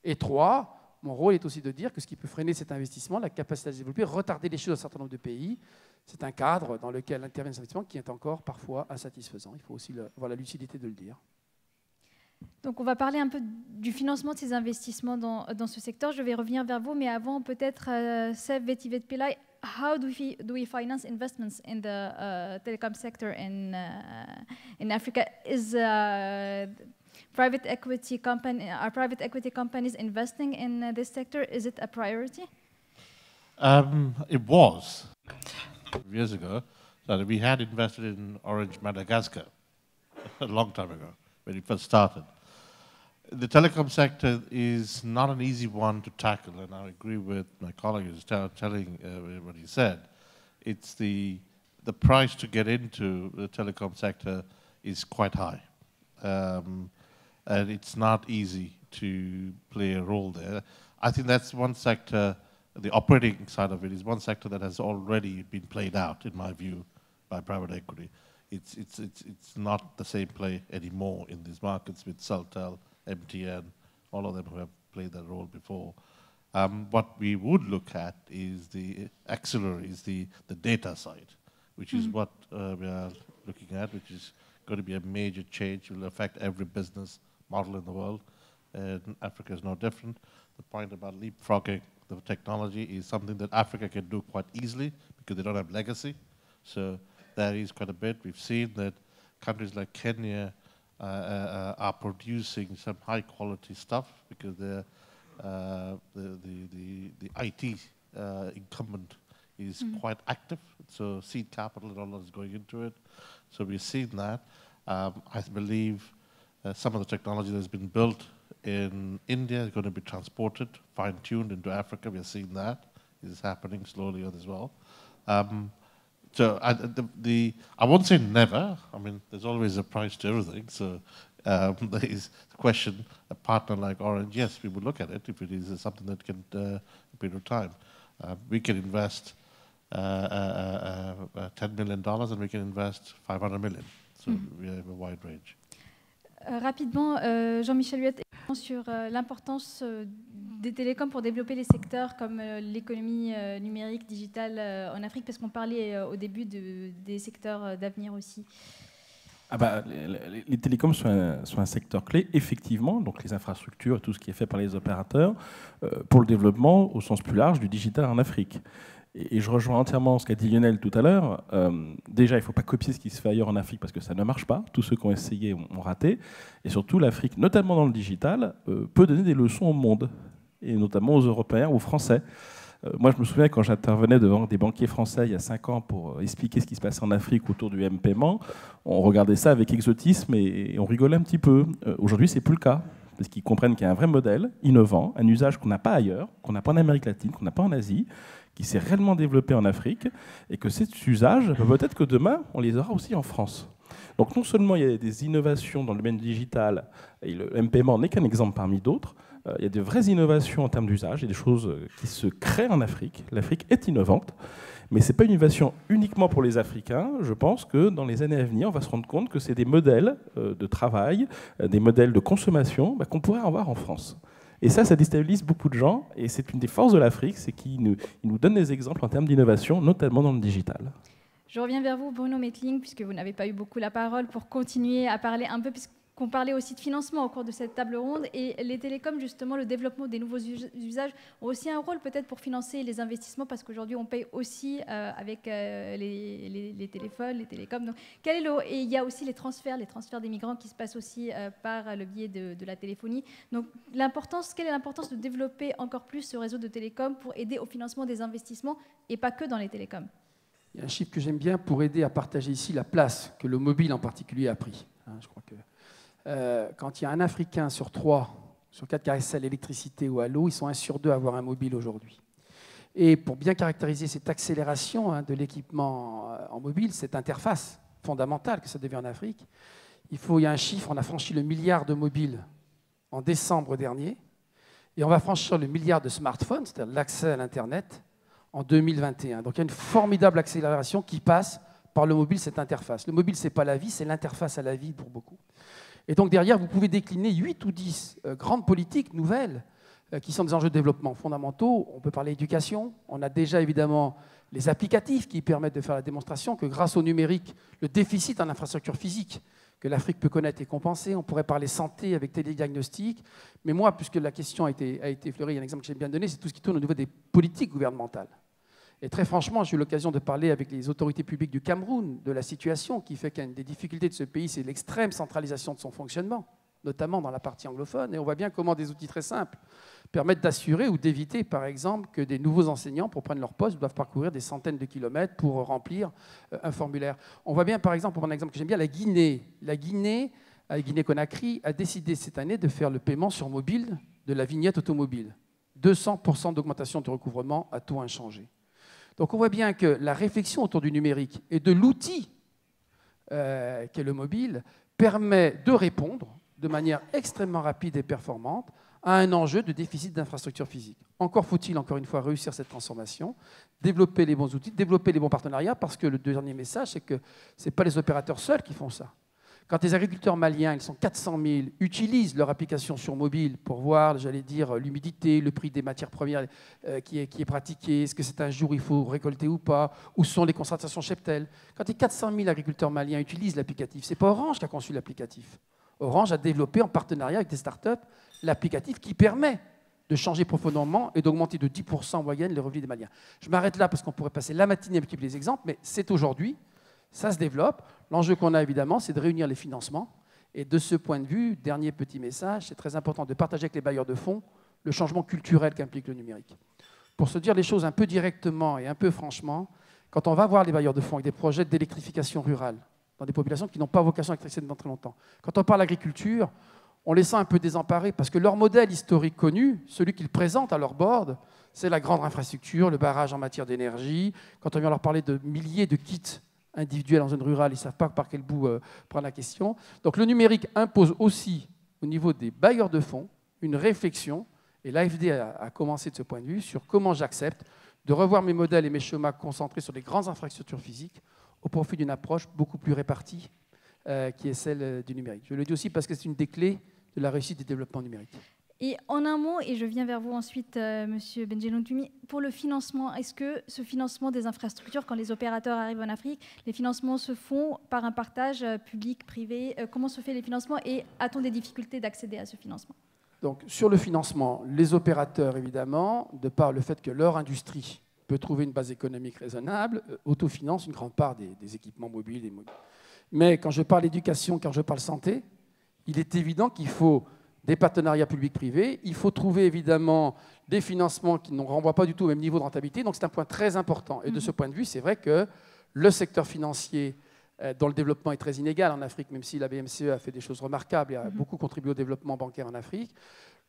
M: Et 3, mon rôle est aussi de dire que ce qui peut freiner cet investissement, la capacité à se développer, retarder les choses dans un certain nombre de pays, c'est un cadre dans lequel intervient cet investissement qui est encore parfois insatisfaisant. Il faut aussi avoir la lucidité de le dire.
G: Donc on va parler un peu du financement de ces investissements dans ce secteur. Je vais revenir vers vous, mais avant peut-être, Sev Vetivet Pillay, how do we finance investments in the telecom sector in Africa? Is private equity companies investing in this sector? Is it a priority?
K: It was years ago that we had invested in Orange Madagascar a long time ago when it first started. The telecom sector is not an easy one to tackle, and I agree with my colleague who's telling what he said. It's the price to get into the telecom sector is quite high, and it's not easy to play a role there. I think that's one sector. The operating side of it is one sector that has already been played out, in my view, by private equity. it's not the same play anymore in these markets with Celtel, MTN, all of them who have played that role before. What we would look at is the auxiliaries, the data side, which is what we are looking at, which is going to be a major change. It will affect every business model in the world, and Africa is no different. The point about leapfrogging the technology is something that Africa can do quite easily because they don't have legacy. So there is quite a bit. We've seen that countries like Kenya are producing some high quality stuff because they're the IT incumbent is quite active, so seed capital and all that is going into it. So we've seen that. I believe some of the technology that's been built in India is going to be transported, fine-tuned into Africa. We're seeing that. It is happening slowly as well. So I won't say never. I mean, there's always a price to everything. So there is the question, a partner like Orange, yes, we would look at it if it is something that can, a period of time. We can invest $10 million and we can invest $500 million. So we have a wide range.
G: Rapidement, Jean-Michel Huette, sur l'importance des télécoms pour développer les secteurs comme l'économie numérique, digitale en Afrique, parce qu'on parlait au début des secteurs d'avenir aussi.
L: Les télécoms sont un secteur clé, effectivement, donc les infrastructures et tout ce qui est fait par les opérateurs, pour le développement au sens plus large du digital en Afrique. Et je rejoins entièrement ce qu'a dit Lionel tout à l'heure. Déjà, il ne faut pas copier ce qui se fait ailleurs en Afrique parce que ça ne marche pas. Tous ceux qui ont essayé ont raté. Et surtout, l'Afrique, notamment dans le digital, peut donner des leçons au monde, et notamment aux Européens, aux Français. Moi, je me souviens quand j'intervenais devant des banquiers français il y a 5 ans pour expliquer ce qui se passait en Afrique autour du M-paiement, on regardait ça avec exotisme et on rigolait un petit peu. Aujourd'hui, ce n'est plus le cas, parce qu'ils comprennent qu'il y a un vrai modèle innovant, un usage qu'on n'a pas ailleurs, qu'on n'a pas en Amérique latine, qu'on n'a pas en Asie, qui s'est réellement développé en Afrique, et que cet usage, peut-être que demain, on les aura aussi en France. Donc non seulement il y a des innovations dans le domaine digital, et le M-paiement n'est qu'un exemple parmi d'autres, il y a de vraies innovations en termes d'usage, il y a des choses qui se créent en Afrique. L'Afrique est innovante, mais ce n'est pas une innovation uniquement pour les Africains. Je pense que dans les années à venir, on va se rendre compte que c'est des modèles de travail, des modèles de consommation qu'on pourrait avoir en France. Et ça déstabilise beaucoup de gens, et c'est une des forces de l'Afrique, c'est qu'il nous donne des exemples en termes d'innovation, notamment dans le digital.
G: Je reviens vers vous, Bruno Mettling, puisque vous n'avez pas eu beaucoup la parole, pour continuer à parler un peu, puisqu'on parlait aussi de financement au cours de cette table ronde, et les télécoms, justement, le développement des nouveaux usages ont aussi un rôle peut-être pour financer les investissements, parce qu'aujourd'hui, on paye aussi avec les téléphones, les télécoms. Donc, et il y a aussi les transferts des migrants qui se passent aussi par le biais de la téléphonie. Donc, quelle est l'importance de développer encore plus ce réseau de télécoms pour aider au financement des investissements, et pas que dans les télécoms?
M: Il y a un chiffre que j'aime bien pour aider à partager ici la place que le mobile en particulier a pris. Je crois que quand il y a un Africain sur 3, sur 4 qui a accès à l'électricité ou à l'eau, ils sont 1 sur 2 à avoir un mobile aujourd'hui. Et pour bien caractériser cette accélération de l'équipement en mobile, cette interface fondamentale que ça devient en Afrique, il y a un chiffre, on a franchi le milliard de mobiles en décembre dernier, et on va franchir le milliard de smartphones, c'est-à-dire l'accès à l'Internet, en 2021. Donc il y a une formidable accélération qui passe par le mobile, cette interface. Le mobile, ce n'est pas la vie, c'est l'interface à la vie pour beaucoup. Et donc derrière, vous pouvez décliner 8 ou 10 grandes politiques nouvelles qui sont des enjeux de développement fondamentaux. On peut parler d'éducation. On a déjà évidemment les applicatifs qui permettent de faire la démonstration que grâce au numérique, le déficit en infrastructure physique que l'Afrique peut connaître est compensé. On pourrait parler santé avec télédiagnostic. Mais moi, puisque la question a été effleurée, il y a un exemple que j'ai bien donné, c'est tout ce qui tourne au niveau des politiques gouvernementales. Et très franchement, j'ai eu l'occasion de parler avec les autorités publiques du Cameroun de la situation qui fait qu'une des difficultés de ce pays, c'est l'extrême centralisation de son fonctionnement, notamment dans la partie anglophone. Et on voit bien comment des outils très simples permettent d'assurer ou d'éviter, par exemple, que des nouveaux enseignants, pour prendre leur poste, doivent parcourir des centaines de kilomètres pour remplir un formulaire. On voit bien, par exemple, pour un exemple que j'aime bien, la Guinée. La Guinée-Conakry a décidé cette année de faire le paiement sur mobile de la vignette automobile. 200% d'augmentation du recouvrement à tout inchangé. Donc on voit bien que la réflexion autour du numérique et de l'outil qu'est le mobile permet de répondre de manière extrêmement rapide et performante a un enjeu de déficit d'infrastructures physiques. Encore faut-il, encore une fois, réussir cette transformation, développer les bons outils, développer les bons partenariats, parce que le dernier message, c'est que ce n'est pas les opérateurs seuls qui font ça. Quand les agriculteurs maliens, ils sont 400 000, utilisent leur application sur mobile pour voir, j'allais dire, l'humidité, le prix des matières premières qui est pratiqué, est-ce que c'est un jour où il faut récolter ou pas, où sont les concentrations cheptels. Quand les 400 000 agriculteurs maliens utilisent l'applicatif, ce n'est pas Orange qui a conçu l'applicatif. Orange a développé en partenariat avec des startups l'applicatif qui permet de changer profondément et d'augmenter de 10% en moyenne les revenus des Maliens. Je m'arrête là parce qu'on pourrait passer la matinée à multiplier les exemples, mais c'est aujourd'hui. Ça se développe. L'enjeu qu'on a évidemment, c'est de réunir les financements. Et de ce point de vue, dernier petit message, c'est très important de partager avec les bailleurs de fonds le changement culturel qu'implique le numérique. Pour se dire les choses un peu directement et un peu franchement, quand on va voir les bailleurs de fonds avec des projets d'électrification rurale, dans des populations qui n'ont pas vocation à électrifier dans très longtemps, quand on parle agriculture, on les sent un peu désemparés parce que leur modèle historique connu, celui qu'ils présentent à leur board, c'est la grande infrastructure, le barrage en matière d'énergie. Quand on vient leur parler de milliers de kits individuels en zone rurale, ils ne savent pas par quel bout prendre la question. Donc le numérique impose aussi, au niveau des bailleurs de fonds, une réflexion, et l'AFD a commencé de ce point de vue, sur comment j'accepte de revoir mes modèles et mes schémas concentrés sur les grandes infrastructures physiques au profit d'une approche beaucoup plus répartie qui est celle du numérique. Je le dis aussi parce que c'est une des clés de la réussite du développement numérique.
G: Et en un mot, et je viens vers vous ensuite, Monsieur Benjelloun Toumi, pour le financement, est-ce que ce financement des infrastructures, quand les opérateurs arrivent en Afrique, les financements se font par un partage public-privé? Comment se fait les financements et a-t-on des difficultés d'accéder à ce financement?
M: Donc, sur le financement, les opérateurs, évidemment, de par le fait que leur industrie peut trouver une base économique raisonnable, autofinancent une grande part des équipements mobiles. Mais quand je parle éducation, quand je parle santé, il est évident qu'il faut des partenariats publics-privés, il faut trouver évidemment des financements qui ne renvoient pas du tout au même niveau de rentabilité, donc c'est un point très important. Et de ce point de vue, c'est vrai que le secteur financier, dont le développement est très inégal en Afrique, même si la BMCE a fait des choses remarquables et a beaucoup contribué au développement bancaire en Afrique,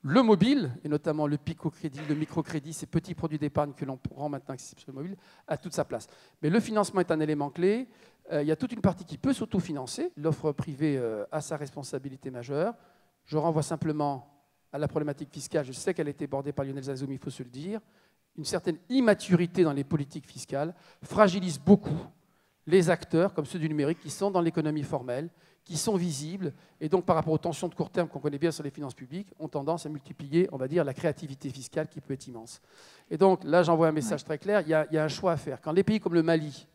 M: le mobile, et notamment le pico-crédit, le microcrédit, ces petits produits d'épargne que l'on rend maintenant accessibles sur le mobile, a toute sa place. Mais le financement est un élément clé. Il y a toute une partie qui peut s'autofinancer. L'offre privée a sa responsabilité majeure. Je renvoie simplement à la problématique fiscale. Je sais qu'elle a été abordée par Lionel Zazoum, il faut se le dire. Une certaine immaturité dans les politiques fiscales fragilise beaucoup les acteurs, comme ceux du numérique, qui sont dans l'économie formelle, qui sont visibles, et donc par rapport aux tensions de court terme qu'on connaît bien sur les finances publiques, ont tendance à multiplier, on va dire, la créativité fiscale qui peut être immense. Et donc là, j'envoie un message très clair, il y a un choix à faire. Quand les pays comme le Mali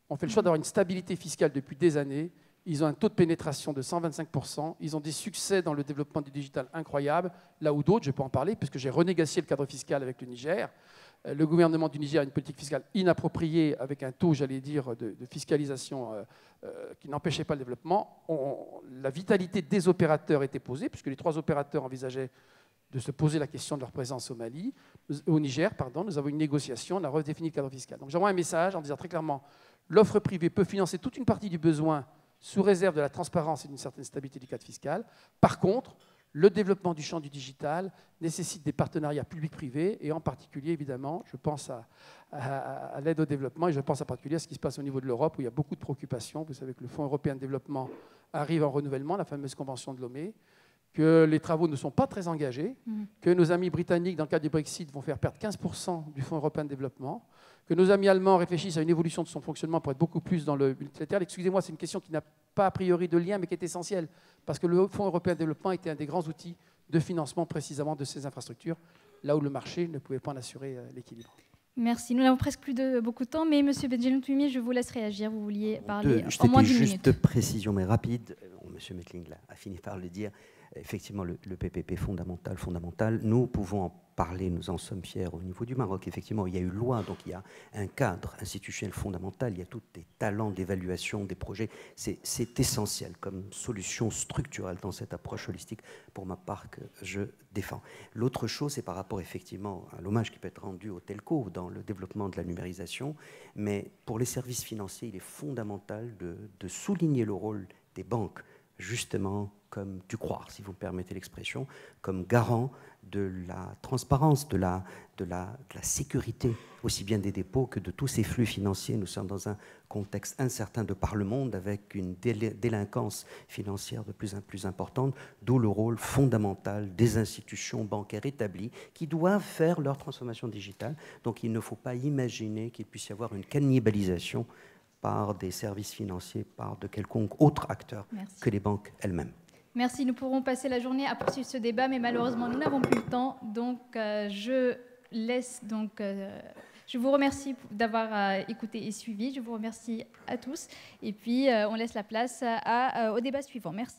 M: ont fait le choix d'avoir une stabilité fiscale depuis des années, ils ont un taux de pénétration de 125%, ils ont des succès dans le développement du digital incroyables, là où d'autres, je peux en parler, puisque j'ai renégocié le cadre fiscal avec le Niger. Le gouvernement du Niger a une politique fiscale inappropriée avec un taux, j'allais dire, de fiscalisation qui n'empêchait pas le développement. La vitalité des opérateurs était posée, puisque les 3 opérateurs envisageaient de se poser la question de leur présence au Niger. Nous avons une négociation, on a redéfini le cadre fiscal. Donc j'envoie un message en disant très clairement, l'offre privée peut financer toute une partie du besoin sous réserve de la transparence et d'une certaine stabilité du cadre fiscal. Par contre, le développement du champ du digital nécessite des partenariats publics-privés et en particulier, évidemment, je pense à l'aide au développement et je pense en particulier à ce qui se passe au niveau de l'Europe où il y a beaucoup de préoccupations. Vous savez que le Fonds européen de développement arrive en renouvellement, la fameuse convention de Lomé, que les travaux ne sont pas très engagés, que nos amis britanniques, dans le cadre du Brexit, vont faire perdre 15% du Fonds européen de développement, que nos amis allemands réfléchissent à une évolution de son fonctionnement pour être beaucoup plus dans le multilatéral. Excusez-moi, c'est une question qui n'a pas a priori de lien, mais qui est essentielle, parce que le Fonds européen de développement était un des grands outils de financement précisément de ces infrastructures, là où le marché ne pouvait pas en assurer l'équilibre.
G: Merci. Nous n'avons presque plus beaucoup de temps, mais M. Benjelloun Toumi, je vous laisse réagir. Vous vouliez parler en moins d'une minute.
I: Juste de précision, mais rapide. M. Mettling a fini par le dire. Effectivement, le PPP fondamental. Nous pouvons en parler, nous en sommes fiers au niveau du Maroc. Effectivement, il y a eu loi, donc il y a un cadre institutionnel fondamental, il y a tous des talents d'évaluation des projets. C'est essentiel comme solution structurelle dans cette approche holistique, pour ma part, que je défends. L'autre chose, c'est par rapport effectivement à l'hommage qui peut être rendu aux telcos dans le développement de la numérisation, mais pour les services financiers, il est fondamental de souligner le rôle des banques justement comme du croire, si vous me permettez l'expression, comme garant de la transparence, de la sécurité, aussi bien des dépôts que de tous ces flux financiers. Nous sommes dans un contexte incertain de par le monde, avec une délinquance financière de plus en plus importante, d'où le rôle fondamental des institutions bancaires établies qui doivent faire leur transformation digitale. Donc il ne faut pas imaginer qu'il puisse y avoir une cannibalisation par des services financiers, par de quelconque autre acteur que les banques elles-mêmes.
G: Merci. Nous pourrons passer la journée à poursuivre ce débat, mais malheureusement, nous n'avons plus le temps. Donc, je vous remercie d'avoir écouté et suivi. Je vous remercie à tous. Et puis, on laisse la place au débat suivant. Merci.